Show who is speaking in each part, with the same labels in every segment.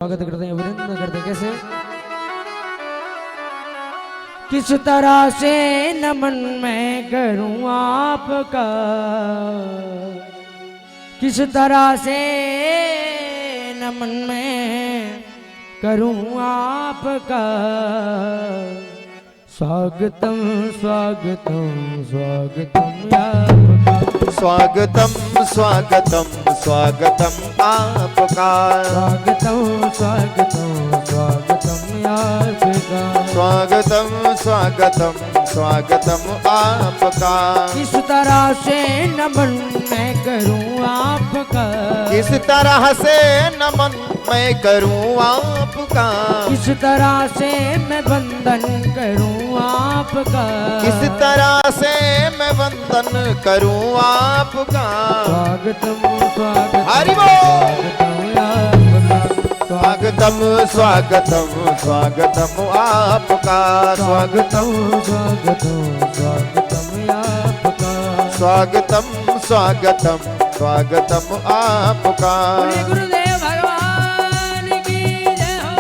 Speaker 1: स्वागत करते हैं, वृंद करते हैं। कैसे? किस तरह से नमन मैं करूं आपका, किस तरह से नमन मैं करूं आपका। स्वागतम स्वागतम स्वागतम आपका,
Speaker 2: स्वागतम स्वागतम स्वागतम आपका,
Speaker 1: स्वागतम स्वागतम स्वागतम आपका,
Speaker 2: स्वागतम स्वागतम स्वागतम आपका।
Speaker 1: किस तरह से नमन मैं करूं आपका,
Speaker 2: किस तरह से नमन मैं करूं आपका,
Speaker 1: किस तरह से मैं वंदन करूं आपका,
Speaker 2: किस तरह से मैं वंदन करूं आपका।
Speaker 1: स्वागतम स्वागतम
Speaker 2: हरि बोल।
Speaker 1: स्वागतम
Speaker 2: स्वागतम स्वागतम आपका,
Speaker 1: स्वागतम स्वागतम स्वागतम आपका।
Speaker 2: स्वागतम स्वागतम स्वागतम आपका।
Speaker 1: बोलिए गुरुदेव भगवान की जय हो।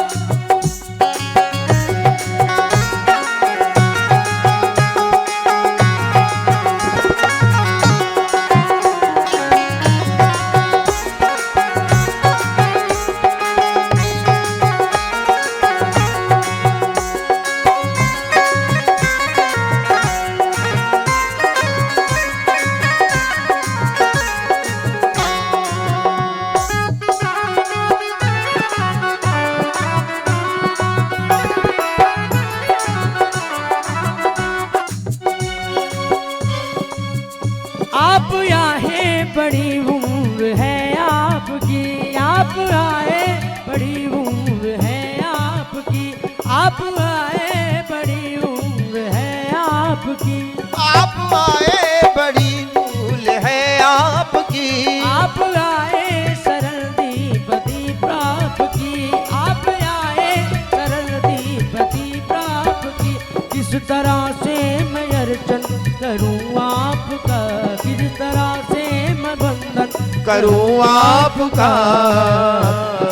Speaker 1: आप आए बड़ी उम्र है आपकी, आप आए बड़ी उम्र है आपकी, आप आए बड़ी उम्र है आपकी,
Speaker 2: आप आए बड़ी भूल है आपकी,
Speaker 1: आप आए सरल दीपति प्राप की, आप आए सरल दीपति प्राप की। किस तरह से मैं अर्चन करूं आपका, किस तरह से मैं वंदन
Speaker 2: करूं आपका।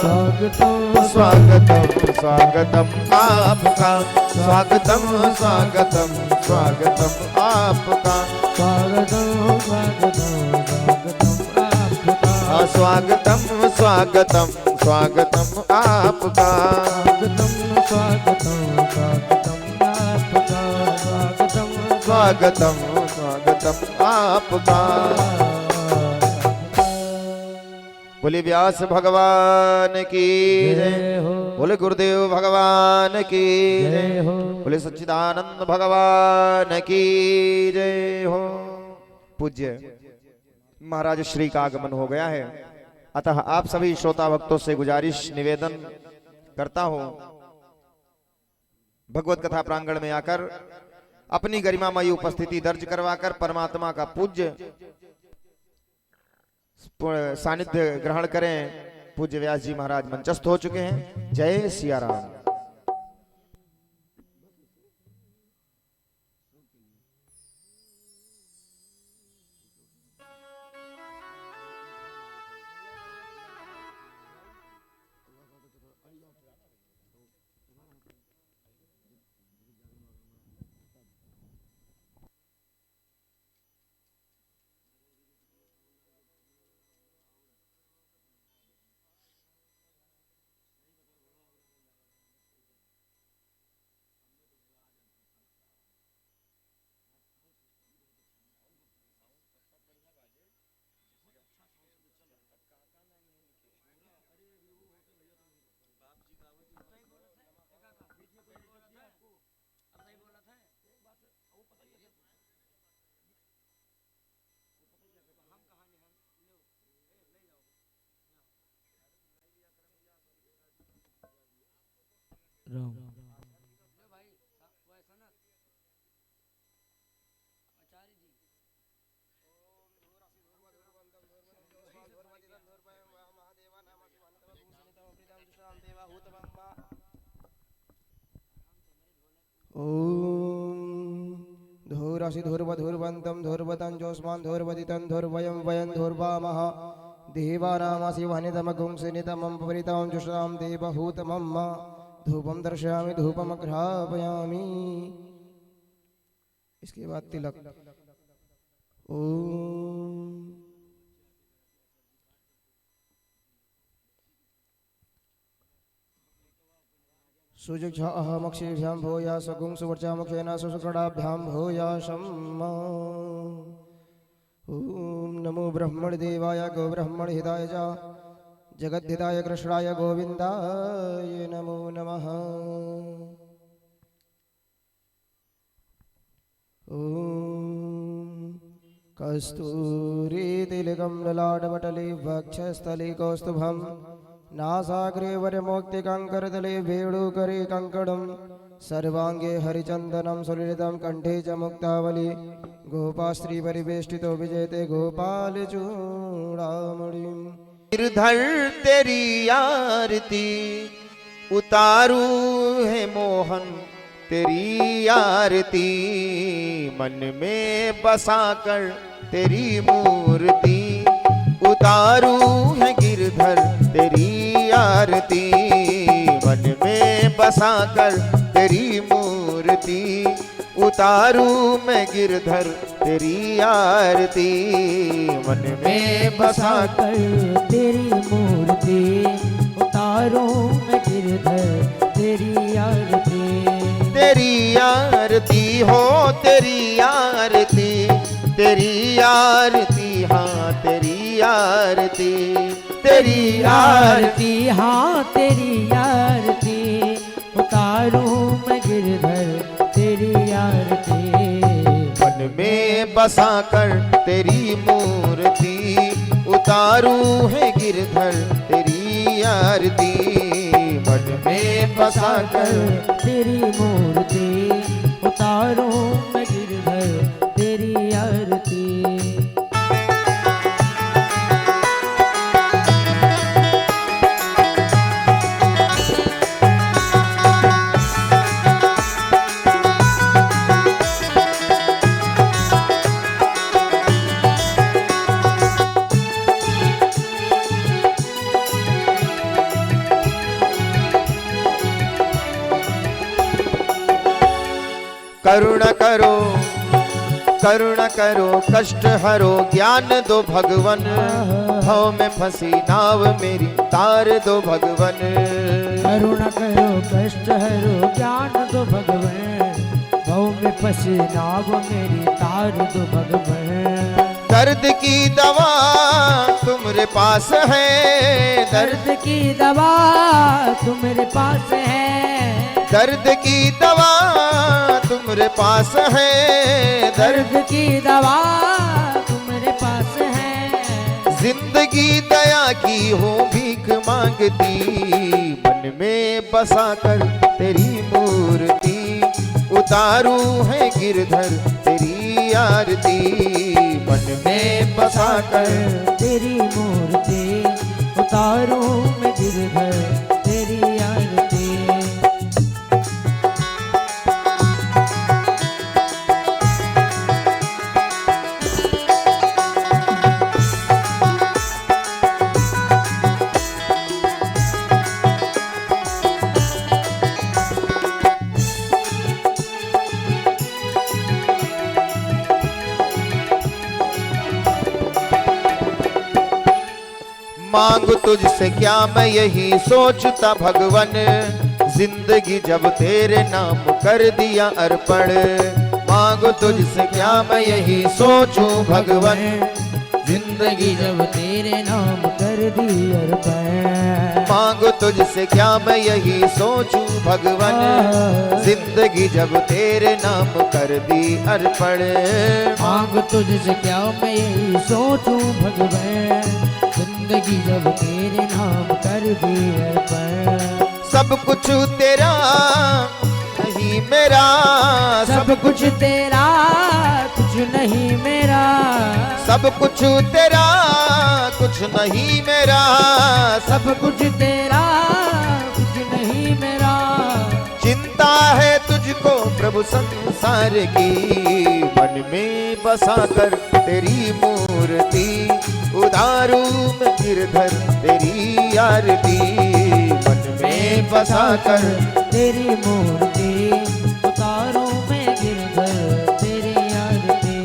Speaker 1: स्वागतम
Speaker 2: स्वागतम स्वागतम आपका, स्वागतम स्वागतम स्वागतम आपका,
Speaker 1: स्वागतम स्वागतम स्वागतम आपका,
Speaker 2: स्वागतम स्वागतम स्वागतम आपका,
Speaker 1: स्वागतम स्वागतम स्वागतम आपका, स्वागतम
Speaker 2: स्वागतम स्वागतम आपका। बोले व्यास भगवान की जय,
Speaker 1: जय हो,
Speaker 2: बोले गुरुदेव भगवान की
Speaker 1: जय
Speaker 2: जय,
Speaker 1: हो।
Speaker 2: बोले सच्चिदानंद भगवान की जय हो। पूज्य महाराज श्री का आगमन हो गया है, अतः आप सभी श्रोता भक्तों से गुजारिश निवेदन करता हूं, भगवत कथा प्रांगण में आकर अपनी गरिमामयी उपस्थिति दर्ज करवाकर परमात्मा का पूज्य सानिध्य ग्रहण करें। पूज्य व्यास जी महाराज मंचस्थ हो चुके हैं। जय सिया राम।
Speaker 1: राम
Speaker 3: धूरसि धूर्वधूर्वन्तं धूर्वतं जोस्मान् धूर्वदितं धूर्वयं वयं धूर्वामः देवानामाशिवनितमगुं सिनितमं परितां जुषां देवहूतमं धूपं दर्शयामि धूपमग्रापयामि। इसके बाद तिलक। ओम सुजक्षा अहमक्षेभ्यां भूया सगुं सुवर्चामुखेन सुसुकडाभ्यां भूयाशम्। ओम नमो ब्रह्मण देवाय गो ब्रह्मण हिताय च जगद्धिताय कृष्णाय गोविंदाय नमो नमः। ओम कस्तूरी तिलकं ललाटपटले वक्षस्थले कौस्तुभं नासाग्रे वरमोक्तिकङ्करतले वेणुकरे कङ्कणं सर्वाङ्गे हरिचन्दनं सुललितं कण्ठे च मुक्तावली गोपास्त्री परिवेष्टितो विजयते गोपाल चूड़ामणिम्।
Speaker 2: गिरधर तेरी आरती उतारू है मोहन तेरी आरती मन में बसाकर तेरी मूर्ति उतारू है गिरधर तेरी आरती मन में बसाकर तेरी मूर्ति उतारू मैं गिरधर तेरी आरती मन में बसाकर
Speaker 1: तेरी मूर्ति उतारो मैं गिरधर तेरी आरती।
Speaker 2: तेरी आरती हो तेरी आरती तेरी आरती हाँ तेरी आरती तेरी
Speaker 1: आरती हाँ तेरी आरती उतारो मैं गिरधर तेरी आरती।
Speaker 2: मन में बसाकर तेरी मूर्ति उतारू है गिरधर तेरी आरती मन में बसाकर
Speaker 1: तेरी मूर्ति उतारो मैं गिरधर तेरी आरती।
Speaker 2: करुणा करो कष्ट हरो ज्ञान दो भगवन भव में फंसी नाव मेरी तार दो भगवन।
Speaker 1: करुणा करो कष्ट हरो ज्ञान दो भगवन भव में फंसी नाव मेरी तार दो भगवन।
Speaker 2: दर्द की दवा तुम्हारे पास है
Speaker 1: दर्द की दवा तुम्हारे पास है
Speaker 2: दर्द की दवा तुम्हारे पास है
Speaker 1: दर्द की दवा तुम्हारे पास है।
Speaker 2: जिंदगी दया की हो भीख मांगती मन में बसाकर तेरी मूर्ति उतारू है गिरधर तेरी आरती मन में बसाकर
Speaker 1: तेरी मूर्ति उतारू मैं गिरधर तेरी आरती।
Speaker 2: मांग तुझसे क्या मैं यही सोचता भगवन जिंदगी जब तेरे नाम कर दिया अर्पण। मांग तुझसे क्या मैं यही सोचूं भगवन
Speaker 1: जिंदगी जब तेरे नाम कर दी अर्पण।
Speaker 2: मांग तुझसे क्या मैं यही सोचूं भगवन जिंदगी जब तेरे नाम कर दी अर्पण।
Speaker 1: मांग तुझसे क्या मैं यही सोचूं भगवान जिंदगी जब तेरे नाम कर दी अर्पण।
Speaker 2: सब कुछ तेरा नहीं मेरा
Speaker 1: सब कुछ तेरा कुछ नहीं मेरा
Speaker 2: सब कुछ तेरा कुछ नहीं मेरा
Speaker 1: सब कुछ तेरा कुछ नहीं मेरा।
Speaker 2: चिंता है तुझको प्रभु संसार की मन में बसाकर तेरी मूर्ति उतारू मैं गिरधर तेरी आरती, मन में बसा कर
Speaker 1: तेरी मूर्ति, उतारूं मैं गिरधर तेरी आरती।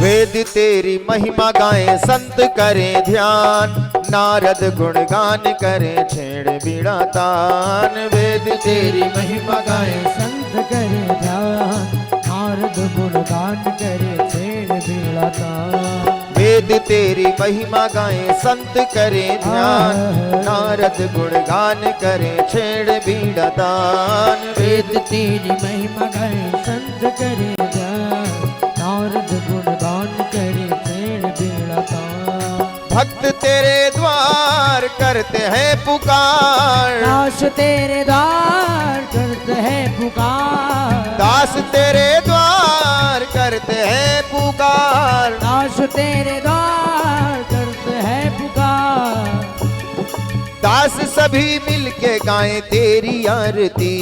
Speaker 2: वेद तेरी महिमा गाएं संत करें ध्यान, नारद गुणगान करें छेड़ बीड़ा तान। वेद तेरी महिमा गाएं
Speaker 1: संत करे ध्यान, नारद गुणगान करे छेड़ बीड़ा तान।
Speaker 2: वेद तेरी महिमा गाएं संत करें ध्यान, नारद गुणगान करें छेड़ बीड़ा तान।
Speaker 1: वेद तेरी महिमा गाए संत करे ध्यान, नारद गुणगान करे छेड़ बीड़ा तान।
Speaker 2: भक्त तेरे द्वार करते हैं पुकार,
Speaker 1: दास तेरे द्वार करते हैं पुकार।
Speaker 2: दास तेरे द्वार करते हैं पुकार।
Speaker 1: दास तेरे द्वार करते हैं पुकार।
Speaker 2: दास सभी मिलके गाएं तेरी आरती,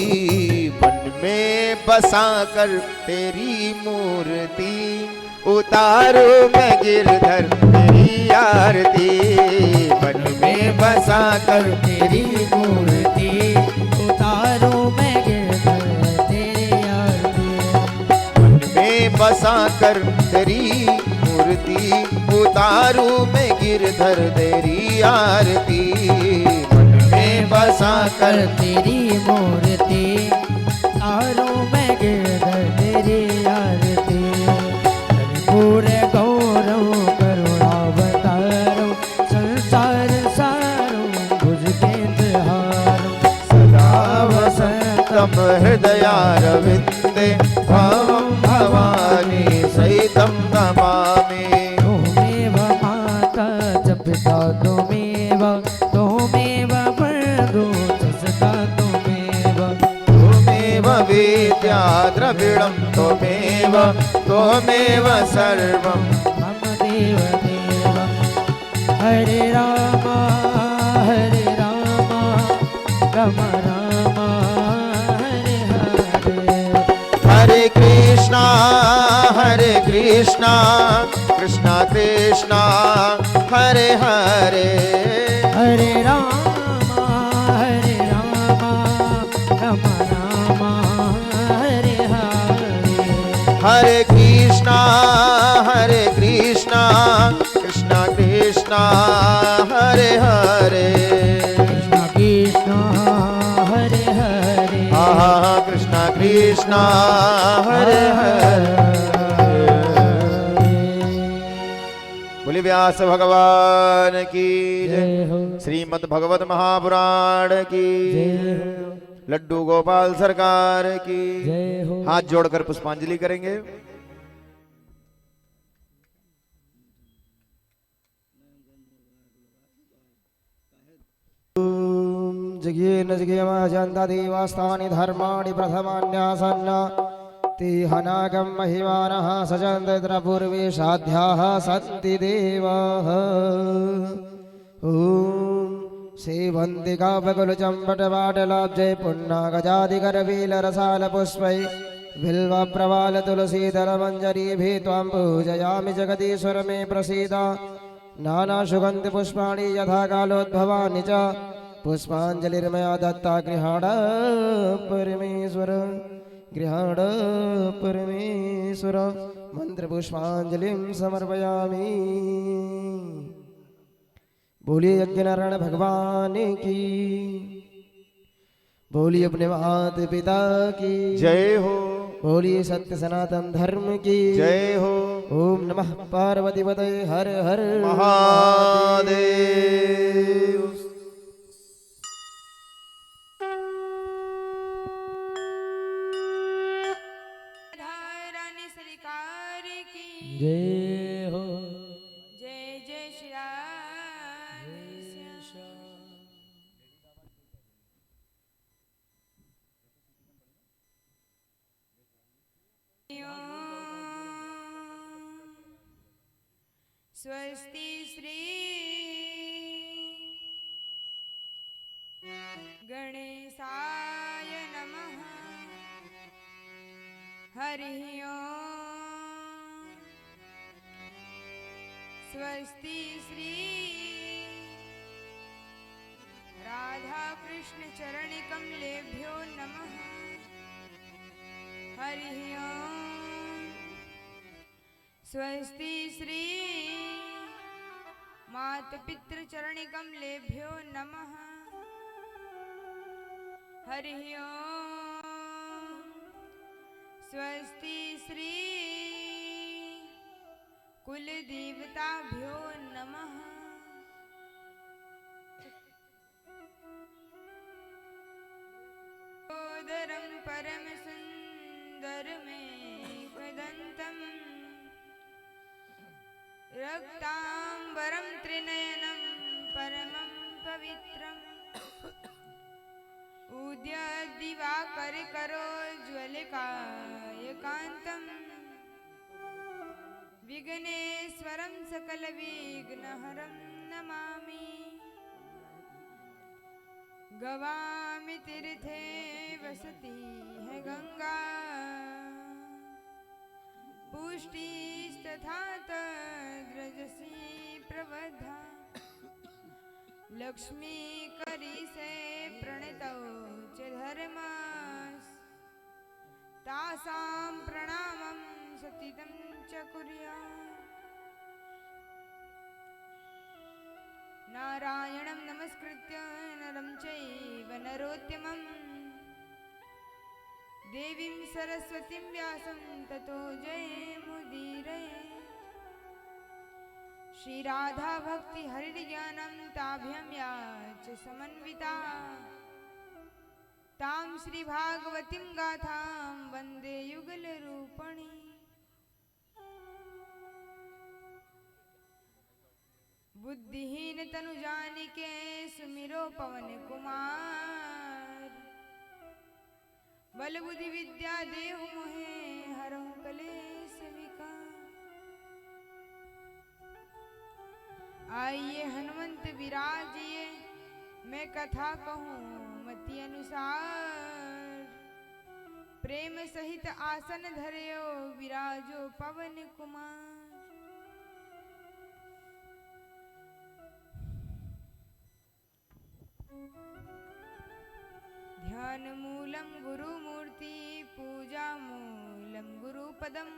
Speaker 2: मन में बसा कर तेरी मूर्ति, उतारो मैं गिरधर तेरी आरती, मन में बसा कर
Speaker 1: तेरी मूर्ति, उतारो मैं गिरधर तेरी आरती।
Speaker 2: मन में बसा कर तेरी मूर्ति, उतारू मैं गिरधर तेरी आरती, मन में बसा कर
Speaker 1: कर तेरी मूर्ति, उतारो मैं गिरधर तेरी आरती। पूरे गौरव करुणावतारो, संसार सारो भुज केन्द्रहारो।
Speaker 2: सदा वसंतम हृदयारविंदे, भावं भवानी सहितं नमामि।
Speaker 1: त्वमेव माता च पिता त्वमेव, त्वमेव वरदो च सदा त्वमेव।
Speaker 2: त्वमेव विद्या द्रविणं त्वमेव, त्वमेव सर्वं
Speaker 1: मम देव देव। हरे राम राम राम हरे हरे।
Speaker 2: हरे कृष्णा कृष्णा कृष्णा हरे हरे।
Speaker 1: हरे राम राम राम हरे हरे।
Speaker 2: हरे कृष्णा कृष्णा कृष्णा हरे हरे।
Speaker 1: कृष्ण कृष्ण हरे हरे।
Speaker 2: हाँ कृष्णा कृष्णा हरे हरे। बोले व्यास भगवान की
Speaker 1: जय हो।
Speaker 2: श्रीमद् भगवत महापुराण की
Speaker 1: जय हो।
Speaker 2: लड्डू गोपाल सरकार की
Speaker 1: जय हो।
Speaker 2: हाथ जोड़कर पुष्पांजलि करेंगे।
Speaker 3: जगेन जगेमाजन्त देवास्तानि धर्माणि प्रथमान्यासन्न ते हनागं महिमानः सजन्त पूर्वे साध्याः सन्ति देवाः। ॐ सेवन्ति काव्यकुलचम्पटपाटलाब्जै पुन्नागजादिकरवीलरसालपुष्पै बिल्वप्रवालतुलसीदलमञ्जरीभिः त्वां पूजयामि जगदीश्वर मे प्रसीद। नानासुगन्धिपुष्पाणि यथा कालोद्भवानि च पुष्पाञ्जलिर्मया दत्ता गृहाण परमेश्वर गृहाण परमेश्वर। मंत्रपुष्पाञ्जलिं समर्पयामि। बोलिए यज्ञनारायण भगवान की, बोलिए अपने माता पिता की
Speaker 2: जय हो।
Speaker 3: बोलिए सत्य सनातन धर्म की
Speaker 2: जय हो।
Speaker 3: ओम नमः पार्वती पतये हर हर
Speaker 2: महादेव।
Speaker 4: रानी सरकार की
Speaker 1: जय हो।
Speaker 4: जय जय श्री राम। स्वस्ति श्री गणेशाय नमः। हरिः ओम्। स्वस्ति श्री राधा कृष्ण चरण कमलेभ्यो नमः। हरिः ओम्। स्वस्ति श्री मात पितृ चरण कमलेभ्यो नमः। हरिः ओम्। स्वस्ति श्री कुल देवताभ्यो नमः। उदरं परम सुंदरमेकदन्तं रक्तांबरं त्रिनयनं परमं पवित्रम् उद्यद्दिवाकर करोज्ज्वलकायकान्तं विघ्नेश्वरं सकलविघ्नहरं नमामि। गवामि तीर्थे वसति है गंगा पुष्टिस्तथा तद्रजसी प्रबद्धा लक्ष्मी करी से प्रणतौ च धर्मास् तासां प्रणामं सतितं च कुर्यात्। नारायणं नमस्कृत्य नरं चैव नरोत्तमं देवीं सरस्वतीं व्यासं ततो जयमुदीरये। श्री राधा भक्ति हरिज्ञानं ताभ्यं या च समन्विता तां श्री भागवतीं गाथां वन्दे युगलरूपिणी। बुद्धिहीन तनु जानिके सुमिरो पवन कुमार बल बुद्धि विद्या देहु मोहे हरहु कलेश विकार। आइए हनुमंत विराजिए मैं कथा कहूँ मति अनुसार प्रेम सहित आसन धर्यो विराजो पवन कुमार। ध्यान मूलं गुरुमूर्ति पूजा मूलं गुरुपदम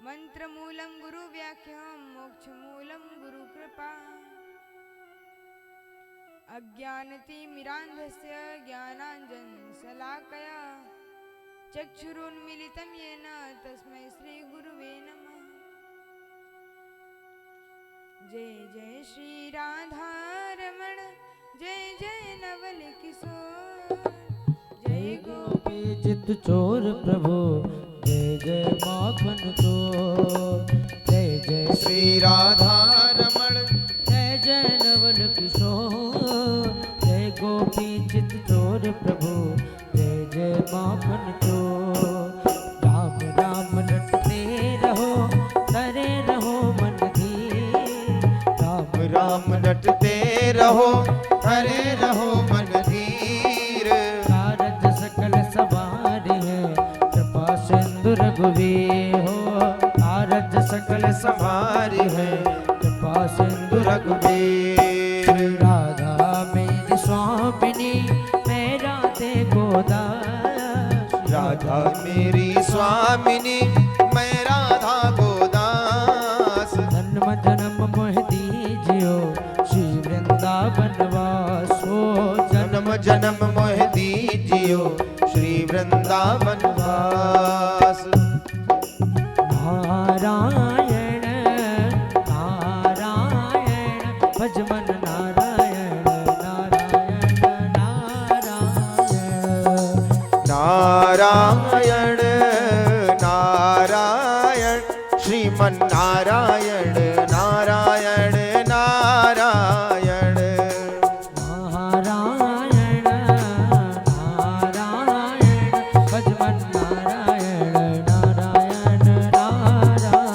Speaker 4: मंत्र मूलं गुरुव्याख्यां मोक्ष मूलं गुरुकृपा। अज्ञानतिमिरान्धस्य ज्ञानाञ्जन शलाकया चक्षुरुन्मीलितं येन तस्मै श्री गुरुवे नमः। जय जय श्री राधा रमण जय जय नवल किशोर जय
Speaker 1: गोपी चित चोर प्रभु जय जय माखन चोर। जय जय
Speaker 2: श्री राधा रमण
Speaker 1: जय जय नवल किशोर। जय गोपी चित चोर प्रभु जय जय माखन चोर। राम राम रटते रहो करे रहो मन धीर। राम
Speaker 2: राम रटते रहो हरे रहो मन धीर।
Speaker 1: कारज सकल सवार है कृपा सिंधु रघुवीर हो। कारज सकल
Speaker 2: सवार है
Speaker 1: कृपा सिंधु
Speaker 2: रघुवीर।
Speaker 1: राधा मेरी स्वामिनी मेरा देखो दास।
Speaker 2: राधा मेरी स्वामिनी मैं राधा को दास।
Speaker 1: जन्म जन्म मोह दीजियो श्री वृंदावन वास हो।
Speaker 2: जन्म जन्म मोह दीजियो श्री वृंदावन वास।
Speaker 1: नारायण नारायण भज मन नारायण नारायण नारायण।
Speaker 2: नारायण नारायण श्रीमन नारायण नारायण नारायण।
Speaker 1: नारायण नारायण भज मन नारायण नारायण नारायण।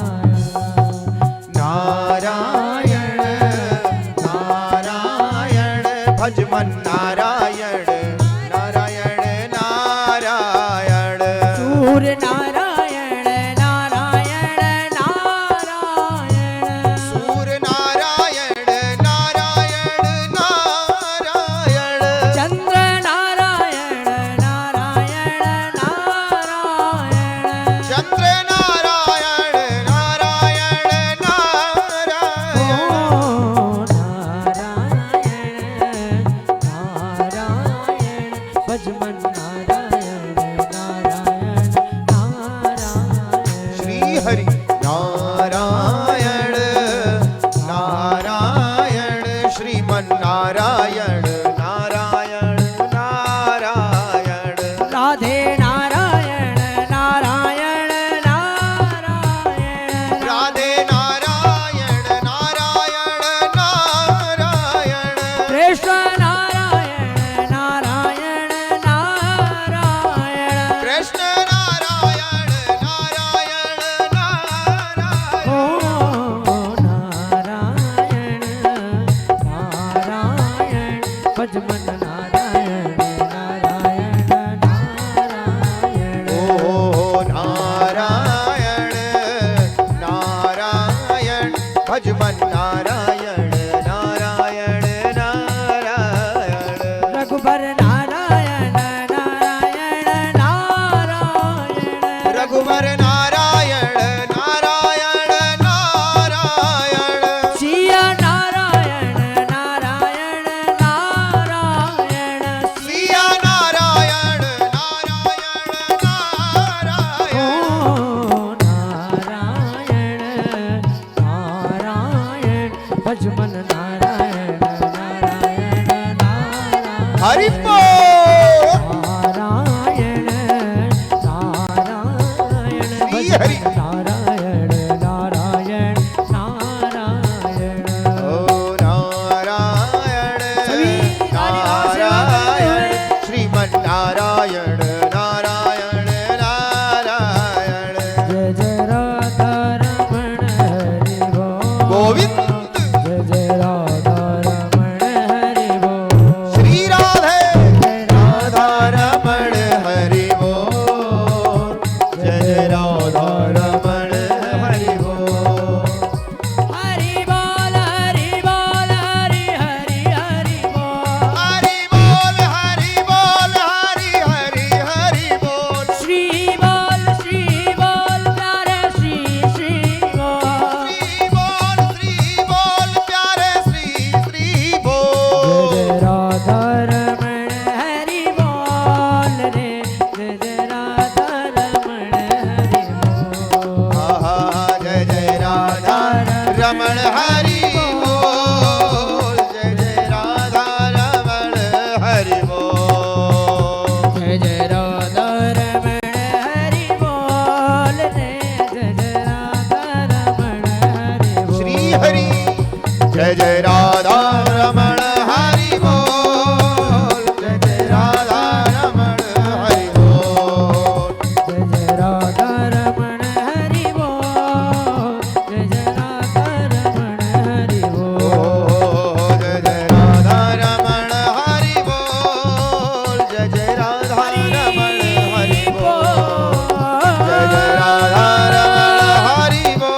Speaker 2: भज मन नारायण नारायण नारायण
Speaker 1: सूर्य नारायण नारायण नारायण
Speaker 2: सूर नारायण नारायण नारायण
Speaker 1: चंद्र नारायण नारायण नारायण
Speaker 2: चंद्र नारायण नारायण नारायण
Speaker 1: ओ नारायण नारायण भज मन नारायण नारायण नारायण
Speaker 2: श्री हरि नारायण नारायण श्रीमन नारायण नारायण नारायण
Speaker 1: राधे नारायण नारायण नारायण
Speaker 2: राधे नारायण नारायण नारायण
Speaker 1: कृष्ण नारायण नारायण नारायण
Speaker 2: कृष्ण नारायण नारायण नारायण
Speaker 1: ओ नारायण नारायण भज मन नारायण नारायण नारायण
Speaker 2: ओ नारायण नारायण भज मन नारायण नारायण नारायण
Speaker 1: रघुबर नारायण नारायण नारायण
Speaker 2: रघुवर नारायण नारायण नारायण
Speaker 1: सिया नारायण नारायण नारायण
Speaker 2: सिया नारायण नारायण नारायण
Speaker 1: ओ नारायण नारायण भज मन नारायण नारायण नारायण
Speaker 2: हरि बोल
Speaker 1: नारायण नारायण
Speaker 2: श्री
Speaker 1: भज
Speaker 2: हरि।
Speaker 1: मन नारायण नारायण नारायण
Speaker 2: ओ नारायण
Speaker 1: सभी
Speaker 2: नारायण श्रीमन नारायण नारायण नारायण
Speaker 1: जय जय राधा रमण हरि बोल
Speaker 2: गोविंद
Speaker 1: जय जय राधा रमण हरि बोल
Speaker 2: श्री राधे राधा रमण हरि बोल जय जय राधा रमण हरि बोल
Speaker 1: हरि बोल हरि बोल हरि हरि हरि बोल
Speaker 2: हरि बोल हरि बोल हरि हरि हरि बोल
Speaker 1: श्री बोल प्यारे श्री श्री बोल
Speaker 2: श्री बोल प्यारे श्री श्री बोल
Speaker 1: जय जय राधा रमण हरि बोल रे जय जय राधा रमण हरि बोल
Speaker 2: आहा, जय जय राधा रमण हरि बोल जय जय राधा रमण हरि बोल
Speaker 1: जय जय राधा रमण हरि बोल रे जय जय राधा रमण हरि बोल
Speaker 2: श्री हरि जय जय राधा रमण हरि बोल जय जय राधा रमण हरि बोल
Speaker 1: जय जय राधा रमण हरि बोल जय जय राधा रमण हरि
Speaker 2: ओ
Speaker 1: बोल
Speaker 2: जय जय राधा रमण हरि बोल जय जय राधा रमण हरि बोल जय जय राधा रमण हरि बोल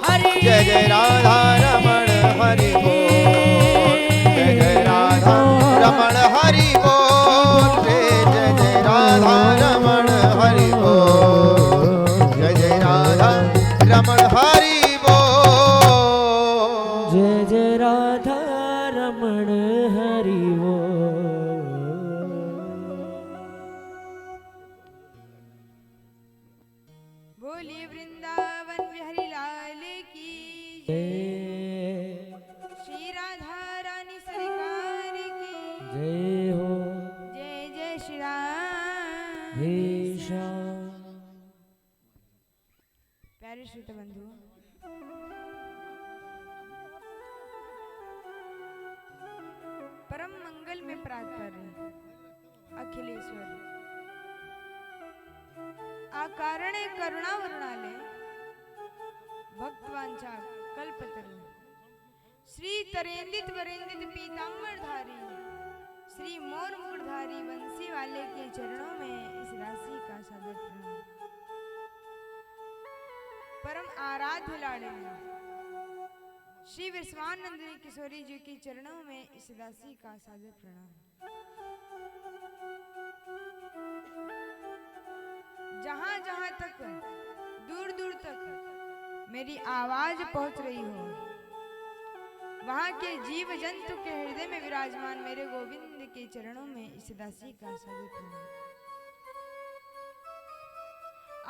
Speaker 1: हरि
Speaker 2: जय जय राधा रमण हरि बोल जय जय राधा रमण हरि बोल रे जय जय राधा रमण हरि बोल जय जय राधा रमण हरि बोल
Speaker 1: जय जय राधा रमण हरि बोल
Speaker 4: बोलिए वृंदावन बिहारी लाल की जय।
Speaker 1: जय
Speaker 4: श्री राधा रानी सरकार की
Speaker 1: जय हो
Speaker 4: जय जय श्री राम।
Speaker 1: हे श्याम
Speaker 4: प्यारे श्रोता बंधु, परम मंगल में प्रार्थना अखिलेश्वर आकारणे करुणावरुणाले भक्तवांचा कल्पतरु श्री तरेंदित वरेंदित पीतांबरधारी श्री मोर मुकुटधारी बंसी वाले के चरणों में इस राशि का सादर प्रणाम। परम आराध्य लाडले श्री विश्वानंदिनी किशोरी जी के चरणों में इस राशि का सादर प्रणाम। जहां जहां तक दूर दूर तक मेरी आवाज पहुंच रही हो, वहां के जीव जंतु के हृदय में विराजमान मेरे गोविंद के चरणों में इस दासी का सादर प्रणाम।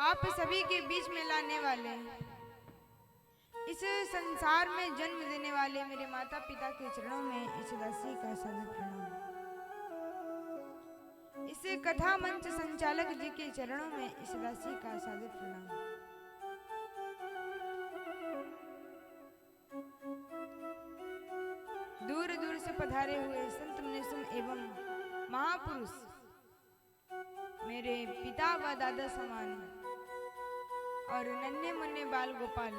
Speaker 4: आप सभी के बीच में लाने वाले, इस संसार में जन्म देने वाले मेरे माता पिता के चरणों में इस दासी का सादर प्रणाम। इस कथा मंच संचालक जी के चरणों में इस दासी का सादर प्रणाम। दूर दूर से पधारे हुए संत मुनीसुम एवं महापुरुष, मेरे पिता व दादा समान और नन्हे मुन्ने बाल गोपाल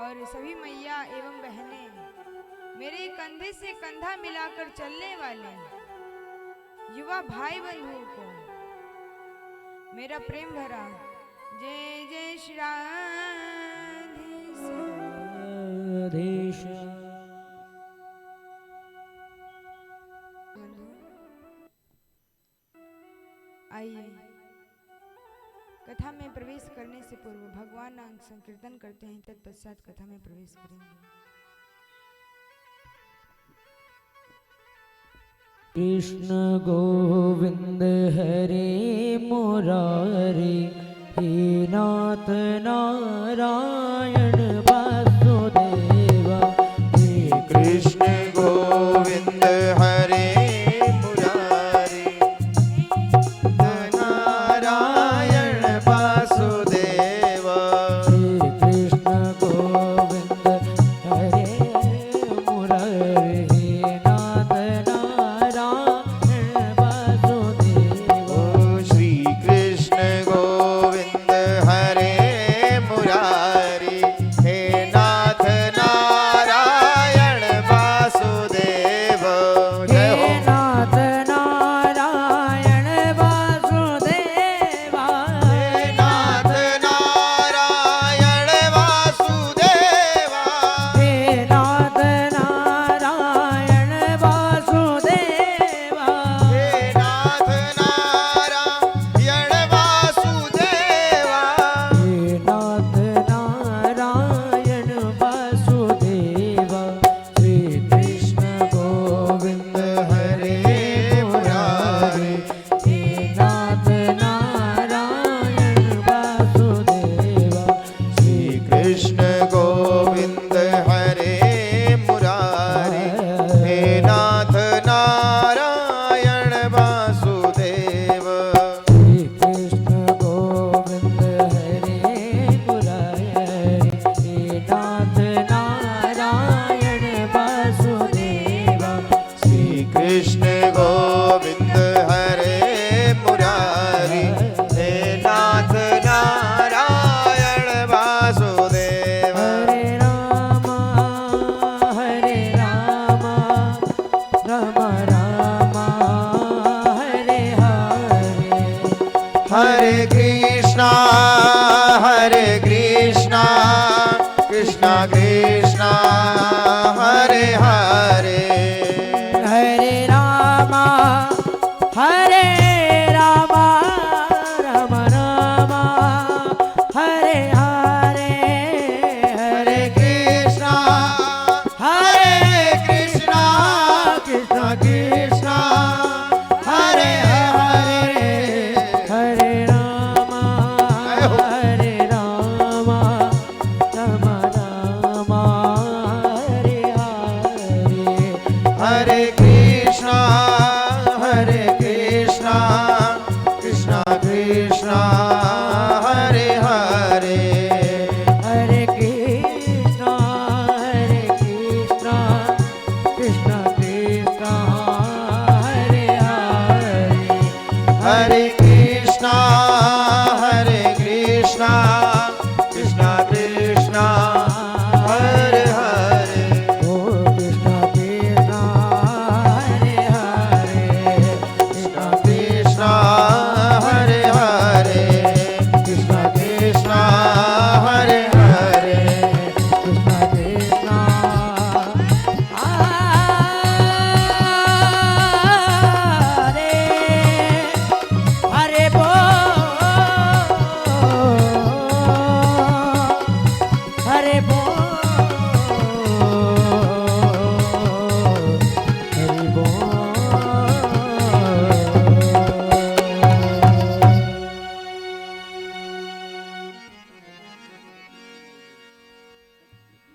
Speaker 4: और सभी मैया एवं बहनें, मेरे कंधे से कंधा मिलाकर चलने वाले युवा भाई बंधुओं को मेरा प्रेम भरा जय जय श्री राधेश। आइए कथा में प्रवेश करने से पूर्व भगवान नाम संकीर्तन करते हैं, तत्पश्चात कथा में प्रवेश करेंगे।
Speaker 1: कृष्ण गोविंद हरे मुरारी हे नाथ नारायण वासुदेवा। हे
Speaker 2: कृष्ण गोविंद हरे मुरारी नारायण वासुदेव।
Speaker 1: श्री कृष्ण गोविंद हरे मुरारी हे नाथ नारायण वासुदेव।
Speaker 2: श्री कृष्ण गोविंद हरे मुरारी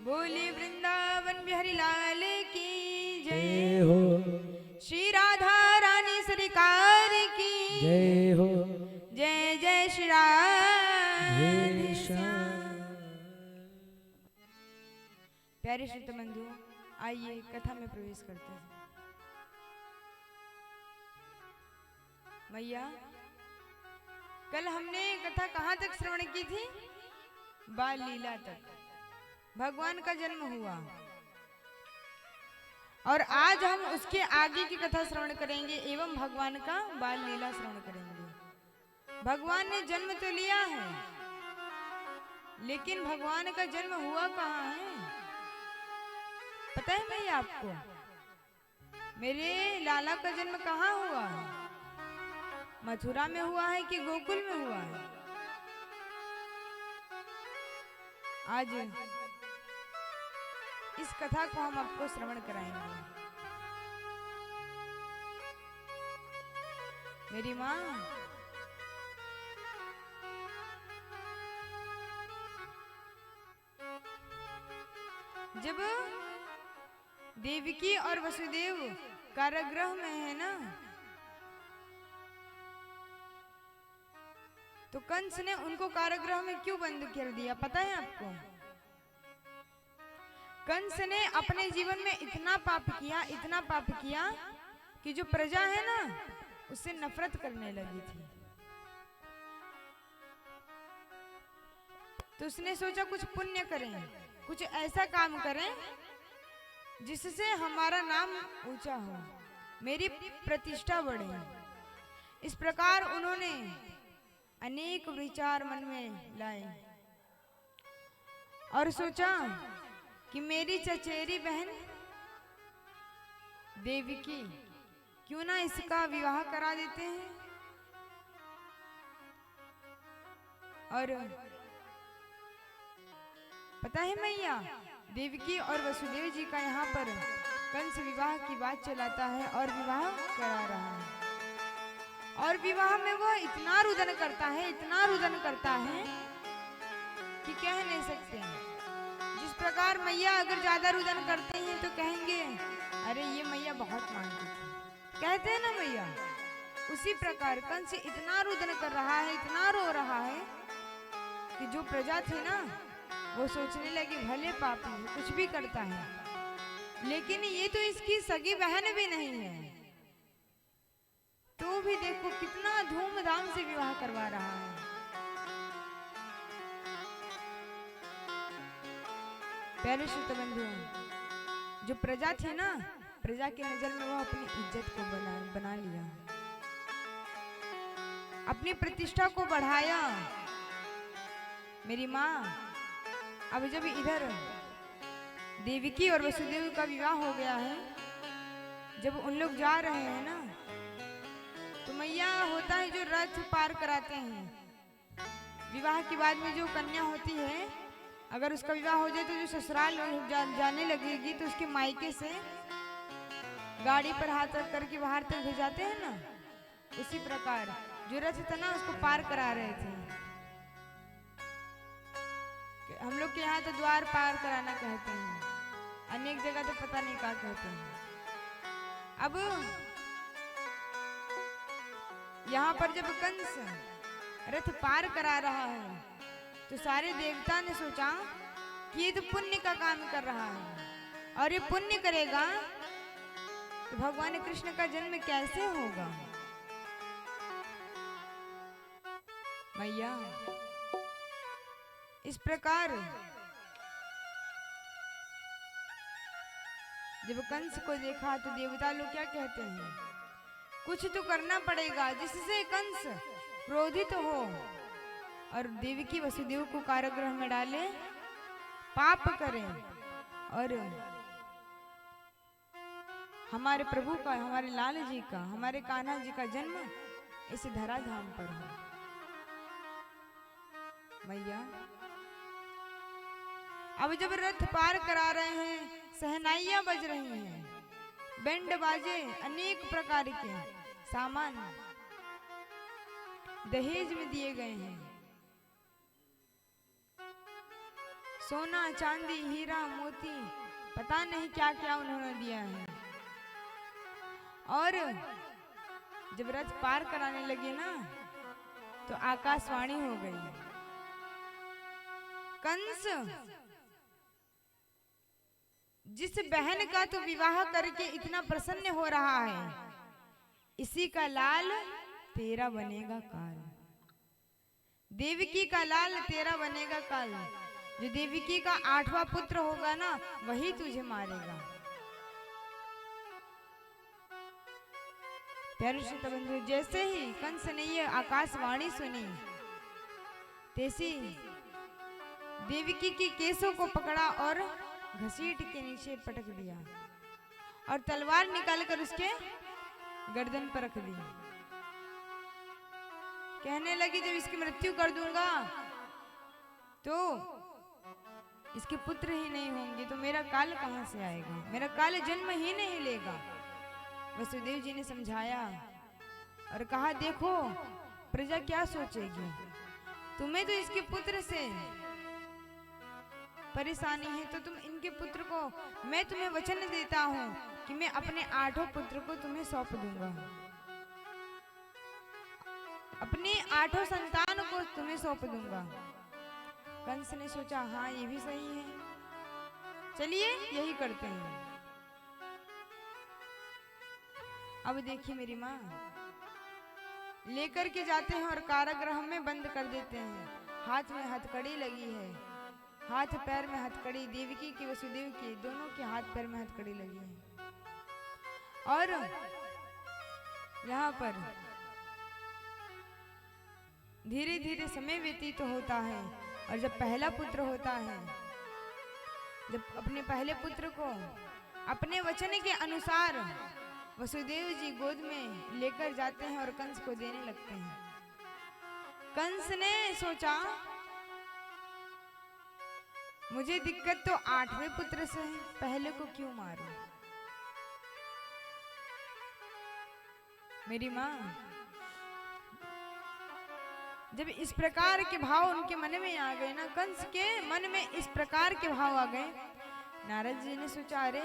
Speaker 4: बोली वृंदावन बिहारी लाल की जय।
Speaker 1: जय हो
Speaker 4: श्री राधा रानी सरकार की
Speaker 1: जय हो
Speaker 4: जय जय श्री राधे
Speaker 1: जय
Speaker 4: श्याम। प्यारे श्रोता बंधु, आइए कथा में प्रवेश करते हैं। मैया, कल हमने कथा कहाँ तक श्रवण की थी? बाल लीला तक, भगवान का जन्म हुआ। और आज हम उसके आगे की कथा श्रवण करेंगे एवं भगवान का बाल लीला श्रवण करेंगे। भगवान ने जन्म तो लिया है, लेकिन भगवान का जन्म हुआ कहाँ है? पता है भैया आपको? मेरे लाला का जन्म कहाँ हुआ है? मथुरा में हुआ है कि गोकुल में हुआ है? आज इस कथा को हम आपको श्रवण कराएंगे। मेरी माँ जब देवकी और वसुदेव कारागृह में है ना, तो कंस ने उनको कारागृह में क्यों बंद कर दिया पता है आपको? कंस ने अपने जीवन में इतना पाप किया कि जो प्रजा है ना, उससे नफरत करने लगी थी। तो उसने सोचा कुछ पुण्य करें, कुछ ऐसा काम करें जिससे हमारा नाम ऊंचा हो, मेरी प्रतिष्ठा बढ़े। इस प्रकार उन्होंने अनेक विचार मन में लाए और सोचा कि मेरी चचेरी बहन देवकी, क्यों ना इसका विवाह करा देते हैं। और पता है मैया, देवकी और वसुदेव जी का यहाँ पर कंस विवाह की बात चलाता है और विवाह करा रहा है। और विवाह में वो इतना रुदन करता है कि कह नहीं सकते। जिस प्रकार मैया अगर ज्यादा रुदन करते हैं तो कहेंगे अरे ये मैया बहुत मानती थी, कहते हैं ना मैया। उसी प्रकार कंस इतना रुदन कर रहा है, इतना रो रहा है कि जो प्रजा थी ना, वो सोचने लगी भले पापी है, कुछ भी करता है, लेकिन ये तो इसकी सगी बहन भी नहीं है। तो भी देखो कितना धूमधाम से विवाह करवा रहा है। प्यारे श्रोता बंधु, जो प्रजा थी ना, प्रजा की नजर में वो अपनी इज्जत को बना लिया, अपनी प्रतिष्ठा को बढ़ाया। मेरी माँ, अब जब इधर देवकी और वसुदेव का विवाह हो गया है, जब उन लोग जा रहे हैं ना, तो मैया होता है जो रथ पार कराते हैं। विवाह के बाद में जो कन्या होती है, अगर उसका विवाह हो जाए तो जो ससुराल जाने लगेगी तो उसके मायके से गाड़ी पर हाथ रख करके बाहर तक भेजाते हैं ना, उसी प्रकार जो रथ था ना, उसको पार करा रहे थे। हम लोग के यहाँ तो द्वार पार कराना कहते हैं, अनेक जगह तो पता नहीं क्या कहते हैं। अब यहाँ पर जब कंस रथ पार करा रहा है, तो सारे देवता ने सोचा कि ये तो पुण्य का काम कर रहा है, और ये पुण्य करेगा तो भगवान कृष्ण का जन्म कैसे होगा। मैया, इस प्रकार जब कंस को देखा तो देवता लोग क्या कहते हैं, कुछ तो करना पड़ेगा जिससे कंस क्रोधित हो और देवकी वसुदेव को कारागृह में डाले, पाप करें, और हमारे प्रभु का, हमारे लाल जी का, हमारे कान्हा जी का जन्म इस धराधाम पर हो। मैया, अब जब रथ पार करा रहे हैं, सहनाइयां बज रही हैं, बैंड बाजे, अनेक प्रकार के सामान दहेज में दिए गए हैं। सोना चांदी हीरा मोती पता नहीं क्या क्या उन्होंने दिया है। और जब रथ पार कराने लगे ना तो आकाशवाणी हो गई। कंस जिस बहन का तो विवाह करके इतना प्रसन्न हो रहा है, इसी का लाल तेरा बनेगा काल। देवकी का लाल तेरा बनेगा काल। जो देवकी का 8वां पुत्र होगा ना वही तुझे मारेगा। प्यारे श्रोता बंधु, जैसे ही कंस ने ये आकाशवाणी सुनी तैसी देवकी की केसों को पकड़ा और घसीट के नीचे पटक दिया और तलवार निकालकर उसके गर्दन पर रख दी। कहने लगी जब इसकी मृत्यु कर दूंगा तो इसके पुत्र ही नहीं होंगे तो मेरा काल कहां से आएगा, मेरा काल जन्म ही नहीं लेगा। वसुदेव जी ने समझाया और कहा देखो प्रजा क्या सोचेगी, तुम्हें तो इसके पुत्र से परेशानी है तो तुम इनके पुत्र को, मैं तुम्हें वचन देता हूं कि मैं अपने 8 पुत्र को तुम्हें सौंप दूंगा, अपनी 8 संतान को तुम्हें सौंप दूंगा। कंस ने सोचा हाँ ये भी सही है, चलिए यही करते हैं। अब देखिए मेरी माँ लेकर के जाते हैं और कारागृह में बंद कर देते हैं। हाथ में हथकड़ी लगी है, हाथ पैर में हथकड़ी, देवकी की वसुदेव की दोनों के हाथ पैर में हथकड़ी लगी है। और यहाँ पर धीरे धीरे समय व्यतीत होता है और जब पहला पुत्र होता है, जब अपने पहले पुत्र को अपने वचन के अनुसार वसुदेव जी गोद में लेकर जाते हैं और कंस को देने लगते हैं। कंस ने सोचा मुझे दिक्कत तो 8वें पुत्र से है, पहले को क्यों मारूं। मेरी माँ जब इस प्रकार के भाव उनके मन में आ गए ना, कंस के मन में इस प्रकार के भाव आ गए, नारद जी ने सोचा अरे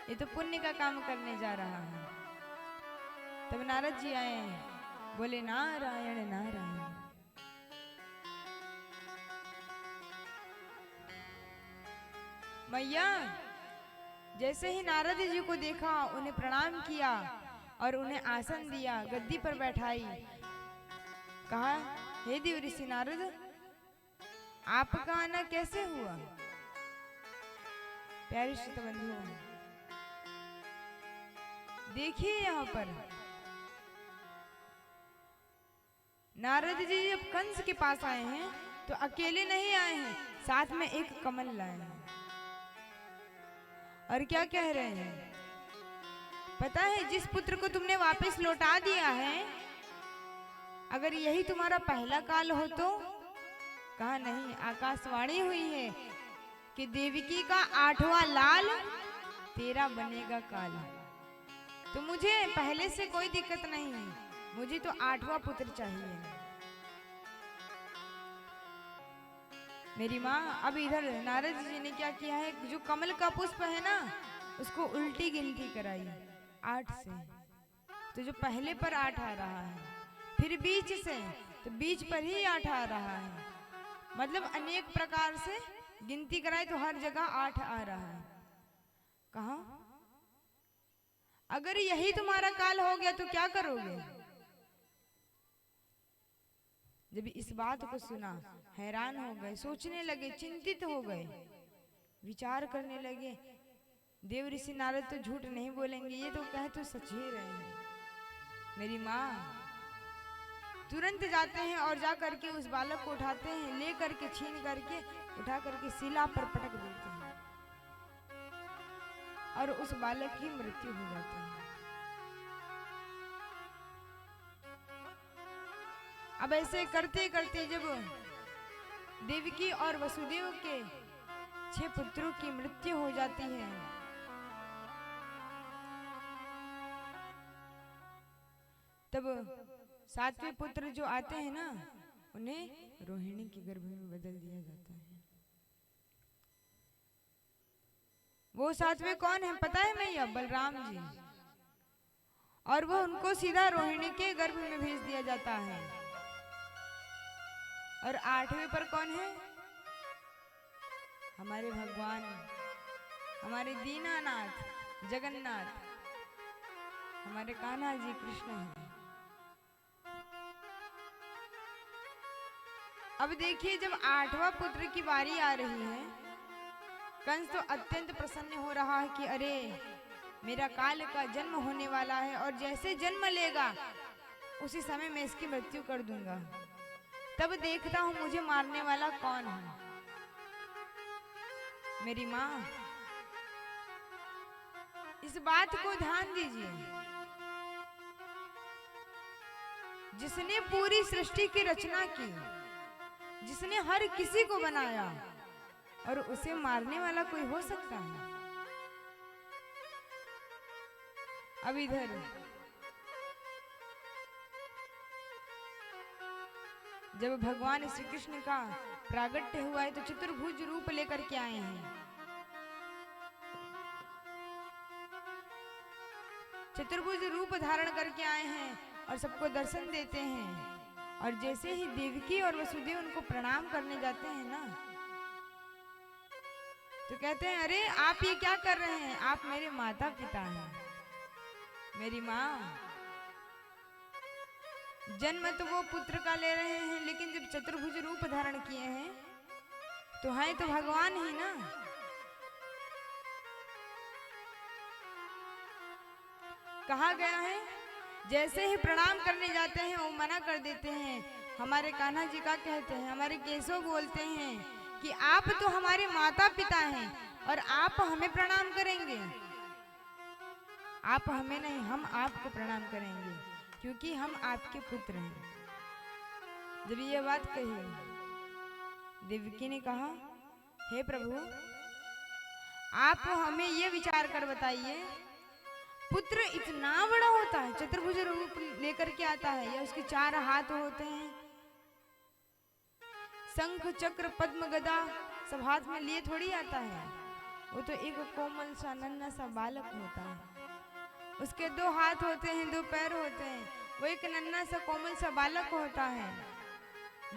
Speaker 4: ये तो पुण्य का काम करने जा रहा है। तब नारद जी आए, बोले नारायण नारायण। मैया जैसे ही नारद जी को देखा, उन्हें प्रणाम किया और उन्हें आसन दिया, गद्दी पर बैठाई। कहा हे देव ऋषि नारद, आपका आना कैसे हुआ। प्यारे श्रोता बंधुओं देखिए यहाँ पर नारद जी जब कंस के पास आए हैं तो अकेले नहीं आए हैं, साथ में एक कमल लाए हैं। और क्या कह रहे हैं पता है, जिस पुत्र को तुमने वापस लौटा दिया है, अगर यही तुम्हारा पहला काल हो तो। कहा नहीं, आकाशवाणी हुई है कि देवकी का 8वां लाल तेरा बनेगा काल। तो मुझे पहले से कोई दिक्कत नहीं है, मुझे तो 8वां पुत्र चाहिए। मेरी माँ अब इधर नारद जी ने क्या किया है, जो कमल का पुष्प है ना उसको उल्टी गिनती कराई 8 से। तो जो पहले पर 8 आ रहा है, फिर बीच से तो बीच पर ही 8 आ रहा है, मतलब अनेक प्रकार से गिनती कराई तो हर जगह 8 आ रहा है। कहा अगर यही तुम्हारा काल हो गया तो क्या करोगे। जब इस बात को सुना हैरान हो गए, सोचने लगे, चिंतित हो गए, विचार करने लगे। देव ऋषि नारद तो झूठ नहीं बोलेंगे, ये तो कहे तो सच ही रहे हैं। मेरी माँ तुरंत जाते हैं और जा करके उस बालक को उठाते हैं, ले करके छीन करके उठा करके शिला पर पटक देते हैं और उस बालक की मृत्यु हो जाती है। अब ऐसे करते करते जब देवकी और वसुदेव के 6 पुत्रों की मृत्यु हो जाती है, तब 7वें पुत्र जो आते हैं ना, उन्हें रोहिणी के गर्भ में बदल दिया जाता है। वो सातवें कौन है पता है मैया? बलराम जी। और वो उनको सीधा रोहिणी के गर्भ में भेज दिया जाता है। और आठवें पर कौन है? हमारे भगवान, हमारे दीनानाथ जगन्नाथ, हमारे कान्हा जी कृष्ण हैं। अब देखिए, जब आठवां पुत्र की बारी आ रही है, कंस तो अत्यंत प्रसन्न हो रहा है कि अरे मेरा काल का जन्म होने वाला है, और जैसे जन्म लेगा उसी समय मैं इसकी मृत्यु कर दूंगा। तब देखता हूं मुझे मारने वाला कौन है। मेरी माँ, इस बात को ध्यान दीजिए, जिसने पूरी सृष्टि की रचना की, जिसने हर किसी को बनाया, और उसे मारने वाला कोई हो सकता है? अब इधर जब भगवान श्री कृष्ण का प्रागट्य हुआ है तो चतुर्भुज रूप लेकर के आए हैं। चतुर्भुज रूप धारण करके आए हैं और सबको दर्शन देते हैं। और जैसे ही देवकी और वसुदेव उनको प्रणाम करने जाते हैं ना, तो कहते हैं अरे आप ये क्या कर रहे हैं? आप मेरे माता पिता हैं। मेरी माँ, जन्म तो वो पुत्र का ले रहे हैं, लेकिन जब चतुर्भुज रूप धारण किए हैं तो हैं तो भगवान ही ना। कहा गया है जैसे ही प्रणाम करने जाते हैं वो मना कर देते हैं। हमारे कान्हा जी का कहते हैं, हमारे केशव बोलते हैं कि आप तो हमारे माता पिता हैं और आप हमें प्रणाम करेंगे? आप हमें नहीं, हम आपको प्रणाम करेंगे क्योंकि हम आपके पुत्र हैं। जब ये बात कही, देवकी ने कहा हे प्रभु, आप हमें ये विचार कर बताइए, पुत्र इतना बड़ा होता है, चतुर्भुज रूप लेकर के आता है, या उसके 4 हाथ होते हैं, शंख चक्र पद्म गदा सब हाथ में लिए थोड़ी आता है। वो तो एक कोमल सा नन्हा सा बालक होता है। उसके 2 हाथ होते हैं, 2 पैर होते हैं, वो एक नन्हा सा कोमल सा बालक होता है।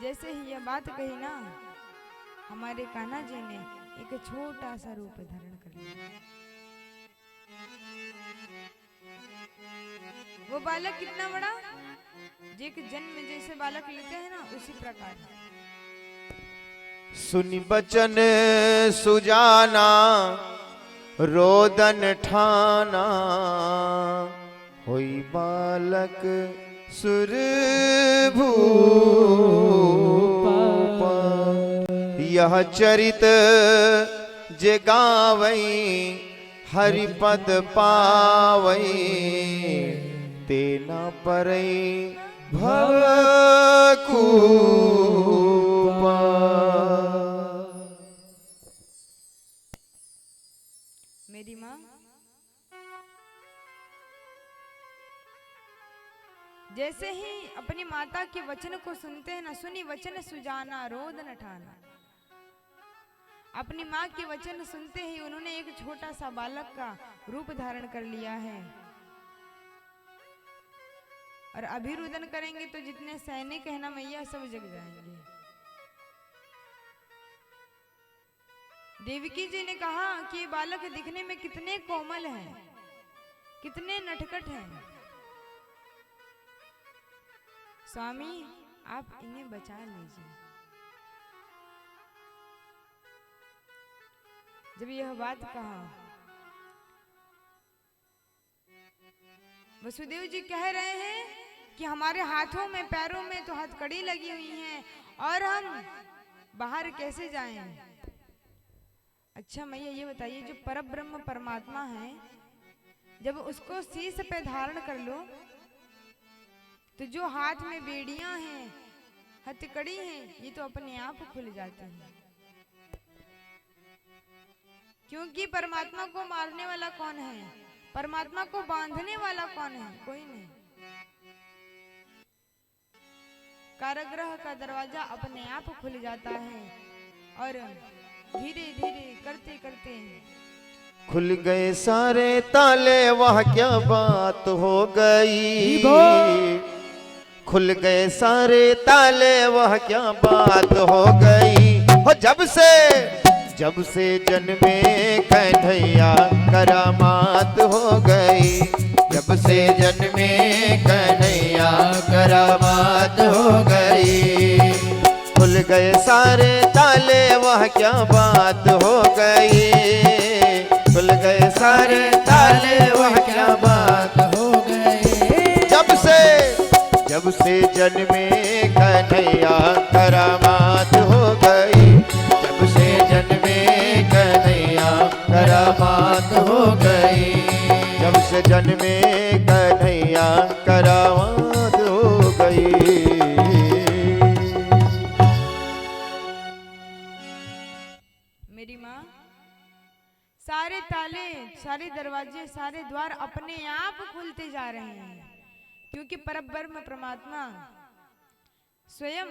Speaker 4: जैसे ही यह बात कही ना, हमारे कान्हा जी ने एक छोटा सा रूप धारण कर लिया। वो बालक कितना बड़ा, जे के जन्म में जैसे बालक लेते हैं ना, उसी प्रकार।
Speaker 2: सुनि बचन सुजाना रोदन ठाना, होई बालक सुर भूप। यह चरित जे गावई हरिपद पावई, तेना परई भवकूप।
Speaker 4: मेरी माँ, जैसे ही अपनी माता के वचन को सुनते हैं ना, सुनी वचन सुजाना रोदन ठाना, अपनी माँ के वचन सुनते ही उन्होंने एक छोटा सा बालक का रूप धारण कर लिया है। और अभिरुदन करेंगे तो जितने सैनिक है ना मैया, सब जग जाएंगे। देवकी जी ने कहा कि ये बालक दिखने में कितने कोमल हैं, कितने नटखट हैं, स्वामी आप इन्हें बचा लीजिए। जब यह बात कहा, वसुदेव जी कह रहे हैं कि हमारे हाथों में पैरों में तो हथकड़ी लगी हुई हैं और हम बाहर कैसे जाएं? अच्छा मैया ये बताइए, जो परब्रह्म परमात्मा है, जब उसको शीश पे धारण कर लो तो जो हाथ में बेड़ियां हैं, हथकड़ी हैं, ये तो अपने आप खुल जाती हैं। क्योंकि परमात्मा को मारने वाला कौन है? परमात्मा को बांधने वाला कौन है? कोई नहीं। कारागृह का दरवाजा अपने आप खुल जाता है और धीरे धीरे करते करते
Speaker 2: खुल गए सारे ताले, वह क्या बात हो गई। खुल गए सारे ताले, वह क्या बात हो गई। हो जब से जन्मे कन्हैया करामात हो गई। जब से जन्मे कन्हैया करामात हो गई। खुल गए सारे ताले, वह क्या बात हो गई। खुल गए सारे ताले, वह क्या बात हो गई। जब से जन्मे कन्हैया करामात हो गई। जब से जन्मे कन्हैया करामात हो गई। जब से जन्मे कन्हैया करामात हो गई।
Speaker 4: मेरी माँ, सारे ताले, सारे दरवाजे, सारे द्वार अपने आप खुलते जा रहे हैं, क्योंकि परब्रह्म परमात्मा स्वयं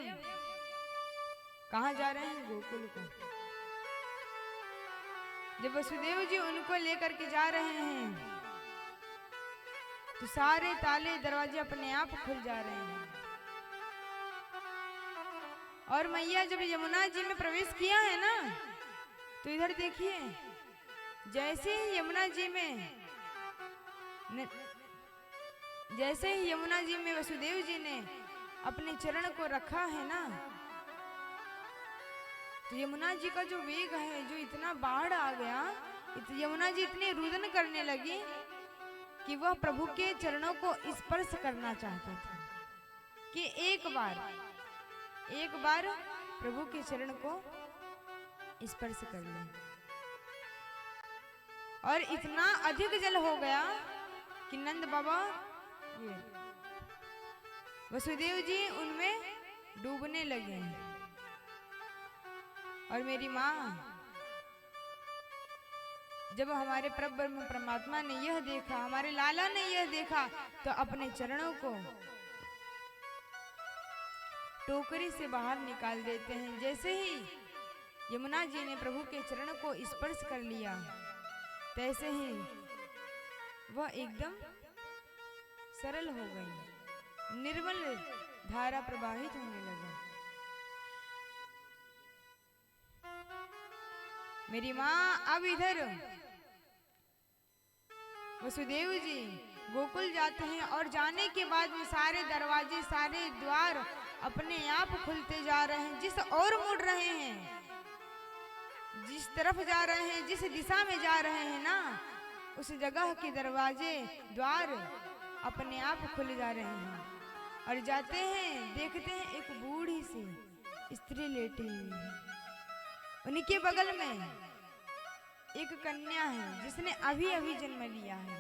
Speaker 4: कहाँ जा रहे हैं? गोकुल को। जब वसुदेव जी उनको लेकर के जा रहे हैं तो सारे ताले दरवाजे अपने आप खुल जा रहे हैं। और मैया जब यमुना जी में प्रवेश किया है ना, तो इधर देखिए, जैसे ही यमुना जी में वसुदेव जी ने अपने चरण को रखा है ना, तो यमुना जी का जो वेग है, जो इतना बाढ़ आ गया, यमुना जी इतनी रुदन करने लगी कि वह प्रभु के चरणों को स्पर्श करना चाहता था, कि एक बार प्रभु के चरण को स्पर्श कर ले। और इतना अधिक जल हो गया कि नंद बाबा वसुदेव जी उनमें डूबने लगे। और मेरी माँ, जब हमारे परब्रह्म परमात्मा ने यह देखा, हमारे लाला ने यह देखा, तो अपने चरणों को टोकरी से बाहर निकाल देते हैं। जैसे ही यमुना जी ने प्रभु के चरण को स्पर्श कर लिया, तैसे ही वह एकदम सरल हो गई, निर्मल धारा प्रवाहित होने लगा। मेरी माँ, अब इधर वसुदेव जी गोकुल जाते हैं और जाने के बाद में सारे दरवाजे, सारे द्वार अपने आप खुलते जा रहे हैं। जिस ओर मुड़ रहे हैं, जिस तरफ जा रहे हैं, जिस दिशा में जा रहे हैं ना, उस जगह के दरवाजे, द्वार अपने आप खुल जा रहे हैं। और जाते हैं, देखते हैं एक बूढ़ी सी स्त्री लेटी हुई है। उनके बगल में एक कन्या है जिसने अभी अभी जन्म लिया है।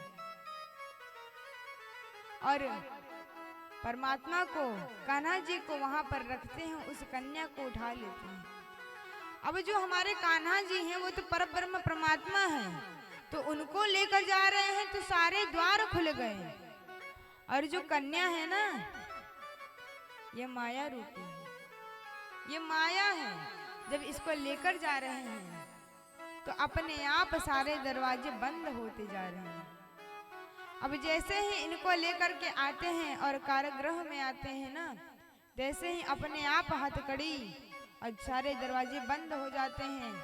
Speaker 4: और परमात्मा को, कान्हा जी को वहां पर रखते हैं, उस कन्या को उठा लेते हैं। अब जो हमारे कान्हा जी हैं वो तो परब्रह्म परमात्मा हैं, तो उनको लेकर जा रहे हैं तो सारे द्वार खुल गए। और जो कन्या है ना, ये माया रूपी है, ये माया है। जब इसको लेकर जा रहे हैं तो अपने आप सारे दरवाजे बंद होते जा रहे हैं। अब जैसे ही इनको लेकर के आते हैं और कारागृह में आते हैं ना, जैसे ही अपने आप हथकड़ी और सारे दरवाजे बंद हो जाते हैं।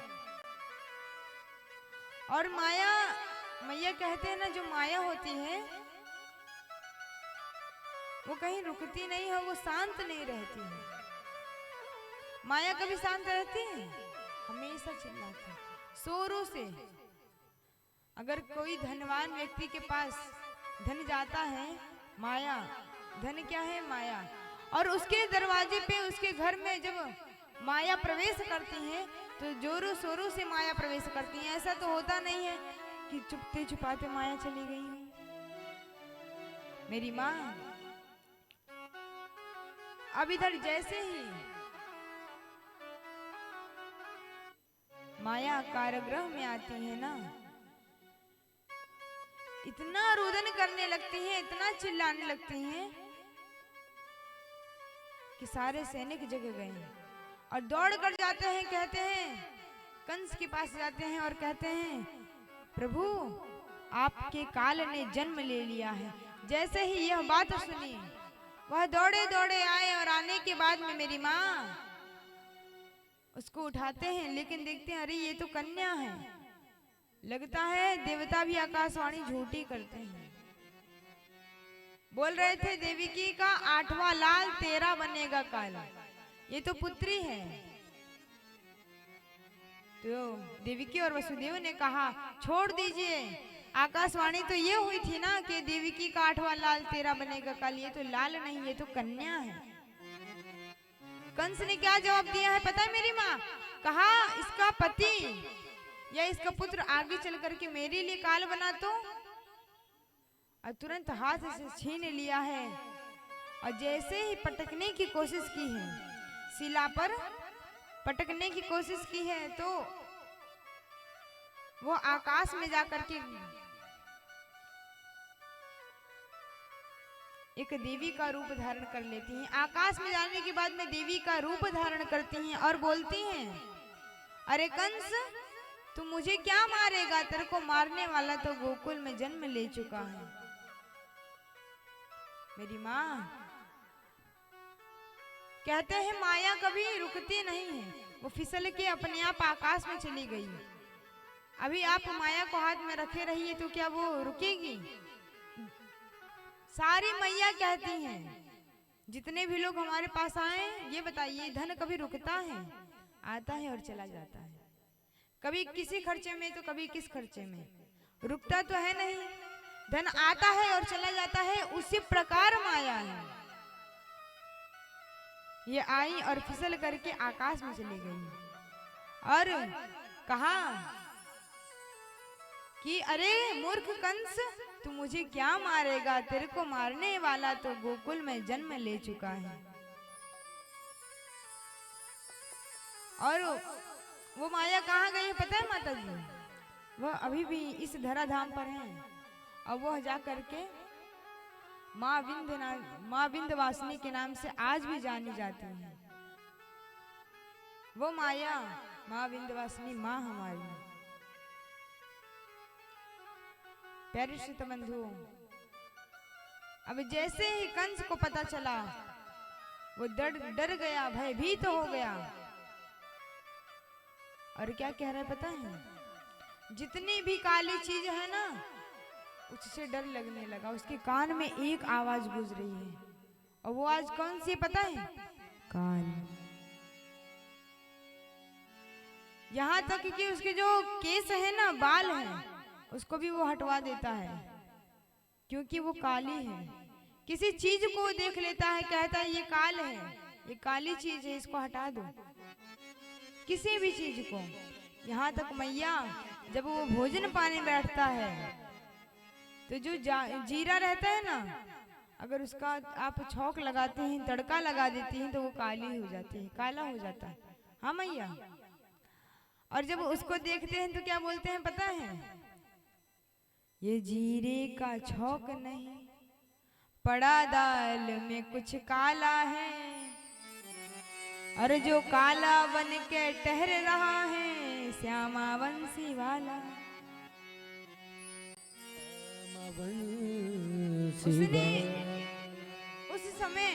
Speaker 4: और मैया कहते हैं ना, जो माया होती है वो कहीं रुकती नहीं है, वो शांत नहीं रहती है। माया कभी शांत रहती है? हमेशा चिल्लाती है, जोरों से। अगर कोई धनवान व्यक्ति के पास धन जाता है, माया, धन क्या है? माया। और उसके दरवाजे पे, उसके घर में जब माया प्रवेश करती है तो जोरों शोरों से माया प्रवेश करती है। ऐसा तो होता नहीं है कि चुपते छुपाते माया चली गई हो। मेरी माँ, अब इधर जैसे ही माया कारागृह में आती है ना, इतना रुदन करने लगती है, इतना चिल्लाने लगती हैं कि सारे सैनिक जग गए हैं और दौड़ कर जाते हैं। कहते हैं, कंस के पास जाते हैं और कहते हैं प्रभु आपके काल ने जन्म ले लिया है। जैसे ही यह बात सुनी वह दौड़े दौड़े आए और आने के बाद में मेरी माँ उसको उठाते हैं, लेकिन देखते हैं अरे ये तो कन्या है। लगता है देवता भी आकाशवाणी झूठी करते हैं। बोल रहे थे देवकी का 8वां लाल तेरा बनेगा काला, ये तो पुत्री है। तो देवकी और वसुदेव ने कहा छोड़ दीजिए, आकाशवाणी तो ये हुई थी ना कि देवकी का 8वां लाल तेरा बनेगा काला, ये तो लाल नहीं ये तो कन्या है। कंस ने क्या जवाब दिया है पता है मेरी माँ? कहा इसका पति या इसका पुत्र आगे चल करके मेरे लिए काल बना तो, और तुरंत हाथ से छीन लिया है और जैसे ही पटकने की कोशिश की है, शिला पर पटकने की कोशिश की है, तो वो आकाश में जाकर के एक देवी का रूप धारण कर लेती हैं। आकाश में जाने के बाद में देवी का रूप धारण करती हैं और बोलती हैं अरे कंस तू मुझे क्या मारेगा, तेरे को मारने वाला तो गोकुल में जन्म ले चुका है। मेरी माँ कहते हैं माया कभी रुकती नहीं है, वो फिसल के अपने आप आकाश में चली गई। अभी आप माया को हाथ में रखे रहिए तो क्या वो रुकेगी? सारी मैया कहती हैं जितने भी लोग हमारे पास आए ये बताइए धन कभी रुकता है? आता है और चला जाता है, कभी किसी खर्चे में तो कभी किस खर्चे में, रुकता तो है नहीं। धन आता है और चला जाता है, उसी प्रकार माया है। ये आई और फिसल करके आकाश में चली गई और कहा कि अरे मूर्ख कंस तू मुझे क्या मारेगा, तेरे को मारने वाला तो गोकुल में जन्म ले चुका है। और वो माया कहाँ गई है पता है माता जी? वह अभी भी इस धराधाम पर है और वह जा करके माँ विंध्यवासिनी के नाम से आज भी जानी जाती है। वो माया माँ विंध्यवासिनी माँ हमारी। प्यारे श्रोता बंधु, अब जैसे ही कंस को पता चला वो डर गया, भयभीत हो गया और क्या कह रहा है पता है? जितनी भी काली चीज है ना उससे डर लगने लगा। उसके कान में एक आवाज गूंज रही है और वो आज कौन सी पता है? काल। यहाँ तक कि उसके जो केस है ना, बाल है, उसको भी वो हटवा देता है क्योंकि वो काली है। किसी चीज को देख लेता है, कहता है ये काल है, ये काली चीज है, इसको हटा दो। किसी भी चीज को, यहाँ तक मैया जब वो भोजन पाने बैठता है तो जो जीरा रहता है ना, अगर उसका आप छौंक लगाते हैं, तड़का लगा देती हैं तो वो काली हो जाती है, काला हो जाता है। हाँ मैया। और जब उसको देखते हैं तो क्या बोलते हैं पता है? ये जीरे का छौंक नहीं, पड़ा दाल में कुछ काला है, और जो काला बन के ठहर रहा है श्यामा बंसी वाला। उसने उस समय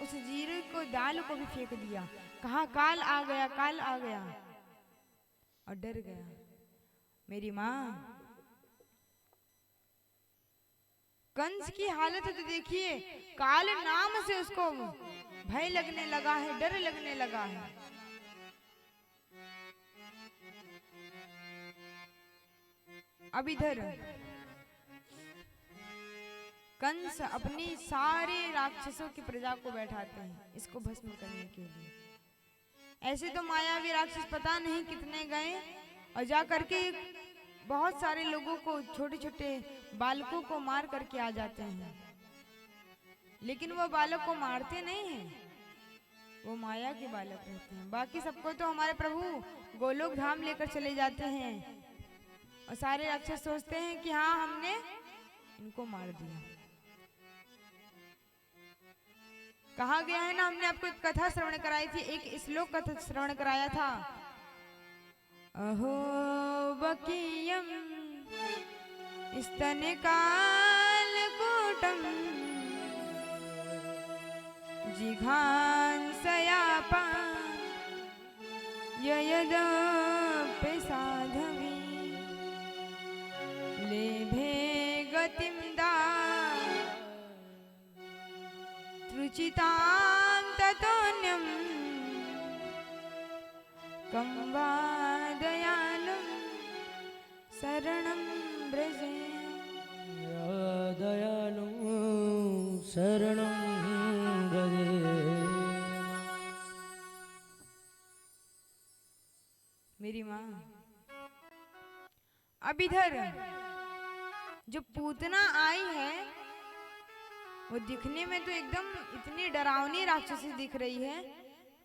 Speaker 4: उस जीरे को, दाल को भी फेंक दिया, कहा काल आ गया, काल आ गया, और डर गया। मेरी माँ कंस की हालत तो देखिए, काल नाम से उसको भय लगने लगा है, डर लगने लगा है। अब इधर कंस अपनी सारे राक्षसों की प्रजा को बैठाते हैं इसको भस्म करने के लिए। ऐसे तो मायावी राक्षस पता नहीं कितने गए और जा करके बहुत सारे लोगों को, छोटे छोटे बालकों को मार करके आ जाते हैं, लेकिन वो बालक को मारते नहीं हैं, वो माया के बालक रहते हैं। बाकी सबको तो हमारे प्रभु गोलोक धाम लेकर चले जाते हैं और सारे राक्षस सोचते हैं कि हाँ हमने इनको मार दिया। कहा गया है ना, हमने आपको एक कथा श्रवण कराई थी, एक श्लोक कथा श्रवण कराया था। अहो सौबकीयं स्तनकालकूटं जिघांसयापा ययदपि साधवी लेभे गतिं दा रुचितां ततोऽन्यं कं वा दयालुं शरणं व्रजे।
Speaker 1: दयालु शरणं व्रजे।
Speaker 4: मेरी माँ, अब इधर जो पूतना आई है वो दिखने में तो एकदम इतनी डरावनी राक्षसी दिख रही है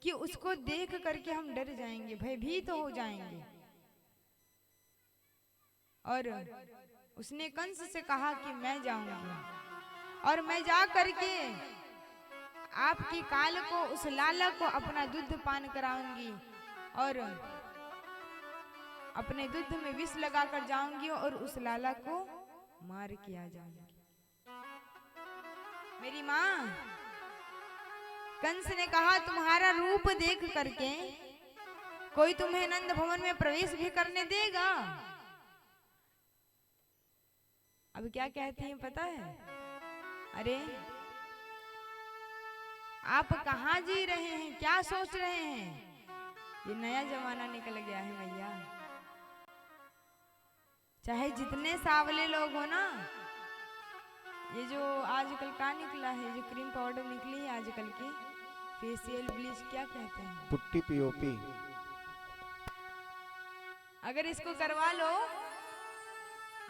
Speaker 4: कि उसको देख करके हम डर जाएंगे, भयभीत हो जाएंगे। और उसने कंस से कहा कि मैं जाऊंगी और मैं जा करके आपकी काल को, उस लाला को अपना दूध पान कराऊंगी और अपने दूध में विष लगाकर जाऊंगी और उस लाला को मार के आ जाऊंगी। मेरी माँ, कंस ने कहा तुम्हारा रूप देख करके कोई तुम्हें नंद भवन में प्रवेश भी करने देगा? अब क्या कहती हैं पता है? अरे आप कहाँ जी रहे हैं, क्या सोच रहे हैं? ये नया जमाना निकल गया है भैया। चाहे जितने सावले लोग हो ना, ये जो आजकल का निकला है, जो क्रीम पाउडर निकली है आजकल की, फेशियल ब्लीच क्या कहते हैं,
Speaker 2: पुट्टी पीओपी,
Speaker 4: अगर इसको करवा लो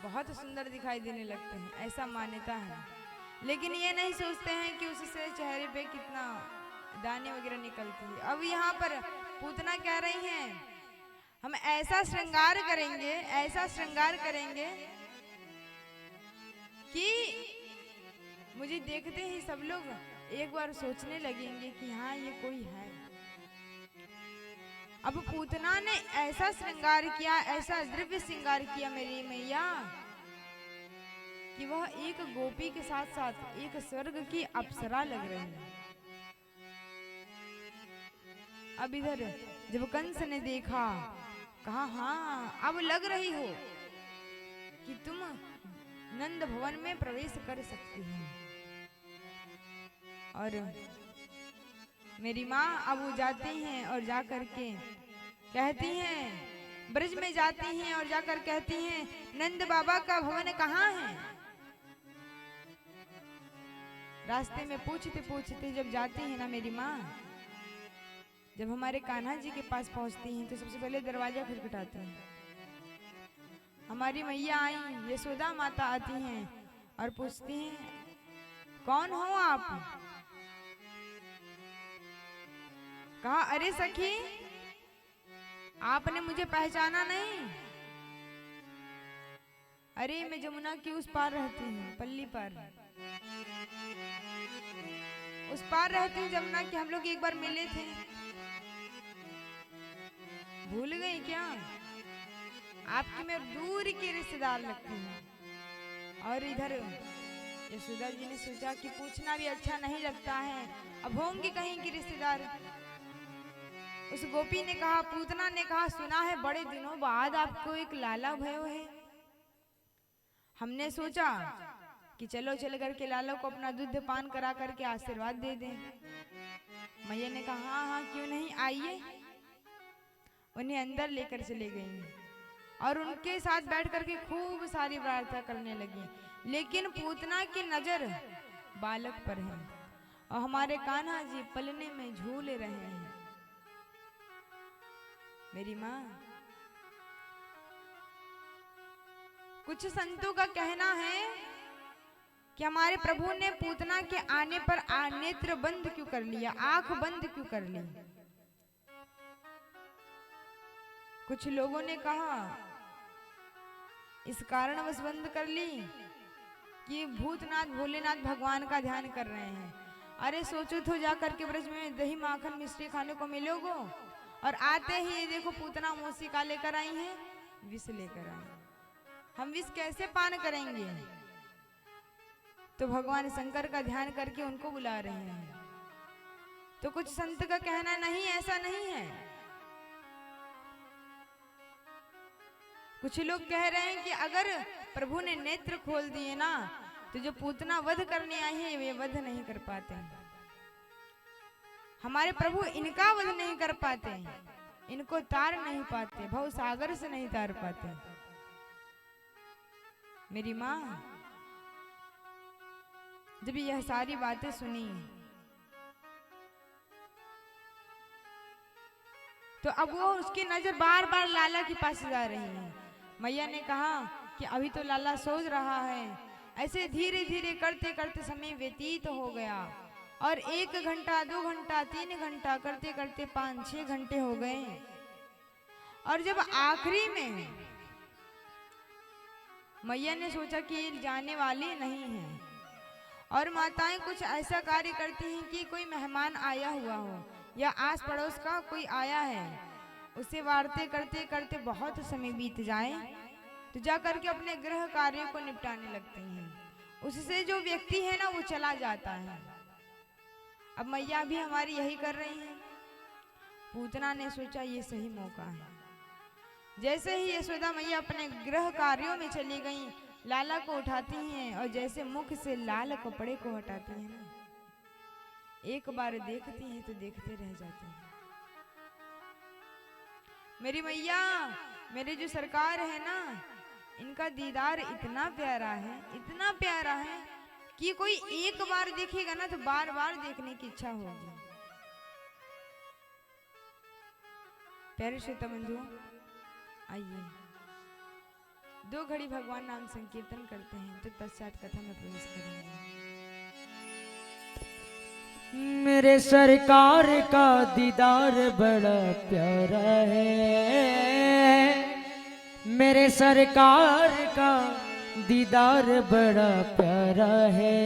Speaker 4: बहुत सुंदर दिखाई देने लगते हैं, ऐसा मान्यता है। लेकिन ये नहीं सोचते हैं कि उससे चेहरे पे कितना दाने वगैरह निकलती है। अब यहाँ पर पूतना कह रही हैं हम ऐसा श्रृंगार करेंगे, ऐसा श्रृंगार करेंगे कि मुझे देखते ही सब लोग एक बार सोचने लगेंगे कि हाँ ये कोई है। अब पूतना ने ऐसा श्रृंगार किया, ऐसा दिव्य श्रृंगार किया मेरी मैया कि वह एक गोपी के साथ साथ एक स्वर्ग की अप्सरा लग रही है। अब इधर जब कंस ने देखा, कहा हाँ अब लग रही हो कि तुम नंद भवन में प्रवेश कर सकती हो। और मेरी माँ अब वो जाती हैं और जा करके कहती हैं, ब्रज में जाती हैं और जाकर कहती हैं नंद बाबा का भवन कहाँ है? रास्ते में पूछते पूछते जब जाती है ना मेरी माँ, जब हमारे कान्हा जी के पास पहुंचती हैं तो सबसे पहले दरवाजा खटखटाते हैं। हमारी मैया आई, यशोदा माता आती हैं और पूछती हैं कौन हो आप? कहा अरे सखी आपने मुझे पहचाना नहीं? अरे मैं जमुना की उस पार रहती हूँ, पल्ली पार, उस पार रहती हूँ जमुना की, हम लोग एक बार मिले थे, भूल गई क्या? आपकी मैं दूर की रिश्तेदार लगती हूँ। और इधर यशोदा जी ने सोचा कि पूछना भी अच्छा नहीं लगता है, अब होंगी कहीं की रिश्तेदार। उस गोपी ने कहा, पूतना ने कहा सुना है बड़े दिनों बाद आपको एक लाला भयो है। हमने सोचा कि चलो चल करके लाला को अपना दूध पान करा करके आशीर्वाद दे दें। मैया ने कहा हाँ हाँ क्यों नहीं, आइए। उन्हें अंदर लेकर चले गई और उनके साथ बैठ करके खूब सारी प्रार्थना करने लगी। लेकिन पूतना की नजर बालक पर है और हमारे कान्हा जी पलने में झूल रहे हैं। मेरी माँ, कुछ संतों का कहना है कि हमारे प्रभु ने पूतना के आने पर नेत्र बंद क्यों कर लिया, आंख बंद क्यों कर ली। कुछ लोगों ने कहा इस कारणवश बंद कर ली कि भूतनाथ भोलेनाथ भगवान का ध्यान कर रहे हैं। अरे सोचो तो जा करके ब्रज में दही माखन मिश्री खाने को मिलोगे और आते ही ये देखो पूतना मौसी का लेकर आई हैं। विष लेकर आए। हम विष कैसे पान करेंगे? तो भगवान शंकर का ध्यान करके उनको बुला रहे हैं। तो कुछ संत का कहना नहीं, ऐसा नहीं है। कुछ लोग कह रहे हैं कि अगर प्रभु ने नेत्र खोल दिए ना, तो जो पूतना वध करने आई है वे वध नहीं कर पाते। हमारे प्रभु इनका वध नहीं कर पाते, इनको तार नहीं पाते, भव सागर से नहीं तार पाते। मेरी माँ जब यह सारी बातें सुनी तो अब वो उसकी नजर बार बार लाला के पास जा रही है। मैया ने कहा कि अभी तो लाला सोच रहा है। ऐसे धीरे धीरे करते करते समय व्यतीत हो गया और 1 घंटा 2 घंटा 3 घंटा करते करते 5-6 घंटे हो गए। और जब आखिरी में मैया ने सोचा कि ये जाने वाली नहीं है, और माताएं कुछ ऐसा कार्य करती हैं कि कोई मेहमान आया हुआ हो या आस पड़ोस का कोई आया है, उसे वार्ते करते करते बहुत समय बीत जाए तो जा करके अपने गृह कार्यों को निपटाने लगती हैं। उससे जो व्यक्ति है ना वो चला जाता है। अब मैया भी हमारी यही कर रही है। पूतना ने सोचा ये सही मौका है। जैसे ही यशोदा मैया अपने गृह कार्यों में चली गई, लाला को उठाती हैं और जैसे मुख से लाल कपड़े को हटाती हैं ना, एक बार देखती हैं तो देखते रह जाते हैं। मेरी मैया, मेरे जो सरकार है ना, इनका दीदार इतना प्यारा है, इतना प्यारा है कि कोई एक बार देखेगा ना तो बार बार देखने की इच्छा होगी। प्यारे श्रोता बंधुओं, आइए 2 घड़ी भगवान नाम संकीर्तन करते हैं तो तत्पश्चात कथा में प्रवेश करेंगे।
Speaker 1: मेरे सरकार का दीदार बड़ा प्यारा है, मेरे सरकार का दीदार बड़ा प्यारा है।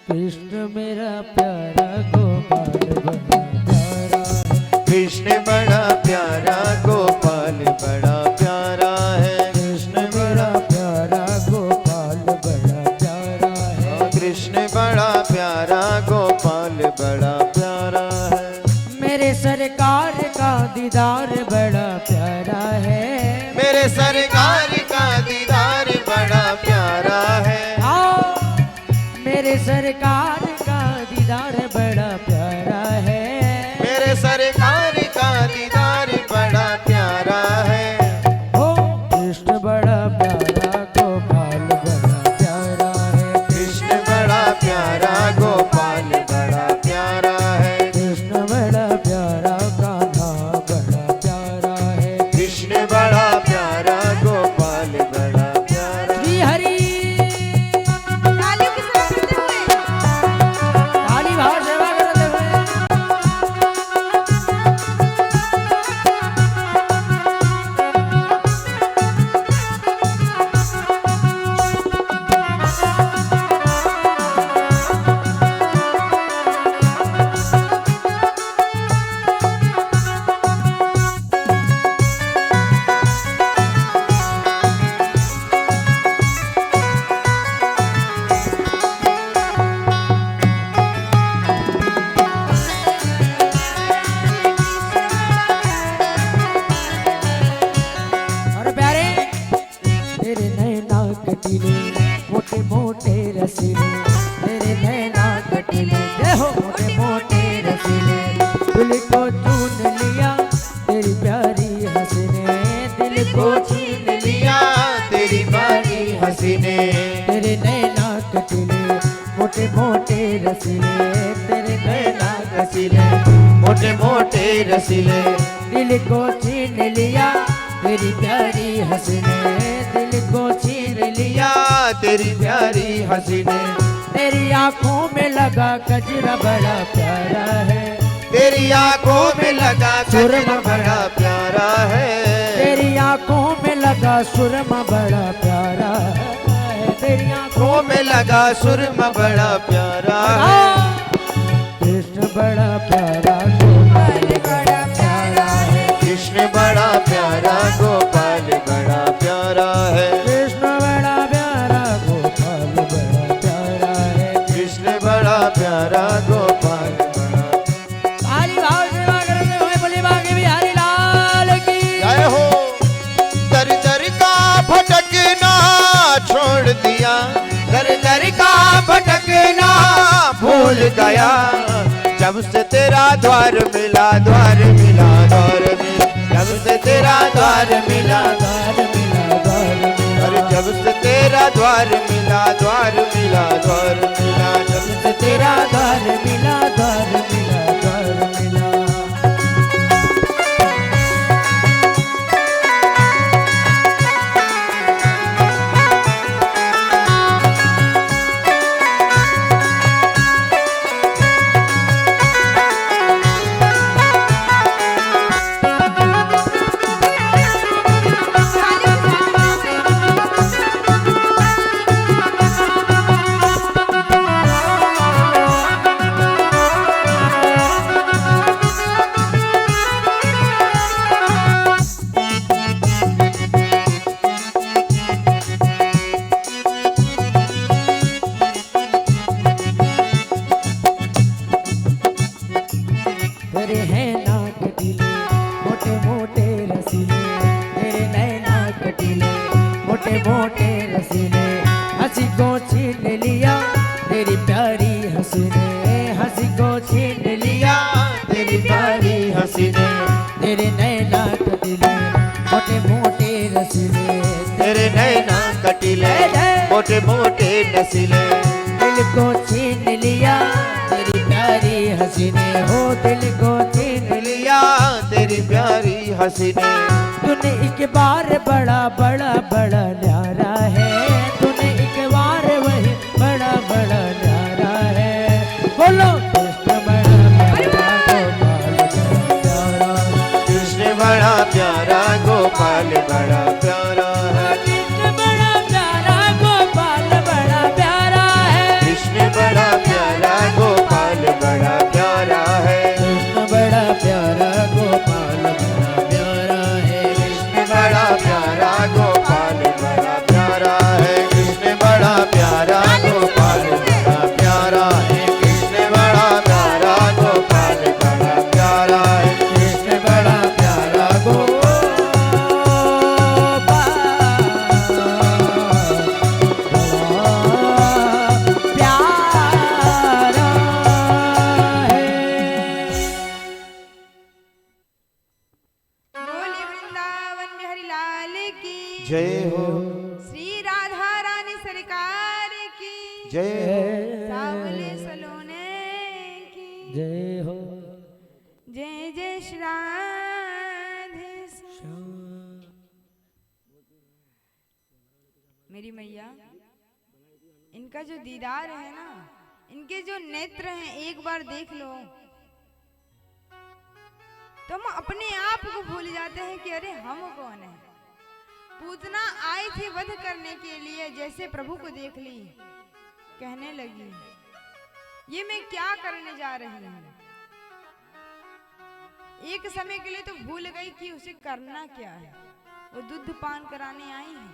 Speaker 1: कृष्ण मेरा प्यारा गोपाल बड़ा प्यारा है,
Speaker 2: कृष्ण बड़ा प्यारा गोपाल बड़ा प्यारा है।
Speaker 1: कृष्ण मेरा प्यारा गोपाल बड़ा प्यारा है।
Speaker 2: कृष्ण बड़ा प्यारा गोपाल बड़ा प्यारा है।
Speaker 1: मेरे सरकार का दीदार बड़ा प्यारा है,
Speaker 2: मेरे सरकार का दीदार बड़ा प्यारा है।
Speaker 1: मेरे सरकार का दीदार बड़ा प्यारा है।
Speaker 2: मेरे सरकार का दीदार बड़ा प्यारा है।
Speaker 1: ओ कृष्ण बड़ा प्यारा गोपाल बड़ा प्यारा है।
Speaker 2: कृष्ण बड़ा प्यारा गोपाल बड़ा प्यारा है।
Speaker 1: कृष्ण बड़ा प्यारा कान्हा बड़ा प्यारा है।
Speaker 2: कृष्ण बड़ा प्यारा गोपाल बड़ा प्यारा।
Speaker 1: श्री हरि
Speaker 4: तालियों के साथ सुनते हुए
Speaker 1: काली भाव सेवा करते हुए और प्यारे तेरे नैना कटीले मोटे मोटे रसीले, तेरे नैना कटीले देखो मोटे मोटे रसीले। दिल को चून लिया तेरी प्यारी हंसी ने, दिल को छीन लिया
Speaker 2: तेरी प्यारी हंसी ने।
Speaker 1: तेरे नैना कटीले मोटे मोटे रसीले, तेरे नैना
Speaker 2: रसीले मोटे मोटे रसीले।
Speaker 1: दिल को छीन लिया तेरी प्यारी हंसी ने, दिल को छीन लिया
Speaker 2: तेरी प्यारी हंसी ने।
Speaker 1: तेरी आंखों में लगा गजरा बड़ा प्यारा है।
Speaker 2: तेरी आंखों में लगा सुरमा बड़ा प्यारा है।
Speaker 1: तेरी आंखों में लगा सुरमा बड़ा प्यारा है। तेरी
Speaker 2: आंखों में लगा सुरमा बड़ा प्यारा है।
Speaker 1: कृष्ण बड़ा प्यारा गोपाल बड़ा प्यारा है।
Speaker 2: कृष्ण बड़ा प्यारा गोपाल गया, जब से तेरा द्वार मिला, द्वार मिला, द्वार मिला, जब से तेरा द्वार मिला,
Speaker 1: द्वार मिला, द्वार मिला,
Speaker 2: अरे जब से तेरा द्वार मिला, द्वार मिला, द्वार मिला, जब से
Speaker 1: तेरा द्वार मिला, द्वार मिला, द्वार मिला। तेरे हैं नाक कटीले, मोटे मोटे रसीले, तेरे नए नाक कटीले, मोटे मोटे रसीले, हंसी को छीन लिया तेरी प्यारी हंसी ने, हंसी को छीन लिया तेरी प्यारी हंसी ने, तेरे नए नाक कटीले, मोटे मोटे रसीले,
Speaker 2: तेरे नैना कटीले, मोटे मोटे नसीले,
Speaker 1: दिल को छीन लिया तेरी प्यारी हंसी ने, हो दिल को छीन लिया
Speaker 2: लिया तेरी प्यारी हंसी ने।
Speaker 1: तूने एक बार बड़ा बड़ा बड़ा न्यारा है, तूने एक बार वही बड़ा बड़ा न्यारा है, बोलो कृष्ण बड़ा प्यारा,
Speaker 2: कृष्ण बड़ा प्यारा, गोपाल बड़ा प्यारा है,
Speaker 1: कृष्ण बड़ा प्यारा गोपाल बड़ा प्यारा है,
Speaker 2: कृष्ण बड़ा प्यारा, गोपाल बड़ा प्यारा है, कृष्ण बड़ा प्यारा, गोपाल बड़ा प्यारा है, कृष्ण बड़ा प्यारा, गोपाल बड़ा प्यारा है।
Speaker 4: बोले वृंदावन बिहारी लाल की
Speaker 2: जय हो,
Speaker 4: श्री राधा रानी सरकार की
Speaker 2: जय हो,
Speaker 4: सावले सलोने की
Speaker 1: जय हो।
Speaker 4: जय जय श्री राधे मेरी मैया, इनका जो दीदार है ना, इनके जो नेत्र हैं, एक बार देख लो तो हम अपने आप को भूल जाते हैं कि अरे हम कौन है। पूतना आई थी वध करने के लिए, जैसे प्रभु को देख ली कहने लगी ये मैं क्या करने जा रही हूँ। एक समय के लिए तो भूल गई कि उसे करना क्या है। वो दूध पान कराने आई है,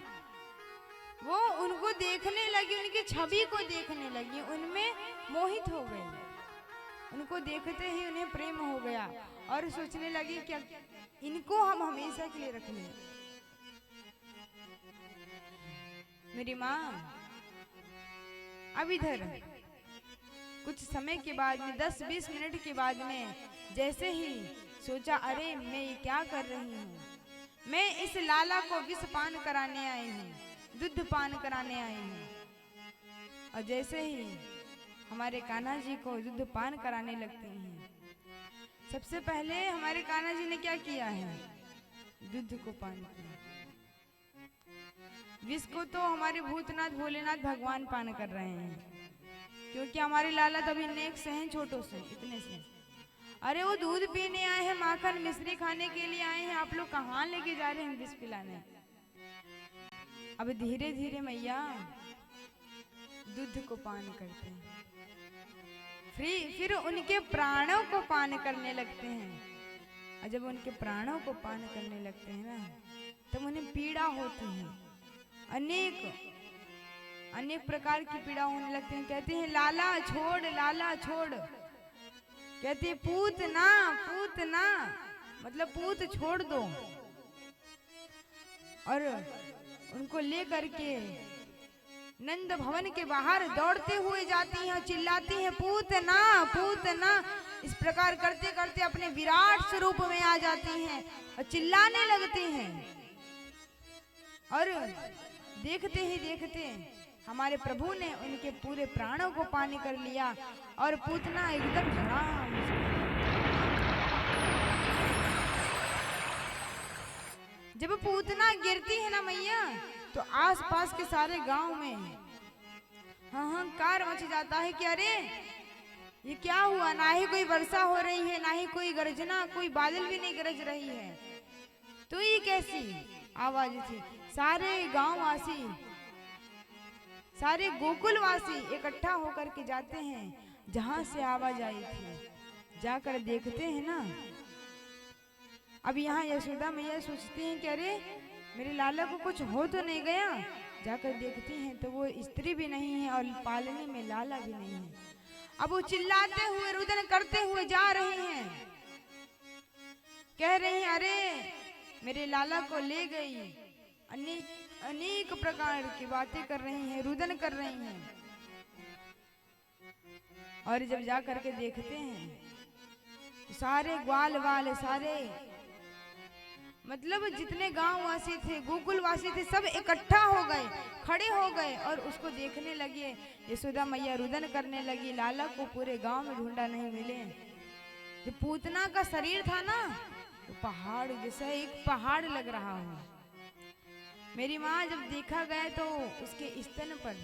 Speaker 4: वो उनको देखने लगी, उनकी छवि को देखने लगी, उनमें मोहित हो गई। उनको देखते ही उन्हें प्रेम हो गया और सोचने लगी कि इनको हम हमेशा के लिए रख लें। मेरी माँ अब इधर कुछ समय के बाद में 10-20 मिनट के बाद में जैसे ही सोचा अरे मैं ये क्या कर रही हूँ, मैं इस लाला को विष पान कराने आई हूँ, दूध पान कराने आई हूँ। और जैसे ही हमारे कान्हा जी को दूध पान कराने लगते हैं, सबसे पहले हमारे कान्हा जी ने क्या किया है, दूध को पान किया। विष को तो हमारे भूतनाथ भोलेनाथ भगवान पान कर रहे हैं, क्योंकि हमारे लाला तभी नेक से हैं, छोटों से, इतने से। अरे वो दूध पीने आए हैं, माखन मिश्री खाने के लिए आए हैं, आप लोग कहाँ लेके जा रहे हैं विष पिलाने। अब धीरे धीरे मैया दूध को पान करते हैं, फिर उनके प्राणों को पान करने लगते हैं। और जब उनके प्राणों को पान करने लगते हैं ना, तब उन्हें पीड़ा होती है, अनेक प्रकार की पीड़ा होने लगती है। कहते हैं लाला छोड़, लाला छोड़। कहते हैं पूत ना, पूत ना, मतलब पूत छोड़ दो। और उनको ले करके नंद भवन के बाहर दौड़ते हुए जाती हैं, चिल्लाती हैं पूतना पूतना। इस प्रकार करते करते अपने विराट स्वरूप में आ जाती हैं और चिल्लाने लगती हैं। और देखते ही देखते हमारे प्रभु ने उनके पूरे प्राणों को पानी कर लिया और पूतना एकदम धड़ाम। जब पूतना गिरती है ना मैया, तो आसपास के सारे गांव में हाहाकार मच जाता है कि अरे ये क्या हुआ। ना ही कोई वर्षा हो रही है, ना ही कोई गर्जना, कोई बादल भी नहीं गरज रही है। तो ये कैसी आवाज थी। सारे गांववासी, सारे गोकुलवासी इकट्ठा होकर के जाते हैं जहां से आवाज आई थी। जाकर देखते हैं ना, अब यहाँ यशोदा मैया सोचती हैं कि अरे मेरे लाला को कुछ हो तो नहीं गया। जाकर देखती हैं तो वो स्त्री भी नहीं है और पालने में लाला भी नहीं है। अब वो चिल्लाते हुए रुदन करते हुए जा रही हैं, कह रही हैं अरे मेरे लाला को ले गई। अनेक प्रकार की बातें कर रही हैं, रुदन कर रही हैं। और जब जा करके देखते हैं तो सारे ग्वाल वाले, सारे मतलब जितने गांव वासी थे, गोकुल वासी थे, सब इकट्ठा हो गए, खड़े हो गए और उसको देखने लगे। यशोदा मैया रुदन करने लगी, लाला को पूरे गांव में ढूंढा नहीं मिले। जो पूतना का शरीर था ना, तो पहाड़ जैसा एक पहाड़ लग रहा हो। मेरी माँ जब देखा गया तो उसके स्तन पर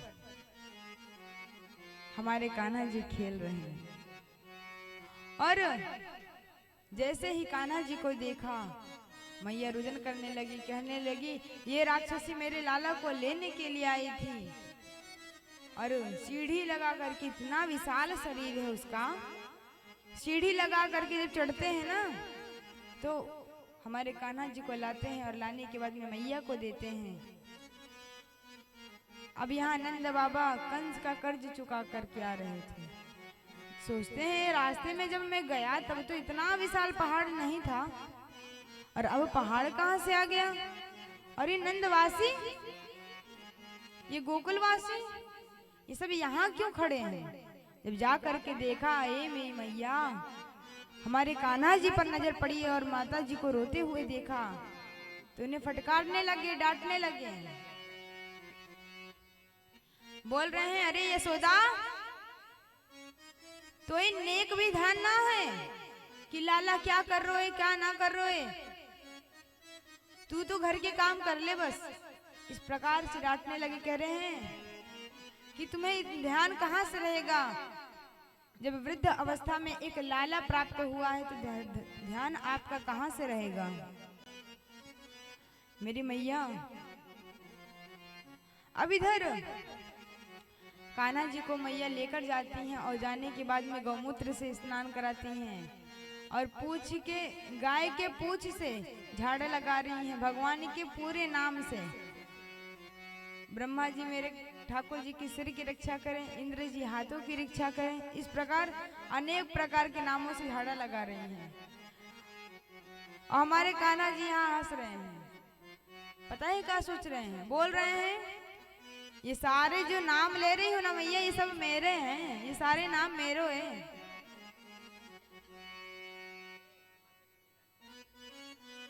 Speaker 4: हमारे कान्हा जी खेल रहे हैं। और जैसे ही कान्हा जी को देखा, मैया रुदन करने लगी, कहने लगी ये राक्षसी मेरे लाला को लेने के लिए आई थी। और सीढ़ी लगा करके, इतना विशाल शरीर है उसका, सीढ़ी लगा करके जब चढ़ते हैं ना, तो हमारे कान्हा जी को लाते हैं और लाने के बाद में मैया को देते हैं। अब यहाँ नंद बाबा कंस का कर्ज चुका करके आ रहे थे। सोचते हैं रास्ते में जब मैं गया तब तो इतना विशाल पहाड़ नहीं था, और अब पहाड़ कहाँ से आ गया। और ये नंदवासी, ये गोकुलवासी, ये सब यहाँ क्यों खड़े हैं। जब जा करके देखा, ए मेरी मैया, हमारे कान्हा जी पर नजर पड़ी और माता जी को रोते हुए देखा, तो उन्हें फटकारने लगे, डांटने लगे, बोल रहे हैं अरे यशोदा, तो ये नेक भी ध्यान ना है कि लाला क्या कर रहे, क्या ना कर रहे, तू तो घर के काम कर ले बस। इस प्रकार से डांटने लगे। कह रहे हैं कि तुम्हें ध्यान कहाँ से रहेगा, जब वृद्ध अवस्था में एक लाला प्राप्त हुआ है तो ध्यान आपका कहाँ से रहेगा। मेरी मैया अब इधर कान्हा जी को मैया लेकर जाती हैं और जाने के बाद में गौमूत्र से स्नान कराती हैं और पूछ के, गाय के पूछ से झाड़ा लगा रही हैं भगवान के पूरे नाम से। ब्रह्मा जी मेरे ठाकुर जी की सिर की रक्षा करें, इंद्र जी हाथों की रक्षा करें। इस प्रकार अनेक प्रकार के नामों से झाड़ा लगा रही हैं। और हमारे कान्हा जी यहाँ हंस रहे हैं। पता है क्या सोच रहे हैं, बोल रहे हैं ये सारे जो नाम ले रही हूँ ना मैया, ये सब मेरे हैं, ये सारे नाम मेरे हैं।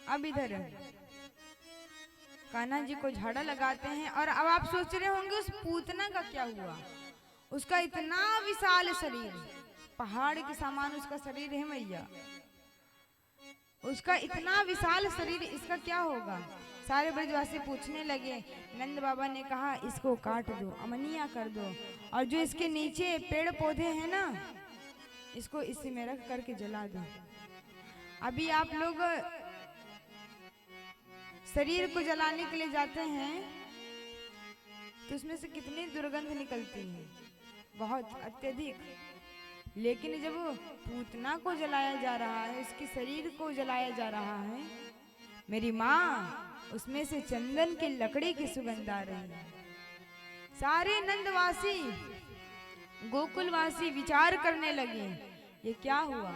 Speaker 4: अब इधर कान्हा जी को झाड़ा लगाते हैं। और अब आप सोच रहे होंगे उस पूतना का क्या हुआ। उसका इतना विशाल शरीर, पहाड़ के समान उसका शरीर है मैया, उसका इतना विशाल शरीर, इसका क्या होगा। सारे ब्रजवासी पूछने लगे। नंद बाबा ने कहा इसको काट दो, अमनिया कर दो, और जो इसके नीचे पेड़ पौधे हैं ना, इसको इसी में रख करके जला दो। अभी आप लोग शरीर को जलाने के लिए जाते हैं तो उसमें से कितनी दुर्गंध निकलती है, बहुत अत्यधिक। लेकिन जब पूतना को जलाया जा रहा है, उसके शरीर को जलाया जा रहा है, मेरी माँ, उसमें से चंदन की लकड़ी की सुगंध आ रही है। सारे नंदवासी, गोकुलवासी विचार करने लगे ये क्या हुआ।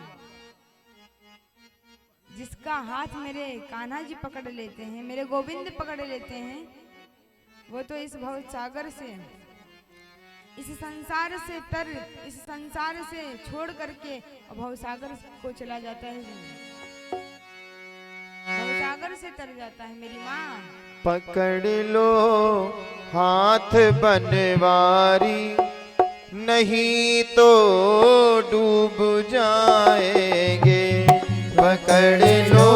Speaker 4: जिसका हाथ मेरे कान्हा जी पकड़ लेते हैं, मेरे गोविंद पकड़ लेते हैं, वो तो इस भव सागर से इस संसार से छोड़ करके भवसागर को चला जाता है, भवसागर से तर जाता है। मेरी माँ
Speaker 2: पकड़ लो हाथ बनवारी, नहीं तो डूब जाएंगे। पकड़ लो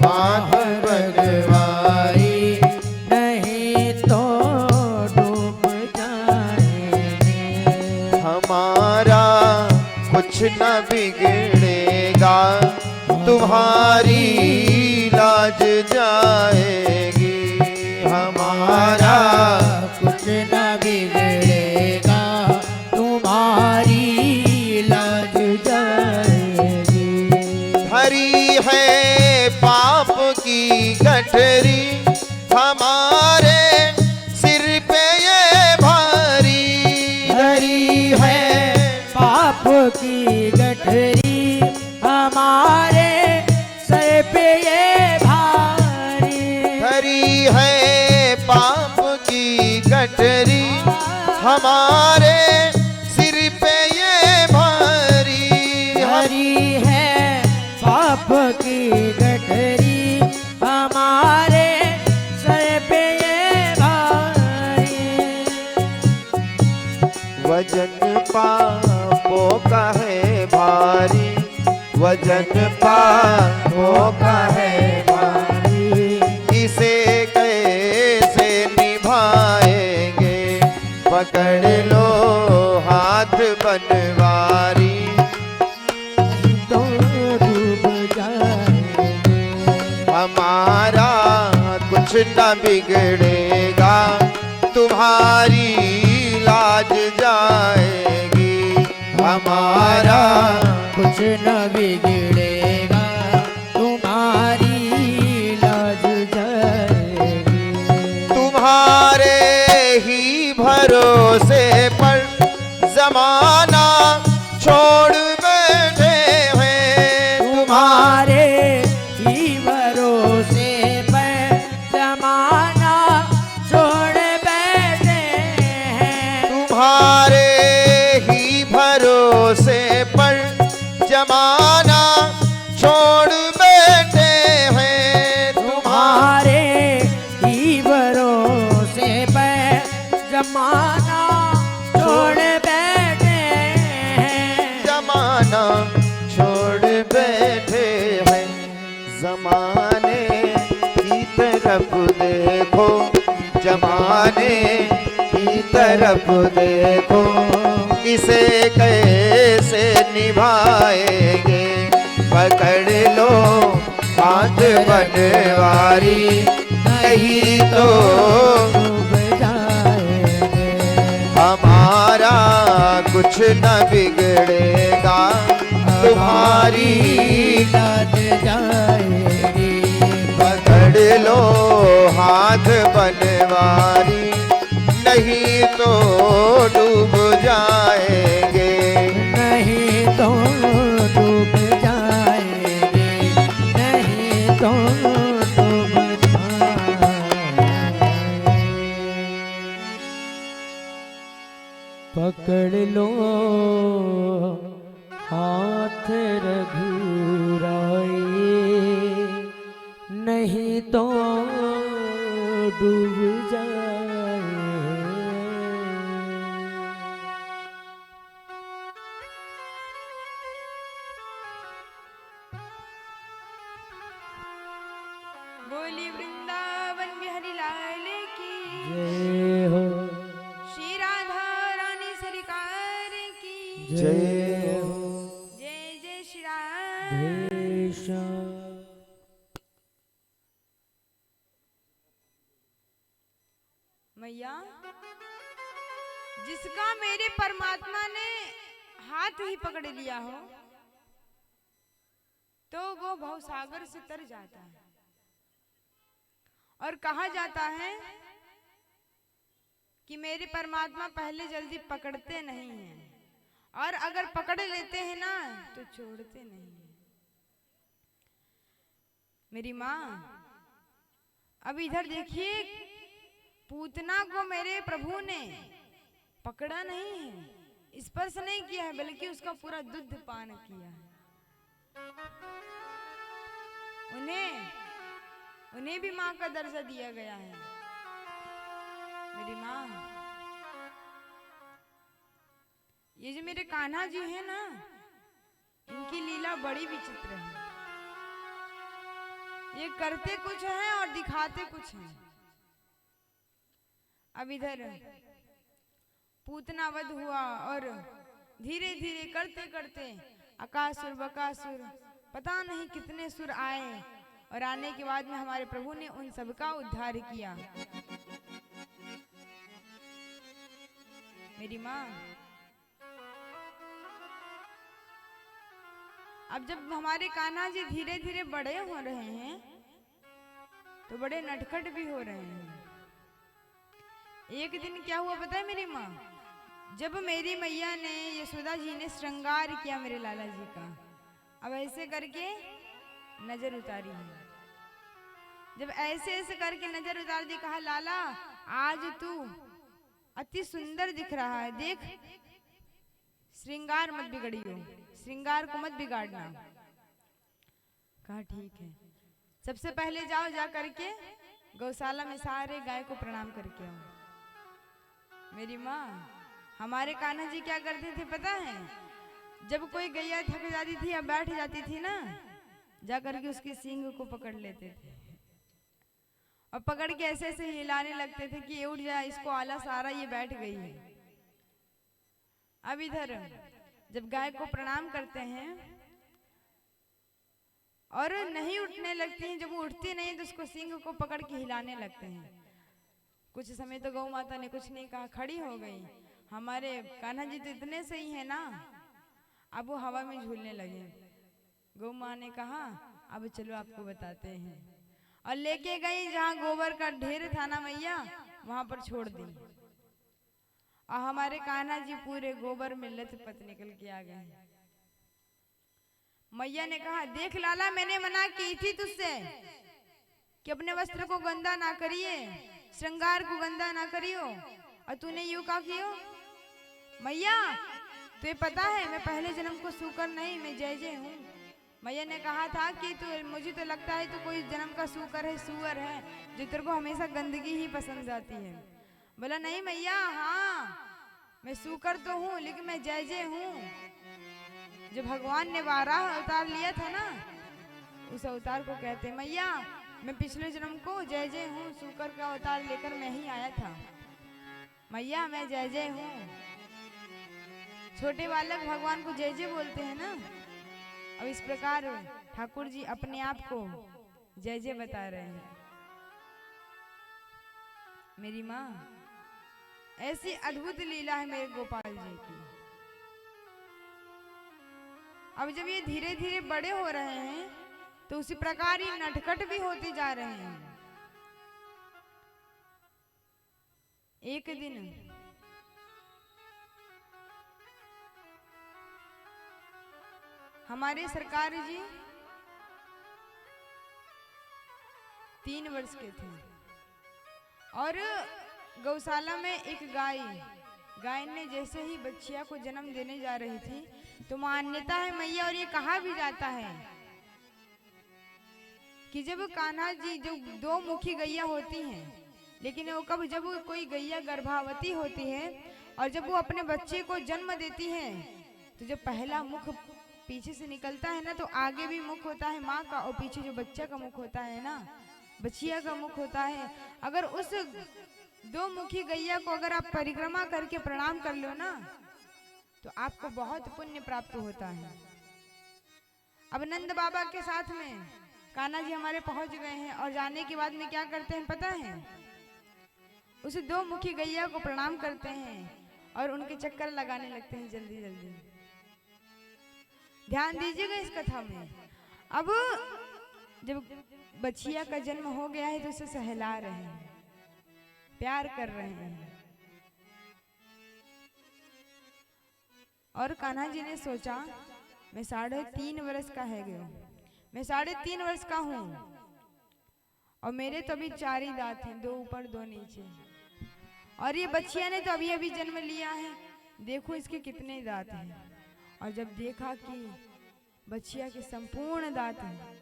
Speaker 2: हाथ बनवारी,
Speaker 1: नहीं तो डूब जाएंगे।
Speaker 2: हमारा कुछ न बिगड़ेगा, तुम्हारी लाज जाएगी। हमारा
Speaker 1: कुछ न बिगड़ेगा, तुम्हारी लाज जाएगी।
Speaker 2: हरी है पाप की गठरी, हमारे सिर पे ये भारी।
Speaker 1: हरी है पाप की गठरी, हमारे सर पे ये भारी।
Speaker 2: हरी है पाप की गठरी, हमारे सिर पे ये भारी।
Speaker 1: हरी है पाप की गठरी, हमारे सर पे ये भारी।
Speaker 2: वजन पापों का है भारी, वजन पापों का है भारी। इसे कैसे निभाएंगे, पकड़ लो हाथ बनवारी।
Speaker 1: तो डूब जाएंगे।
Speaker 2: हमारा कुछ न बिगड़ेगा, तुम्हारी लाज जाएगी। हमारा
Speaker 1: कुछ न बिगड़ेगा, तुम्हारी लाज जाएगी।
Speaker 2: तुम्हारे ही भरोसे पर जमाना छोड़ बैठे हैं।
Speaker 1: तुम्हारे ही भरोसे पर जमाना छोड़ बैठे हैं।
Speaker 2: तुम्हारे ही भरोसे पर जमाना छोड़ बैठे हैं।
Speaker 1: तुम्हारे ही भरोसे पर जमाना छोड़ बैठे हैं।
Speaker 2: जमाना छोड़ बैठे हैं। जमाने की तरफ देखो, जमाने की तरफ देखो। इसे कैसे निभाएंगे, पकड़ लो हाथ बनवारी, नहीं तो
Speaker 1: डूब जाएंगे।
Speaker 2: हमारा कुछ न बिगड़ेगा, तुम्हारी
Speaker 1: लाज जाएगी।
Speaker 2: पकड़ लो हाथ बनवारी, नहीं तो डूब जाएंगे।
Speaker 1: नहीं तो डूब जाएंगे, नहीं तो डूब जाएंगे। पकड़ लो हाथ रघुराई, नहीं तो डूब जाए।
Speaker 4: बोली वृंदावन बिहारी लाल की,
Speaker 1: जय हो,
Speaker 4: श्री राधा रानी सरकार की
Speaker 1: जय हो,
Speaker 4: जय जय श्री राम।
Speaker 1: जय श्याम।
Speaker 4: मैया, जिसका मेरे परमात्मा ने हाथ ही पकड़ लिया हो तो वो भवसागर से तर जाता है। और कहा जाता है कि मेरे परमात्मा पहले जल्दी पकड़ते नहीं हैं, और अगर पकड़ लेते हैं ना तो छोड़ते नहीं हैं। मेरी माँ, अब इधर देखिए, पूतना को मेरे प्रभु ने पकड़ा नहीं है, स्पर्श नहीं किया है, बल्कि उसका पूरा दूध पान किया है। उन्हें भी माँ का दर्जा दिया गया है। मेरी माँ, ये जो मेरे कान्हा जी है ना, इनकी लीला बड़ी विचित्र है। ये करते कुछ है और दिखाते कुछ है। अब इधर पूतना वध हुआ और धीरे धीरे करते करते अकासुर बकासुर पता नहीं कितने सुर आए, और आने के बाद में हमारे प्रभु ने उन सबका उद्धार किया। मेरी माँ, अब जब हमारे कान्हा जी धीरे धीरे बड़े हो रहे हैं तो बड़े नटखट भी हो रहे हैं। एक दिन क्या हुआ पता है मेरी माँ, जब मेरी मैया ने यशोदा जी ने श्रृंगार किया मेरे लाला जी का, अब ऐसे करके नजर उतारी है। जब ऐसे ऐसे करके नजर उतार दी, कहा लाला आज तू अति सुंदर दिख रहा है, देख श्रृंगार मत बिगड़ियो, श्रृंगार को मत बिगाड़ना। कहा ठीक है, सबसे पहले जाओ, जा करके गौशाला में सारे गाय को प्रणाम करके आओ। मेरी माँ, हमारे कान्हा जी क्या करते थे पता है, जब कोई गैया थक जाती थी या बैठ जाती थी ना, जा करके उसके सींग को पकड़ लेते थे और पकड़ के ऐसे ऐसे हिलाने लगते थे कि ये उठ जाए, इसको आला सारा, ये बैठ गई है। अब इधर जब गाय को प्रणाम करते हैं और नहीं उठने लगती हैं, जब वो उठती नहीं तो उसको सींग को पकड़ के हिलाने लगते हैं। कुछ समय तो गौ माता ने कुछ नहीं कहा, खड़ी हो गई। हमारे कान्हा जी तो इतने सही है ना, अब वो हवा में झूलने लगे। गौ माँ ने कहा अब चलो आपको बताते हैं, और लेके गई जहाँ गोबर का ढेर था ना मैया, वहां पर छोड़ दी। और हमारे कान्हा जी पूरे गोबर में लथपथ निकल के आ गए। मैया ने कहा देख लाला, मैंने मना की थी तुझसे कि अपने वस्त्र को गंदा ना करिए, श्रृंगार को गंदा ना करियो, और तूने यूं का कियो। मैया तुझे पता है मैं पहले जन्म को सूकर नहीं, मैं जय जय हूँ। मैया ने कहा था कि तू, मुझे तो लगता है तू कोई जन्म का सूकर है, सुअर है, जो तेरे को हमेशा गंदगी ही पसंद आती है। बोला नहीं मैया, हाँ मैं सूकर तो हूँ, लेकिन मैं जय जय हूँ। जो भगवान ने 12 अवतार लिया था ना, उस अवतार को कहते मैया, मैं पिछले जन्म को जय जय हूँ, सूकर का अवतार लेकर मैं ही आया था। मैया मैं जय जय हूँ। छोटे बालक भगवान को जय जय बोलते हैं ना, अब इस प्रकार ठाकुर जी अपने आप को जय जय बता रहे हैं। मेरी माँ, ऐसी अद्भुत लीला है मेरे गोपाल जी की। अब जब ये धीरे धीरे बड़े हो रहे हैं तो उसी प्रकार ही नटखट भी होते जा रहे हैं। एक दिन हमारे सरकार जी 3 वर्ष के थे और गौशाला में एक गाय ने जैसे ही बच्चिया को जन्म देने जा रही थी तो मान्यता है मैया, और ये कहा भी जाता है कि जब कान्हा जी, जो 2 मुखी गैया होती हैं, लेकिन वो कब, जब कोई गैया गर्भावती होती है और जब वो अपने बच्चे को जन्म देती है तो जब पहला मुख पीछे से निकलता है ना, तो आगे भी मुख होता है माँ का और पीछे जो बच्चा का मुख होता है ना, बच्चिया का मुख होता है। अगर उस 2 मुखी गैया को अगर आप परिक्रमा करके प्रणाम कर लो ना, तो आपको बहुत पुण्य प्राप्त होता है। अब नंद बाबा के साथ में कान्हा जी हमारे पहुंच गए हैं, और जाने के बाद में क्या करते हैं पता है, उस 2 मुखी गैया को प्रणाम करते हैं और उनके चक्कर लगाने लगते हैं जल्दी जल्दी। ध्यान दीजिएगा इस कथा में। अब जब बच्चिया का जन्म हो गया है तो उसे सहला रहे हैं, प्यार कर रहे हैं। और कान्हा जी ने सोचा मैं 3.5 वर्ष का है गया, मैं 3.5 वर्ष का हूँ और मेरे तो अभी 4 ही दांत हैं, 2 ऊपर 2 नीचे, और ये बच्चिया ने तो अभी अभी जन्म लिया है, देखो इसके कितने दांत हैं। और जब देखा कि बच्चिया के संपूर्ण दांत हैं,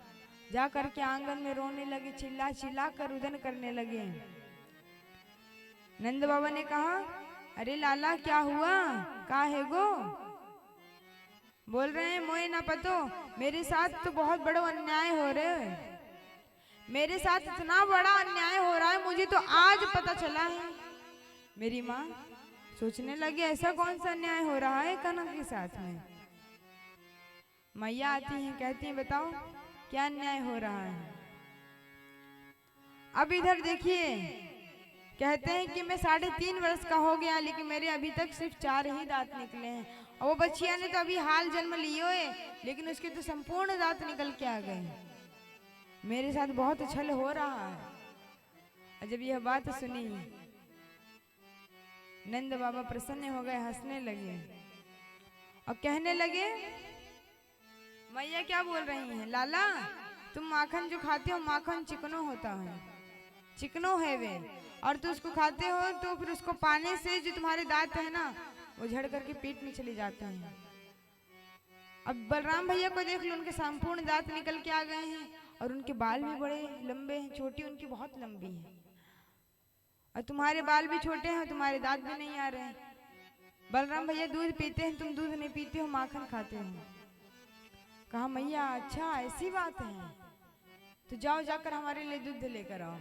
Speaker 4: जा करके आंगन में रोने लगे, चिल्ला चिल्ला कर रुदन करने लगे। नंद बाबा ने कहा, अरे लाला क्या हुआ, का है गो? बोल रहे हैं, मोए ना पतो, मेरे साथ तो बहुत बड़ा अन्याय हो रहा है, मेरे साथ इतना बड़ा अन्याय हो रहा है, मुझे तो आज पता चला है। मेरी माँ सोचने लगी, ऐसा कौन सा अन्याय हो रहा है कनक के साथ में। मैया आती हैं, कहती हैं, बताओ क्या अन्याय हो रहा है। अब इधर देखिए, कहते हैं कि मैं 3.5 वर्ष का हो गया, लेकिन मेरे अभी तक सिर्फ 4 ही दांत निकले हैं। और वो बच्चिया ने तो अभी हाल जन्म लियो है, लेकिन उसके तो संपूर्ण दांत निकल के आ गए। मेरे साथ बहुत छल हो रहा है। और जब यह बात सुनी, नंद बाबा प्रसन्न हो गए, हंसने लगे और कहने लगे, मैया क्या बोल रही हैं, लाला तुम माखन जो खाते हो, माखन चिकनो होता है, चिकनो है वे, और तू उसको खाते हो तो फिर उसको पाने से जो तुम्हारे दांत है ना, वो झड़ करके पेट में चले जाते हैं। अब बलराम भैया को देख लो, उनके संपूर्ण दांत निकल के आ गए हैं, और उनके बाल भी बड़े लंबे हैं, छोटी उनकी बहुत लंबी है। और तुम्हारे बाल भी छोटे हैं, तुम्हारे दांत भी नहीं आ रहे हैं। बलराम भैया दूध पीते हैं, तुम दूध नहीं पीते हो, माखन खाते हो। कहा, मैया अच्छा ऐसी बात है, तो जाओ जाकर हमारे लिए दूध लेकर आओ।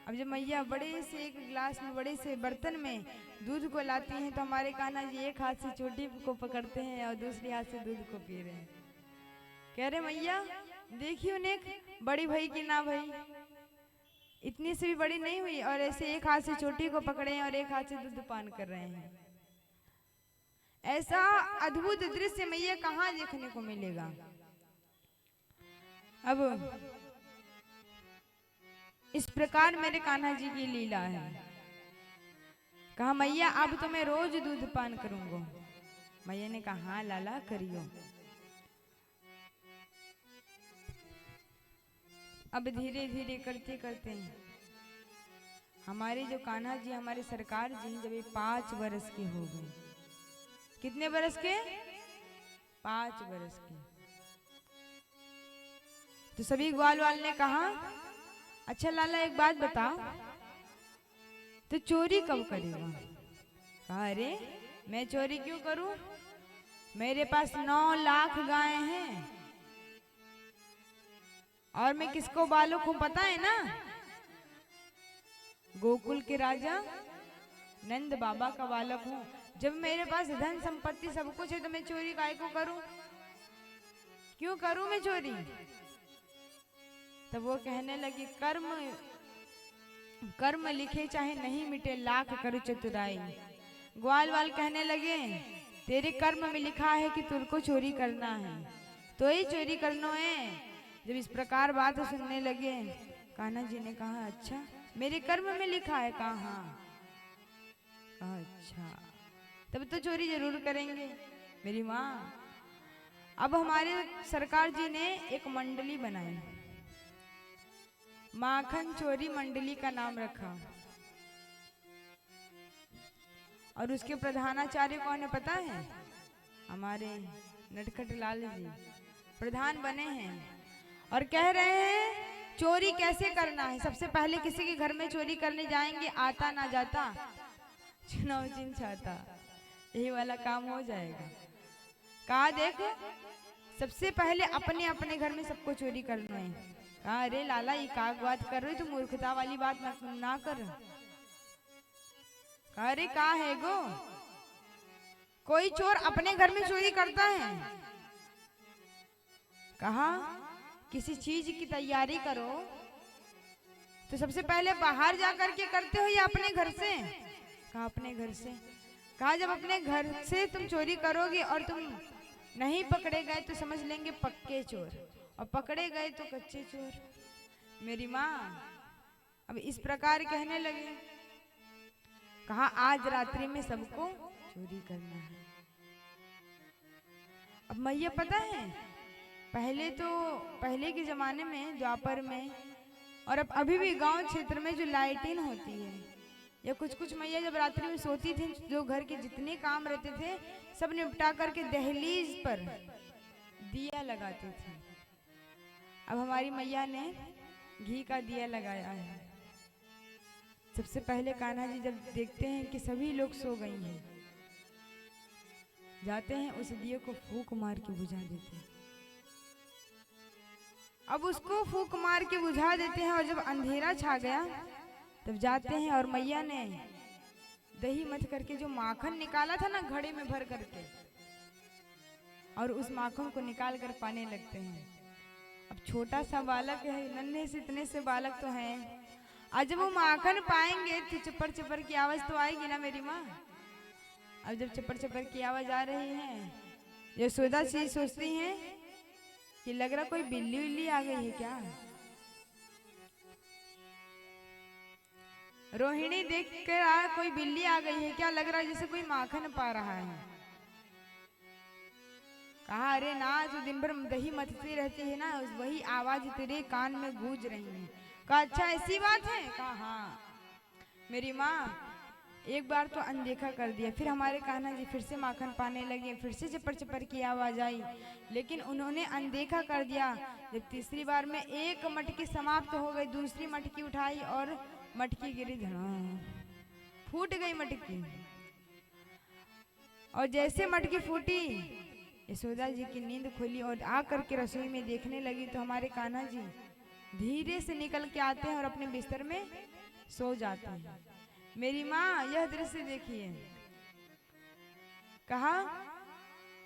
Speaker 4: अब जब मैया बड़े से एक गिलास में, बड़े से बर्तन में दूध को लाती हैं, तो हमारे कान्हा जी एक हाथ से चोटी को पकड़ते हैं और दूसरे हाथ से दूध को पी रहे हैं। कह रहे, मैया देखिए उन्हें बड़ी भाई की ना भाई, इतनी से भी बड़ी नहीं हुई, और ऐसे एक हाथ से चोटी को पकड़े हैं और एक हाथ से दूध पान कर रहे हैं। ऐसा अद्भुत दृश्य मैया कहाँ देखने को मिलेगा। अब इस प्रकार मेरे कान्हा जी की लीला है। कहा, मैया अब तो मैं रोज दूध पान करूंगा। मैया ने कहा, हाँ लाला करियो। अब धीरे धीरे करते करते हमारे जो कान्हा जी, हमारे सरकार जी, जब ये 5 वर्ष के हो गए। कितने वर्ष के? 5 वर्ष के। तो सभी ग्वाल वाल ने कहा, अच्छा लाला एक बात बता, तो चोरी कब करेगा? कहा, अरे मैं चोरी क्यों करूं, मेरे पास 9 लाख गाय हैं, और मैं किसको बालक हूं पता है ना? गोकुल के राजा नंद बाबा का बालक हूं। जब मेरे पास धन संपत्ति सब कुछ है, तो मैं चोरी काहे को करूं? क्यों करूं मैं चोरी? तब वो कहने लगी, कर्म लिखे चाहे नहीं मिटे, लाख करो चतुराई। ग्वाल वाल कहने लगे, तेरे कर्म में लिखा है कि तुझको चोरी करना है, तो ही चोरी करना है। जब इस प्रकार बात सुनने लगे, कान्हा जी ने कहा, अच्छा मेरे कर्म में लिखा है? कहा, हाँ। कहा, अच्छा तब तो चोरी जरूर करेंगे। मेरी माँ, अब हमारे सरकार जी ने एक मंडली बनाई, माखन चोरी मंडली का नाम रखा, और उसके प्रधानाचार्य कौन है पता है? हमारे नटखट लाल जी प्रधान बने हैं, और कह रहे हैं चोरी कैसे करना है। सबसे पहले किसी के घर में चोरी करने जाएंगे, आता ना जाता चुनाव चिन्ह चाहता, यही वाला काम हो जाएगा। कहा, देख सबसे पहले अपने अपने घर में सबको चोरी करना है। कहा, अरे लाला ये का बात कर रहे हो, तो मूर्खता वाली बात ना कर। कहा, अरे का है गो, कोई चोर अपने घर में चोरी करता है? कहा, किसी चीज की तैयारी करो तो सबसे पहले बाहर जाकर के करते हो या अपने घर से? कहा, अपने घर से। कहा, जब अपने घर से तुम चोरी करोगे और तुम नहीं पकड़े गए तो समझ लेंगे पक्के चोर, और पकड़े गए तो कच्चे चोर। मेरी माँ अब इस प्रकार कहने लगे। कहा, आज रात्रि में सबको चोरी करना है। अब मैया पता है, पहले के जमाने में, द्वापर में, और अब अभी भी गांव क्षेत्र में जो लाइटिन होती है, या कुछ कुछ मैया जब रात्रि में सोती थी, जो घर के जितने काम रहते थे सब निपटा करके दहलीज पर दिया लगाती थी। अब हमारी मैया ने घी का दिया लगाया है। सबसे पहले कान्हा जी जब देखते हैं कि सभी लोग सो गई हैं, जाते हैं उस दिए को फूंक मार के बुझा देते हैं। अब उसको फूंक मार के बुझा देते हैं और जब अंधेरा छा गया तब जाते हैं और मैया ने दही मथ करके जो माखन निकाला था ना घड़े में भर करके, और उस माखन को निकाल कर पाने लगते हैं। अब छोटा सा बालक है, नन्हे से इतने से बालक तो हैं, आज जब वो माखन पाएंगे तो चपर चपर की आवाज तो आएगी ना मेरी माँ। अब जब चपर चपर की आवाज आ रही है, यशोदा जी सोचती हैं कि लग रहा कोई बिल्ली उल्ली आ गई है क्या। रोहिणी देख कर कोई बिल्ली आ गई है क्या, लग रहा है जैसे कोई माखन पा रहा है। कहा अरे ना, जो दिन भर दही मथती रहती है ना, वही आवाज तेरे कान में गूंज रही है। कहा अच्छा ऐसी बात है। कहा हाँ मेरी माँ, एक बार तो अनदेखा कर दिया, फिर हमारे कान्हा जी फिर से माखन पाने लगे, फिर से चपर चपर की आवाज आई, लेकिन उन्होंने अनदेखा कर दिया। जब तीसरी बार में एक मटकी समाप्त हो गई, दूसरी मटकी उठाई और मटकी गिरी, धड़ाम फूट गई मटकी। और जैसे मटकी फूटी, यशोदा जी की नींद खुली और आ करके रसोई में देखने लगी तो हमारे कान्हा जी धीरे से निकल के आते हैं और अपने बिस्तर में सो जाते हैं। मेरी माँ यह दृश्य देखिए। कहा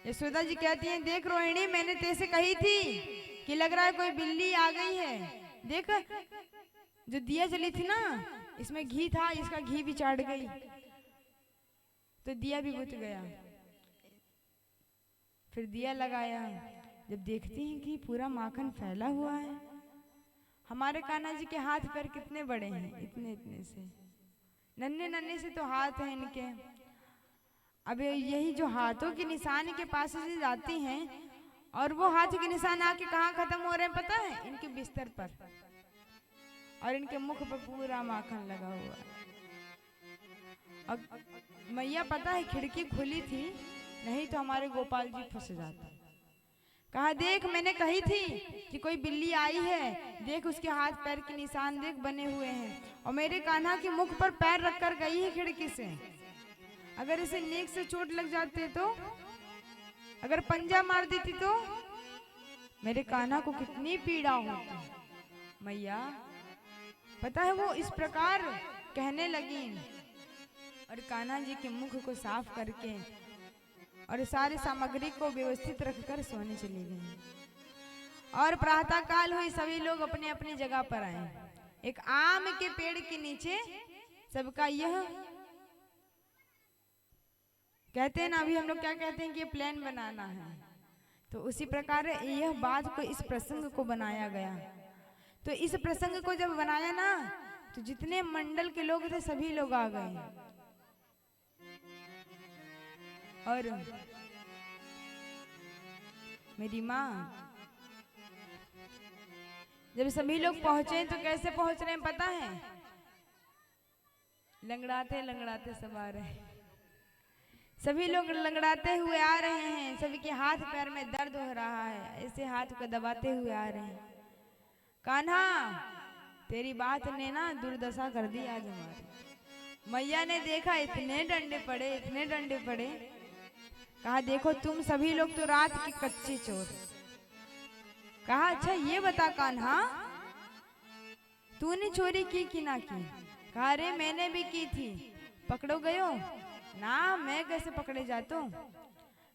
Speaker 4: यशोदा जी कहती हैं, देख रोहिणी, मैंने तेरे कही थी कि लग रहा है कोई बिल्ली आ गई है। देख जो दिया जली थी ना, इसमें घी था, इसका घी भी चाट गई तो दिया भी बुझ गया। फिर दिया लगाया, जब देखती हैं कि पूरा माखन फैला हुआ है। हमारे कान्हा जी के हाथ पैर कितने बड़े हैं, इतने इतने से, नन्हे नन्हे से तो हाथ हैं इनके। अब यही जो हाथों के निशान के पास से जाती हैं, और वो हाथ के निशान आके कहाँ खत्म हो रहे हैं पता है, इनके बिस्तर पर, और इनके मुख पर पूरा माखन लगा हुआ है। और मैया पता है खिड़की खुली थी, नहीं तो हमारे गोपाल जी फंस जाते। कहा देख, मैंने कही थी कि कोई बिल्ली आई है, देख उसके हाथ पैर के निशान देख बने हुए हैं, और मेरे कान्हा के मुख पर पैर रखकर गई है खिड़की से। अगर इसे नेक से चोट लग जाते तो, अगर पंजा मार देती तो मेरे कान्हा को कितनी पीड़ा होती। मैया पता है वो इस प्रकार कहने लगी, और कान्हा जी के मुख को साफ करके और सारी सामग्री को व्यवस्थित रखकर सोने चली गई। और प्रातः काल हुई, सभी लोग अपने अपनी जगह पर आए। एक आम के पेड़ के नीचे सबका यह कहते हैं ना, अभी हम लोग क्या कहते हैं कि ये प्लान बनाना है, तो उसी प्रकार यह बात को, इस प्रसंग को बनाया गया। तो इस प्रसंग को जब बनाया ना, तो जितने मंडल के लोग थे सभी लोग आ गए। और मेरी माँ जब सभी लोग पहुंचे तो कैसे पहुंच रहे हैं पता है, लंगड़ाते लंगड़ाते सब आ रहे हैं। सभी लोग लंगड़ाते हुए आ रहे हैं, सभी के हाथ पैर में दर्द हो रहा है, ऐसे हाथ को दबाते हुए आ रहे हैं। कान्हा तेरी बात ने ना दुर्दशा कर दी आज हमारी। मैया ने देखा, इतने डंडे पड़े, इतने डंडे पड़े। कहा देखो तुम सभी लोग तो रात के कच्चे चोर। कहा अच्छा ये बता कान्हा, तूने चोरी की कि ना की। कहा अरे मैंने भी की थी। पकड़ो गयो ना, मैं कैसे पकड़े जाता हूँ।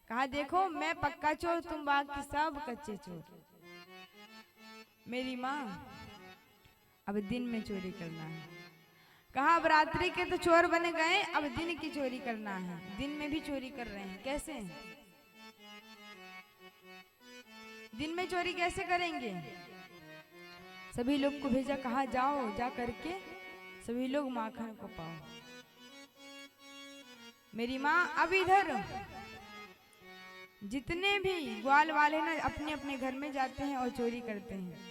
Speaker 4: कहा देखो मैं पक्का चोर, तुम बाकी सब कच्चे चोर। मेरी माँ अब दिन में चोरी करना है। कहा अब रात्रि के तो चोर बने गए, अब दिन की चोरी करना है। दिन में भी चोरी कर रहे हैं, कैसे दिन में चोरी कैसे करेंगे। सभी लोग को भेजा, कहा जाओ, जा करके सभी लोग माखन को पाओ। मेरी माँ अब इधर जितने भी ग्वाल वाले ना अपने अपने घर में जाते हैं और चोरी करते हैं।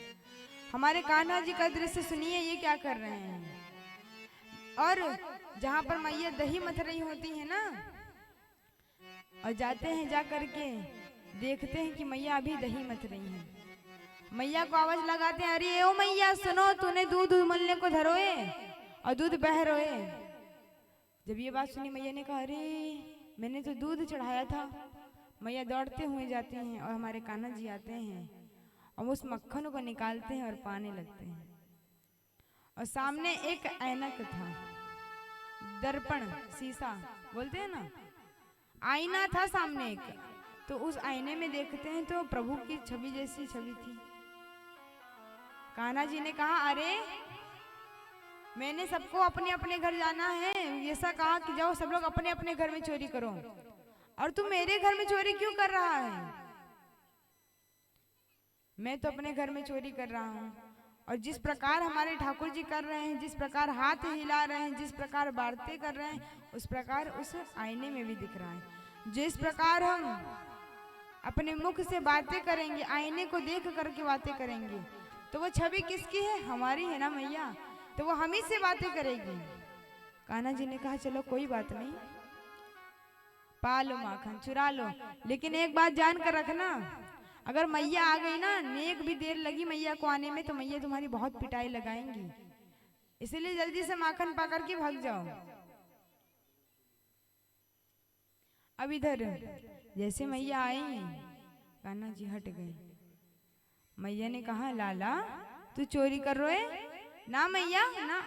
Speaker 4: हमारे कान्हा जी का दृश्य सुनिए, ये क्या कर रहे हैं। और जहाँ पर मैया दही मथ रही होती है ना, और जाते हैं जा करके देखते हैं कि मैया अभी दही मथ रही है। मैया को आवाज लगाते हैं, अरे ओ मैया सुनो, तूने दूध उमलने को धरोए और दूध बह रोए। जब ये बात सुनी मैया ने कहा, अरे मैंने तो दूध चढ़ाया था। मैया दौड़ते हुए जाते हैं और हमारे कान्हा जी आते हैं और उस मक्खन को निकालते हैं और पाने लगते हैं। और सामने एक ऐनक था, दर्पण, शीशा बोलते हैं ना, आईना था सामने एक। तो उस आईने में देखते हैं तो प्रभु की छवि जैसी छवि थी। कान्हा जी ने कहा, अरे मैंने सबको अपने अपने घर जाना है, ऐसा कहा कि जाओ सब लोग अपने अपने घर में चोरी करो, और तू मेरे घर में चोरी क्यों कर रहा है? मैं तो अपने घर में चोरी कर रहा हूँ। और जिस प्रकार हमारे ठाकुर जी कर रहे हैं, जिस प्रकार हाथ हिला रहे हैं, जिस प्रकार बातें कर रहे हैं, उस प्रकार उस आईने में भी दिख रहा है। जिस प्रकार हम अपने मुख से बातें करेंगे, आईने को देख करके बातें करेंगे, तो वो छवि किसकी है? हमारी है ना मैया, तो वो हम ही से बातें करेगी। कान्हा जी ने कहा, चलो कोई बात नहीं, पा लो माखन, चुरा लो, लेकिन एक बात जान कर रखना, अगर मैया आ गई ना, नेक भी देर लगी मैया को आने में, तो मैया तुम्हारी बहुत पिटाई लगाएंगी, इसलिए जल्दी से माखन पा करके भाग जाओ। अब इधर जैसे मैया आई, कान्हा जी हट गए। मैया ने कहा, लाला तू चोरी कर रहे? ना मैया ना,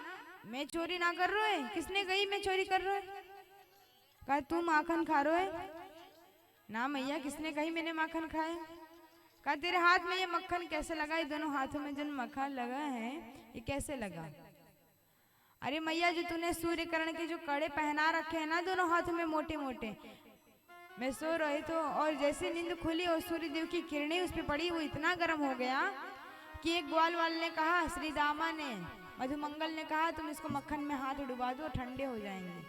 Speaker 4: मैं चोरी ना कर रहे। किसने कही मैं चोरी कर रहे? कहा तू माखन खा रहे? ना मैया, किसने कही मैंने माखन खाया? कहा तेरे हाथ में ये मक्खन कैसे लगा? ये दोनों हाथों में जो मक्खन लगा है ये कैसे लगा? अरे मैया, जो तूने सूर्यकर्ण के जो कड़े पहना रखे हैं ना दोनों हाथों में मोटे मोटे, मैं सो रही तो और जैसे नींद खुली और सूर्य देव की किरणें उस पर पड़ी, वो इतना गर्म हो गया कि एक ग्वाल वाले ने कहा, श्री दामा ने, मधुमंगल ने कहा, तुम इसको मक्खन में हाथ डुबा दो, ठंडे हो जाएंगे।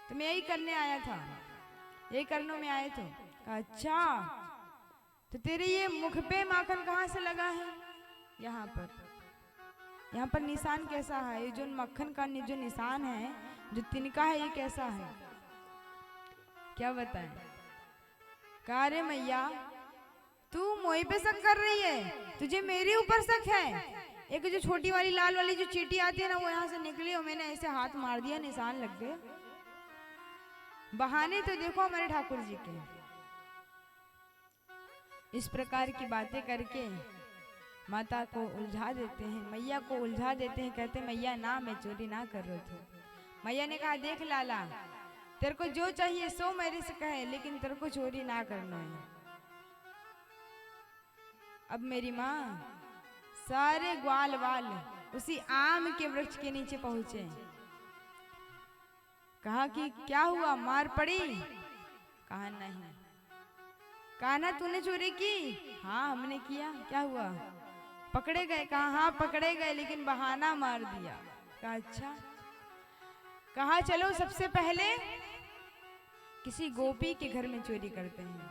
Speaker 4: तो मैं यही करने आया था, यही करने में आए थे। कहा अच्छा, तो तेरे ये मुख पे माखन कहाँ से लगा है? यहाँ पर निशान कैसा है? ये जो मक्खन का जो निशान है, जो तिनका है, ये कैसा है? क्या बताएं? कहा रे मैया, तू मोई पे शक कर रही है, तुझे मेरे ऊपर शक है? एक जो छोटी वाली लाल वाली जो चींटी आती है ना, वो यहाँ से निकली और मैंने ऐसे हाथ मार दिया, निशान लग गए। बहाने तो देखो हमारे ठाकुर जी के। इस प्रकार की बातें करके माता को उलझा देते हैं, मैया को उलझा देते हैं। कहते मैया ना, मैं चोरी ना कर रही थी। मैया ने कहा, देख लाला, तेरे को जो चाहिए सो मेरे से कहे, लेकिन तेरे को चोरी ना करना है। अब मेरी माँ सारे ग्वाल वाल उसी आम के वृक्ष के नीचे पहुंचे। कहा कि क्या हुआ, मार पड़ी? कहा नहीं। कहा ना तूने चोरी की? हाँ हमने किया। क्या हुआ, पकड़े गए? कहा हाँ पकड़े गए, लेकिन बहाना मार दिया। कहा अच्छा। कहा चलो सबसे पहले किसी गोपी के घर में चोरी करते हैं।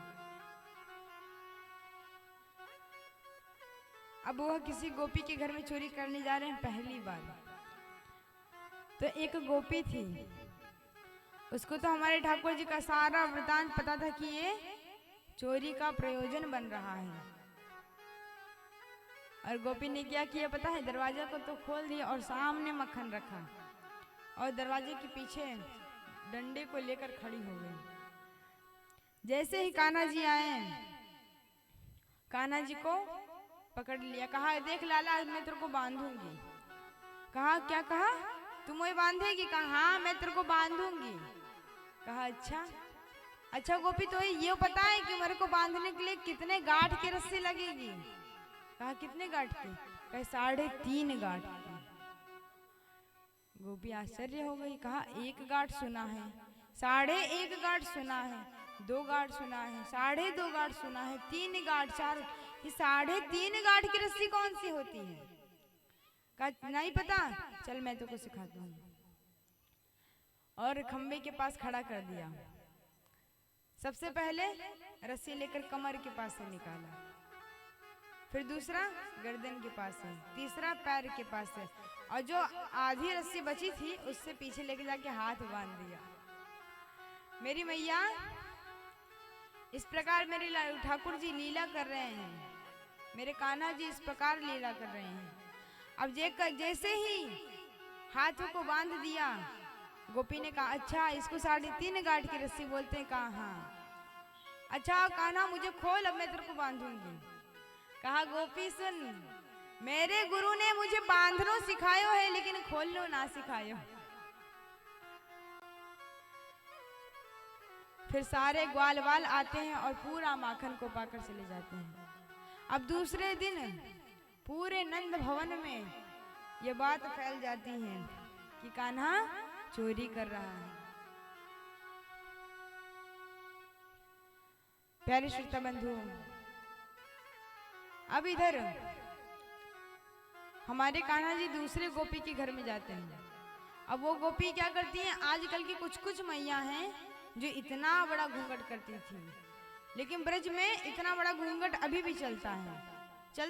Speaker 4: अब वह किसी गोपी के घर में चोरी करने जा रहे हैं पहली बार। तो एक गोपी थी, उसको तो हमारे ठाकुर जी का सारा वृतांत पता था कि ये चोरी का प्रयोजन बन रहा है। और गोपी ने क्या किया पता है? दरवाजा को तो खोल दिया और सामने मक्खन रखा और दरवाजे के पीछे डंडे को लेकर खड़ी हो गई। जैसे ही कान्हा जी आए, कान्हा जी को पकड़ लिया। कहा देख लाला, मैं तेरे को बांधूंगी। कहा क्या? कहा तुम मुझे बांधेगी? कहा हाँ मैं तेरे को बांधूंगी। कहा अच्छा। अच्छा गोपी, तो ये पता है कि मेरे को बांधने के लिए कितने गांठ की रस्सी लगेगी? कहा कितने गांठ की? कहा 3.5 गांठ की। गोपी आश्चर्य हो गई। कहा 1 गांठ सुना है, 1.5 गांठ सुना है, 2 गांठ सुना है, 2.5 गांठ सुना है, 3 गांठ, 4, ये 3.5 गांठ की रस्सी कौन सी होती है? कहा नहीं पता, चल मैं तुमको सिखाता हूँ। और खंबे के पास खड़ा कर दिया। सबसे पहले रस्सी लेकर कमर के पास से निकाला, फिर दूसरा गर्दन के पास है, तीसरा पैर के पास है, और जो आधी रस्सी बची थी उससे पीछे लेके जाके हाथ बांध दिया। मेरी मैया इस प्रकार मेरे ठाकुर जी लीला कर रहे हैं, मेरे कान्हा जी इस प्रकार लीला कर रहे हैं। अब जैसे ही हाथों को बांध दिया, गोपी ने कहा अच्छा इसको 3.5 गांठ की रस्सी बोलते हैं। कहा हाँ। अच्छा कान्हा मुझे खोल, अब मैं तेरे को बांधूंगी। कहा गोपी सुन, मेरे गुरु ने मुझे बांधनो सिखायो है लेकिन खोलनो ना सिखायो। फिर सारे ग्वाल वाल आते हैं और पूरा माखन को पाकर चले जाते हैं। अब दूसरे दिन पूरे नंद भवन में ये बात फैल जाती है कि कान्हा चोरी कर रहा है। प्यारे श्रोता बंधु, अब इधर हमारे कान्हा जी दूसरे गोपी के घर में जाते हैं। अब वो गोपी क्या करती हैं, आजकल की कुछ मैया हैं जो इतना बड़ा घूंघट करती थी, लेकिन ब्रज में इतना बड़ा घूंघट अभी भी चलता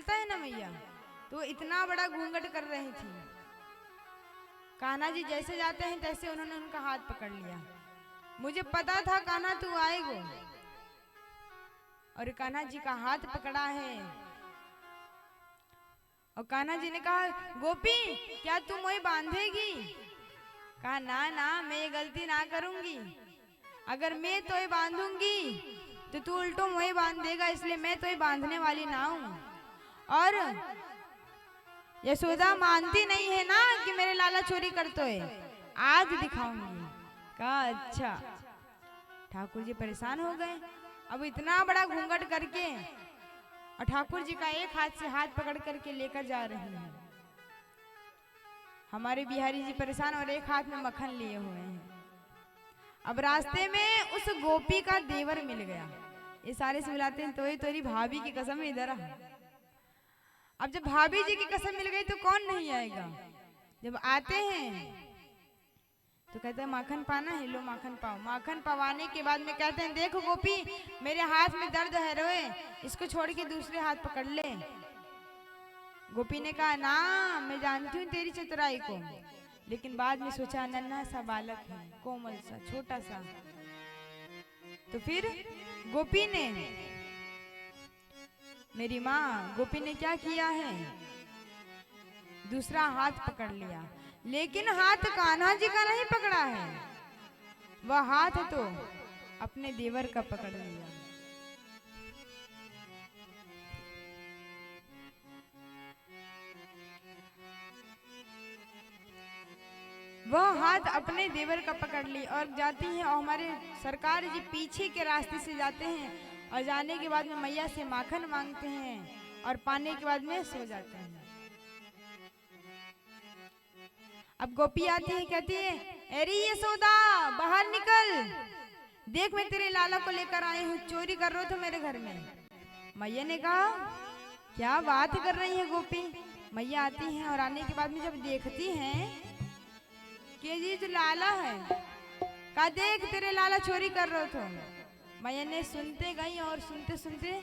Speaker 4: है ना मैया, तो इतना बड़ा घूंघट कर रही थी। कान्हा जी जैसे जाते हैं तैसे उन्होंने उनका हाथ पकड़ लिया। मुझे पता था कान्हा तू आएगो, और कान्हा जी का हाथ पकड़ा है। और कान्हा जी ने कहा गोपी क्या तू मोई बांधेगी? कहा ना ना, मैं ये गलती ना करूंगी। अगर मैं तो बांधूंगी तो तू उल्टो मोई बांध देगा, इसलिए मैं तो बांधने वाली ना हूं। और यशोदा मानती नहीं है ना कि मेरे लाला चोरी करते है, आज दिखाऊंगी। कहा अच्छा। ठाकुर जी परेशान हो गए। अब इतना बड़ा घूंघट करके और ठाकुर जी का एक हाथ से हाथ पकड़ करके लेकर जा रहे हैं। हमारे बिहारी जी परेशान और एक हाथ में मक्खन लिए हुए हैं। अब रास्ते में उस गोपी का देवर मिल गया। ये सारे से मिलाते हैं, तो ये तेरी भाभी की कसम इधर आ। अब जब भाभी जी की कसम मिल गई तो कौन नहीं आएगा। जब आते हैं तो कहते हैं माखन पाना है, लो माखन पाओ। माखन पवाने के बाद में कहते हैं देखो गोपी मेरे हाथ में दर्द है रोए, इसको छोड़ के दूसरे हाथ पकड़ ले। गोपी ने कहा ना, मैं जानती हूँ तेरी चतुराई को, लेकिन बाद में सोचा नन्हा सा बालक है, कोमल सा छोटा सा। तो फिर गोपी ने, मेरी माँ गोपी ने क्या किया है, दूसरा हाथ पकड़ लिया। लेकिन हाथ कान्हा जी का नहीं पकड़ा है, वह हाथ तो अपने देवर का पकड़ लिया। वह हाथ अपने देवर का पकड़ ली और जाती हैं। और हमारे सरकार जी पीछे के रास्ते से जाते हैं और जाने के बाद में मैया से माखन मांगते हैं और पाने के बाद में सो जाते हैं। अब गोपी आती है, कहती है अरे यशोदा बाहर निकल, देख मैं तेरे लाला को लेकर आई हूँ, चोरी कर रहे हो तो मेरे घर में। मैया ने कहा क्या बात कर रही है गोपी। मैया आती हैं और आने के बाद में जब देखती हैं कि ये जो लाला है, कहा देख तेरे लाला चोरी कर रहे थे। मैया ने सुनते गई और सुनते सुनते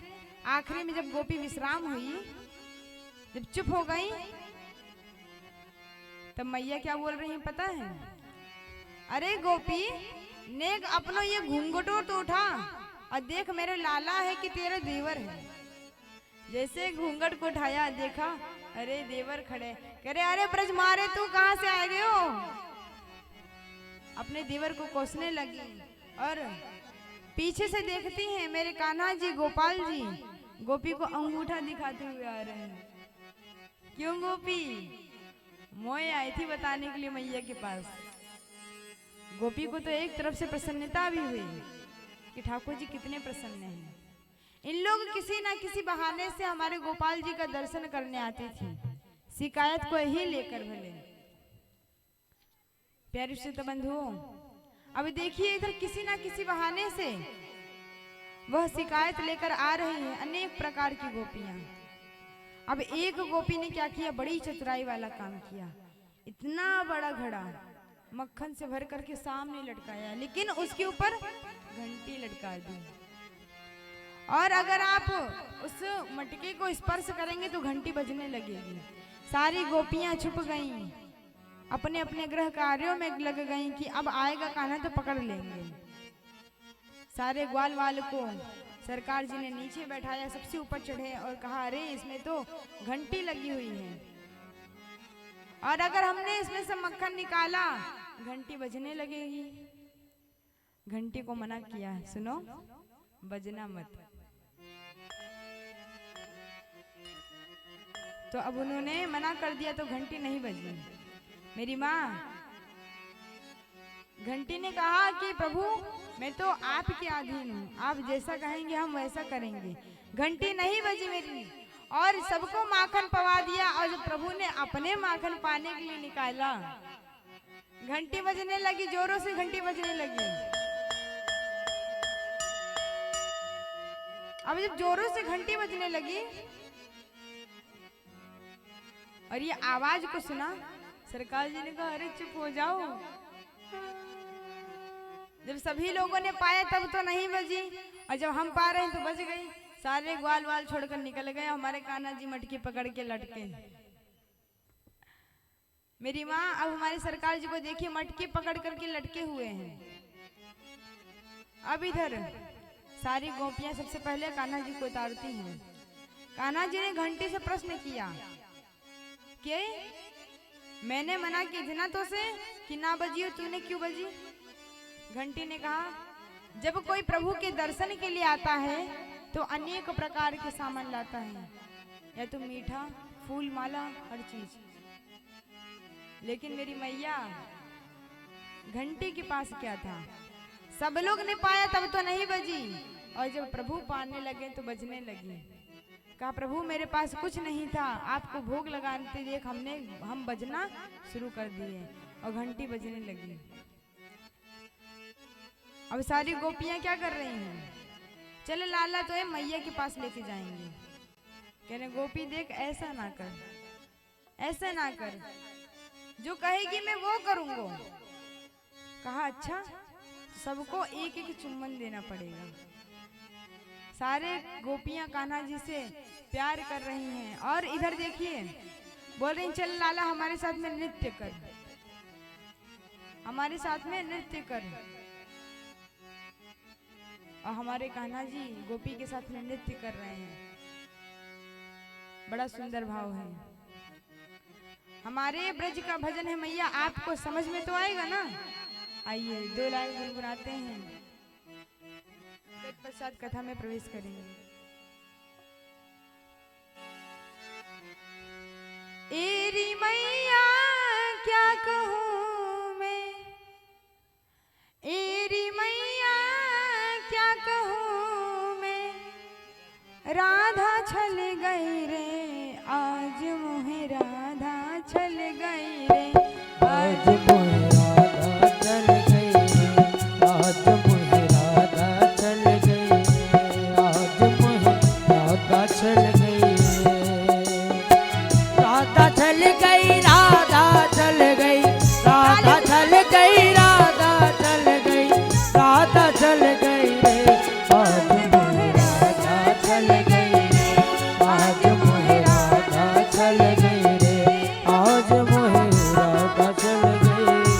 Speaker 4: आखिरी में जब गोपी विश्राम हुई, जब चुप हो गई, तब मैया क्या बोल रही है पता है, अरे गोपी नेक अपनो ये घूंघटो तो उठा और देख मेरे लाला है कि तेरा देवर है। जैसे घूंघट को उठाया देखा, अरे देवर खड़े। कह रहे अरे ब्रज मारे तू कहाँ से आ गए हो। अपने देवर को कोसने लगी और पीछे से देखती हैं मेरे कान्हा जी गोपाल जी गोपी को अंगूठा दिखाते हुए आ रहे हैं। क्यों गोपी, मोए आई थी बताने के लिए मैया के पास। गोपी को तो एक तरफ से प्रसन्नता भी हुई कि ठाकुर जी कितने प्रसन्न हैं। इन लोग किसी ना किसी बहाने से हमारे गोपाल जी का दर्शन करने आती थी, शिकायत को ही लेकर भले। प्यारे श्रोता बंधुओं, अब देखिए इधर किसी ना किसी बहाने से वह शिकायत लेकर आ रही है अनेक प्रकार की गोपियां। अब एक गोपी ने क्या किया, बड़ी चतुराई वाला काम किया। इतना बड़ा घड़ा मक्खन से भर करके सामने लटकाया, लेकिन उसके ऊपर घंटी लटका दी और अगर आप उस मटके को स्पर्श करेंगे तो घंटी बजने लगेगी। सारी गोपियां छुप गईं, अपने अपने गृह कार्यों में लग गईं कि अब आएगा कान्हा तो पकड़ लेंगे। सारे ग्वाल वाल को सरकार जी ने नीचे बैठाया, सबसे ऊपर चढ़े और कहा अरे इसमें तो घंटी लगी हुई है, और अगर हमने इसमें से मक्खन निकाला घंटी बजने लगेगी। घंटी को मना किया, सुनो बजना मत। तो अब उन्होंने मना कर दिया तो घंटी नहीं बजी। मेरी माँ घंटी ने कहा कि प्रभु मैं तो आपके अधीन हूँ, आप जैसा कहेंगे हम वैसा करेंगे। घंटी नहीं बजी मेरी, और सबको माखन पवा दिया। और जब प्रभु ने अपने माखन पाने के लिए निकाला, घंटी बजने लगी, जोरों से घंटी बजने लगी। अब जब जोरों से घंटी बजने लगी और ये आवाज को सुना, सरकार जी ने कहा अरे चुप हो जाओ। जब सभी लोगों ने पाया तब तो नहीं बजी, और जब हम पा रहे हैं तो बज गई। सारे ग्वाल वाल छोड़कर निकल गए, हमारे कान्हा जी मटकी पकड़ के लटके। मेरी माँ अब हमारी सरकार जी को देखिए, मटकी पकड़ करके लटके हुए हैं। अब इधर सारी गोपियां सबसे पहले कान्हा जी को उतारती हैं। कान्हा जी ने घंटी से प्रश्न किया कि मैंने मना की ना तो से कि ना बजी हो, तूने क्यों बजी? घंटी ने कहा जब कोई प्रभु के दर्शन के लिए आता है तो अनेक प्रकार के सामान लाता है, या तो मीठा, फूल, माला, हर चीज। लेकिन मेरी मैया घंटी के पास क्या था? सब लोग ने पाया तब तो नहीं बजी, और जब प्रभु पाने लगे तो बजने लगी। कहा प्रभु मेरे पास कुछ नहीं था, आपको भोग लगाते देख हम बजना शुरू कर दिए, और घंटी बजने लगी। अब सारी गोपियां क्या कर रही हैं? चले लाला तो है मैया के पास लेके जाएंगे। कहने गोपी देख ऐसा ना कर, ऐसा ना कर, जो कहेगी मैं वो करूंगा। कहा अच्छा, सबको एक एक चुम्बन देना पड़ेगा। सारे गोपियां कान्हा जी से प्यार कर रही हैं, और इधर देखिए बोल रही चल लाला हमारे साथ में नृत्य कर, हमारे साथ में नृत्य कर। और हमारे कान्हा जी गोपी के साथ में नृत्य कर रहे हैं। बड़ा सुंदर भाव है। हमारे ब्रज का भजन है मैया, आपको समझ में तो आएगा ना? आइए 2 लाइन गुनगुनाते हैं, तत्पश्चात कथा में प्रवेश करेंगे। एरी मैया क्या कहूँ मैं, एरी मैया क्या कहूँ मैं, राधा छल गई रे आज मोहे, राधा छल गई रे
Speaker 1: आज मोहे राधा चल गई रे, आज मोहे राधा चल गई रे, आज मोहे राधा चल गई रे। राधा चल गई, राधा चल गई, राधा चल गई, राधा चल गई, राधा चल गई रे, आज मोहे राधा चल गई रे, आज मोहे राधा चल गई रे, आज मोहे राधा चल गई रे।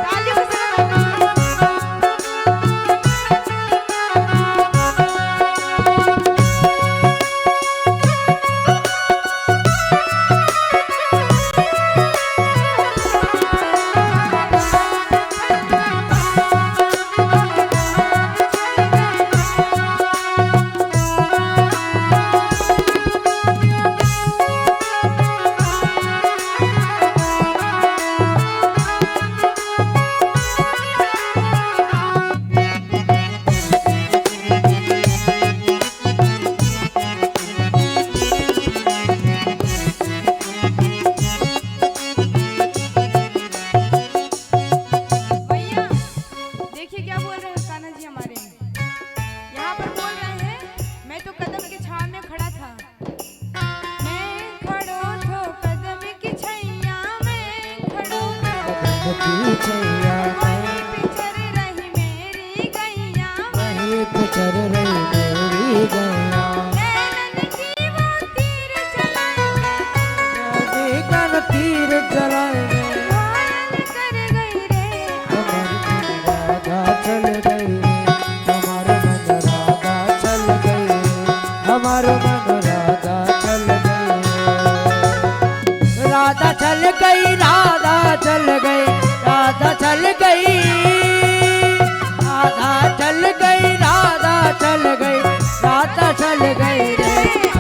Speaker 4: ताली बजाओ। भैया देखिए क्या बोल रहे हैं कान्हा जी हमारे, यहाँ पर बोल रहे हैं मैं तो कदम की छाव में खड़ा था, मैं खड़ो थो कदम की छैया में, खड़ो थो
Speaker 1: की छैया में,
Speaker 4: वहीं पिछड़ रही मेरी गैया
Speaker 1: चलाए गए
Speaker 4: घायल कर गई रे
Speaker 1: हमारे मन राधा चल गई रे हमारे मन राधा चल गई रे हमारे मन राधा चल गई राधा चल गई राधा चल गई राधा चल गई राधा चल गई राधा चल गई राधा चल गई रे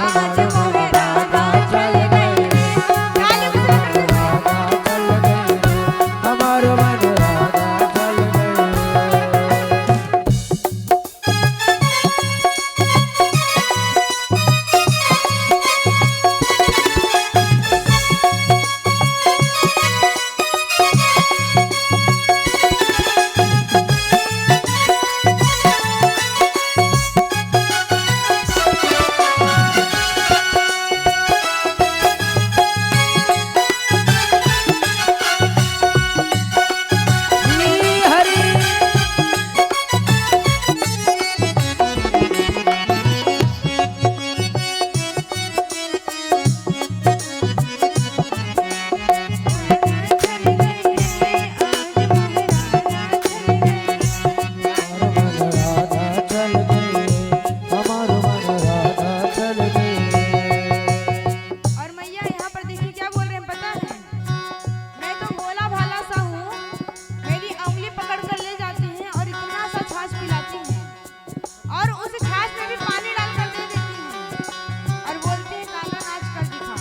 Speaker 4: आज मोहे राधा चल गई रे ताली बजा
Speaker 1: राधा चल गई रे हमारे मन राधा चल गई श्री हरि
Speaker 4: चल गई रे आज मोहे राधा चल गई
Speaker 1: हमारो मन राधा चल गई
Speaker 4: और मैया यहाँ पर देखिए क्या बोल रहे हैं पता है मैं तो भोला भाला सा हूँ मेरी उंगली पकड़ कर ले जाती हैं और इतना सा छाछ पिलाती हैं और उस छाछ में भी पानी डालकर दे देती हैं और बोलती हैं काका नाच कर दिखा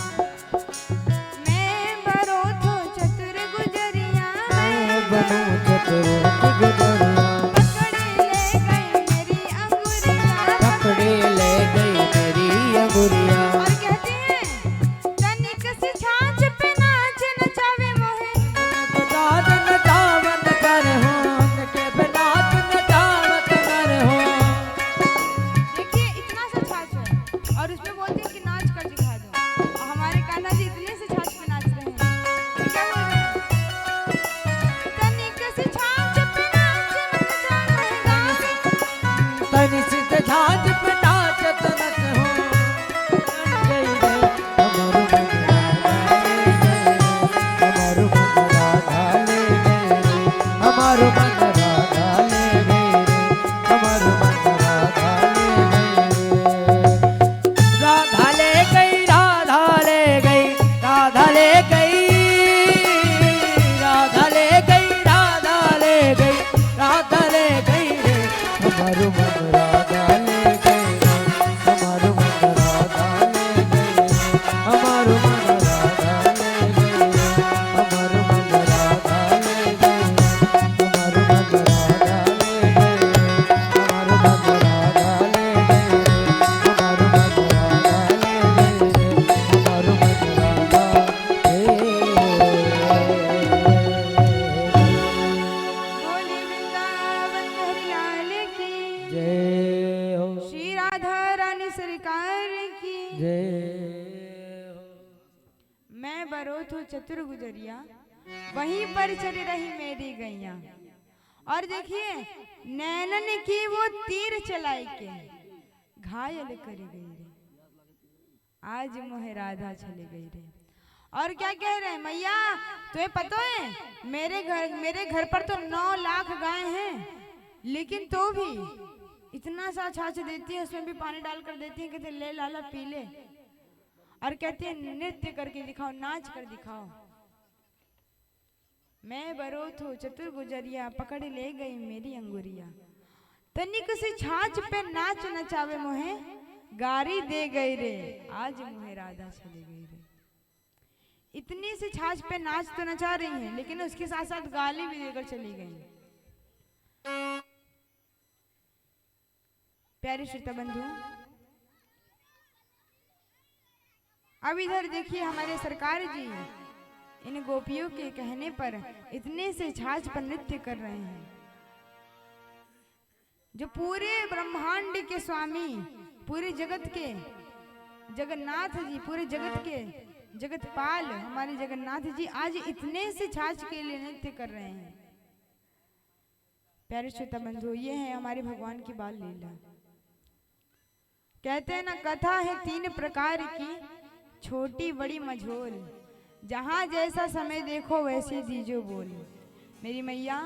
Speaker 4: मैं भरो तो चतुर गुजरिया
Speaker 1: मैं बनूं चतुर गुजरिया
Speaker 4: पकड़े ले गई मेरी अंगुरिया
Speaker 1: पकड़े ले गई मेरी अंगुरिया
Speaker 4: और कहते हैं तनिक सी छाछ पे नाच नचावे मोहे
Speaker 1: दाद नचावत कर हो के बिनात नचावत कर हो
Speaker 4: देखिए इतना सा छाछ है और उसमें बोलते हैं कि नाच कर दिखा दो और हमारे कान्हा जी इतने से छाछ पे नाच रहे हैं तो क्या बोल रहे हैं तनिक सी छाछ पे नाच नचावे गावे
Speaker 1: तनि सित झांझ पे नाचत नच हो गई रे हमारो मन राधा ले गई रे हमारो मन राधा ले गई रे हमारो मन राधा ले गई रे राधा ले गई राधा ले गई राधा ले गई राधा ले गई राधा ले गई राधा ले गई रे हमारो मन राधा ले गई रे हमारो मन राधा ले गई रे हमारो मन राधा ले गई रे हमारो मन राधा ले गई रे हमारो मन राधा ले गई रे हमारो मन राधा ले गई रे हमारो मन राधा ले गई रे हमारो मन राधा
Speaker 4: बोली वृंदावन हरि लाल की
Speaker 1: जय हो
Speaker 4: श्री राधा रानी सरकार की
Speaker 1: जय हो
Speaker 4: मैं बरोथ हूँ चतुर गुजरिया वहीं पर चली रही मेरी गैया और देखिए नैनन की वो तीर चलाई के घायल कर गई रे आज मोहे राधा चली गई रे और क्या कह रहे हैं मैया तुम्हें पता है मेरे घर पर तो 9 लाख गाय हैं लेकिन तो भी इतना सा छाछ देती है उसमें भी पानी डालकर देती है कहते ले लाला पी ले और कहते हैं नृत्य करके दिखाओ नाच कर दिखाओ मैं बरोथ हूँ चतुर गुजरिया पकड़ ले गई मेरी अंगुरिया तनिक सी छाछ पे नाच नचावे मोहे गारी दे गई रे आज मोहे राधा चली गई रे इतनी सी छाछ पे नाच तो नचा रही है लेकिन उसके साथ साथ गाली भी देकर चली गई प्यारे श्रोता बंधु अब इधर देखिए हमारे सरकार जी इन गोपियों के कहने पर इतने से छाछ पर नृत्य कर रहे हैं जो पूरे ब्रह्मांड के स्वामी पूरे जगत के जगन्नाथ जी पूरे जगत के जगतपाल हमारे जगन्नाथ जी आज इतने से छाछ के लिए नृत्य कर रहे हैं। प्यारे श्रोता बंधु ये है हमारे भगवान की बाल लीला। कहते हैं ना कथा है 3 प्रकार की छोटी बड़ी मझोल जहाँ जैसा समय देखो वैसे दीजो बोल। मेरी मैया,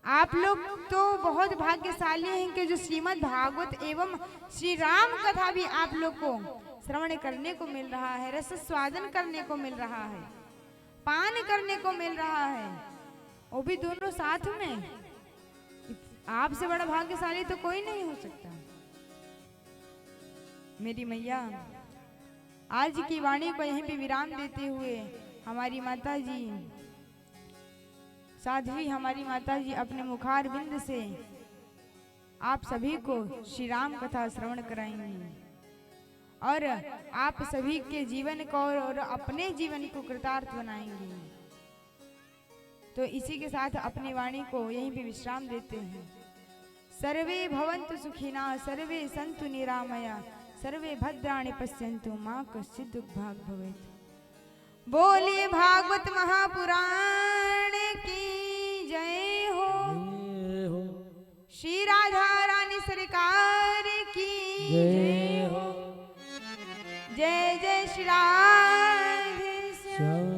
Speaker 4: आप लोग तो बहुत भाग्यशाली हैं कि जो श्रीमद् भागवत एवं श्री राम कथा भी आप लोग को श्रवण करने को मिल रहा है, रस स्वादन करने को मिल रहा है, पान करने को मिल रहा है, वो भी दोनों साथ में। आपसे बड़ा भाग्यशाली तो कोई नहीं हो सकता। मेरी मैया, आज की वाणी को यहीं पे विराम देते हुए हमारी माता जी साध्वी, हमारी माता जी अपने मुखार बिंद से आप सभी को श्री राम कथा श्रवण कराएंगी और आप सभी के जीवन को और अपने जीवन को कृतार्थ बनाएंगी। तो इसी के साथ अपनी वाणी को यहीं पे विश्राम देते हैं। सर्वे भवन्तु सुखिनः, सर्वे सन्तु निरामया, सर्वे भद्राणि पश्यन्तु मा कश्चित् दुःखभाग् भवेत्। बोलिए भागवत महापुराण की जय हो। श्री राधा रानी सरकार की जय हो। जय जय श्री राधे श्याम।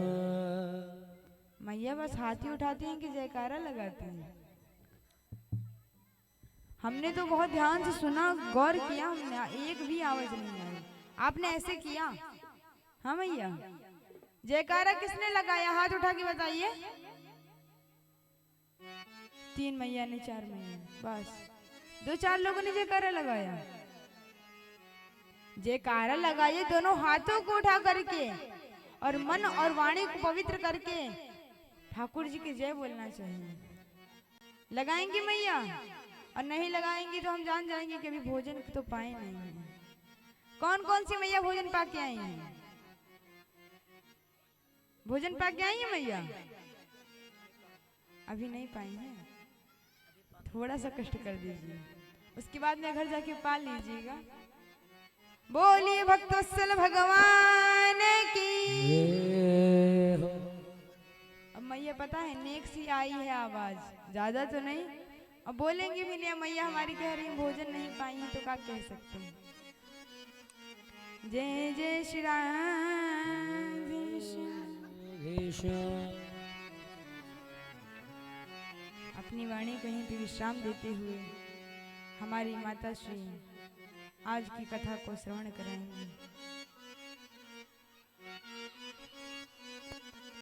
Speaker 4: मैया बस हाथी उठाती हैं कि जयकारा लगाती हैं। हमने तो बहुत ध्यान से सुना, गौर किया, हमने एक भी आवाज नहीं आई। आपने ऐसे किया? हाँ मैया। जयकारा किसने लगाया? हाथ उठा के बताइए। 3 मैया ने, 4 मैया, बस 2-4 लोगों ने जयकारा लगाया। जयकारा लगाइए दोनों हाथों को उठा करके और मन और वाणी को पवित्र करके ठाकुर जी की जय बोलना चाहिए। लगाएंगे मैया? और नहीं लगाएंगे तो हम जान जाएंगे कि अभी भोजन तो पाए नहीं है। कौन कौन सी मैया भोजन पा के आई हैं? भोजन पा के आई है मैया? अभी नहीं पाई हैं, थोड़ा सा कष्ट कर दीजिए, उसके बाद में घर जाके पा लीजिएगा। बोलिए भक्तवत्सल भगवान की। अब मैया पता है नेक सी आई है आवाज, ज्यादा तो नहीं। अब बोलेंगे भी नहीं, मैया हमारी कह रही भोजन नहीं पाई है, तो क्या कह सकते हैं। जय जय श्री राम। अपनी वाणी को यहीं पे विश्राम देते हुए हमारी माता श्री आज की कथा को श्रवण कराएंगे।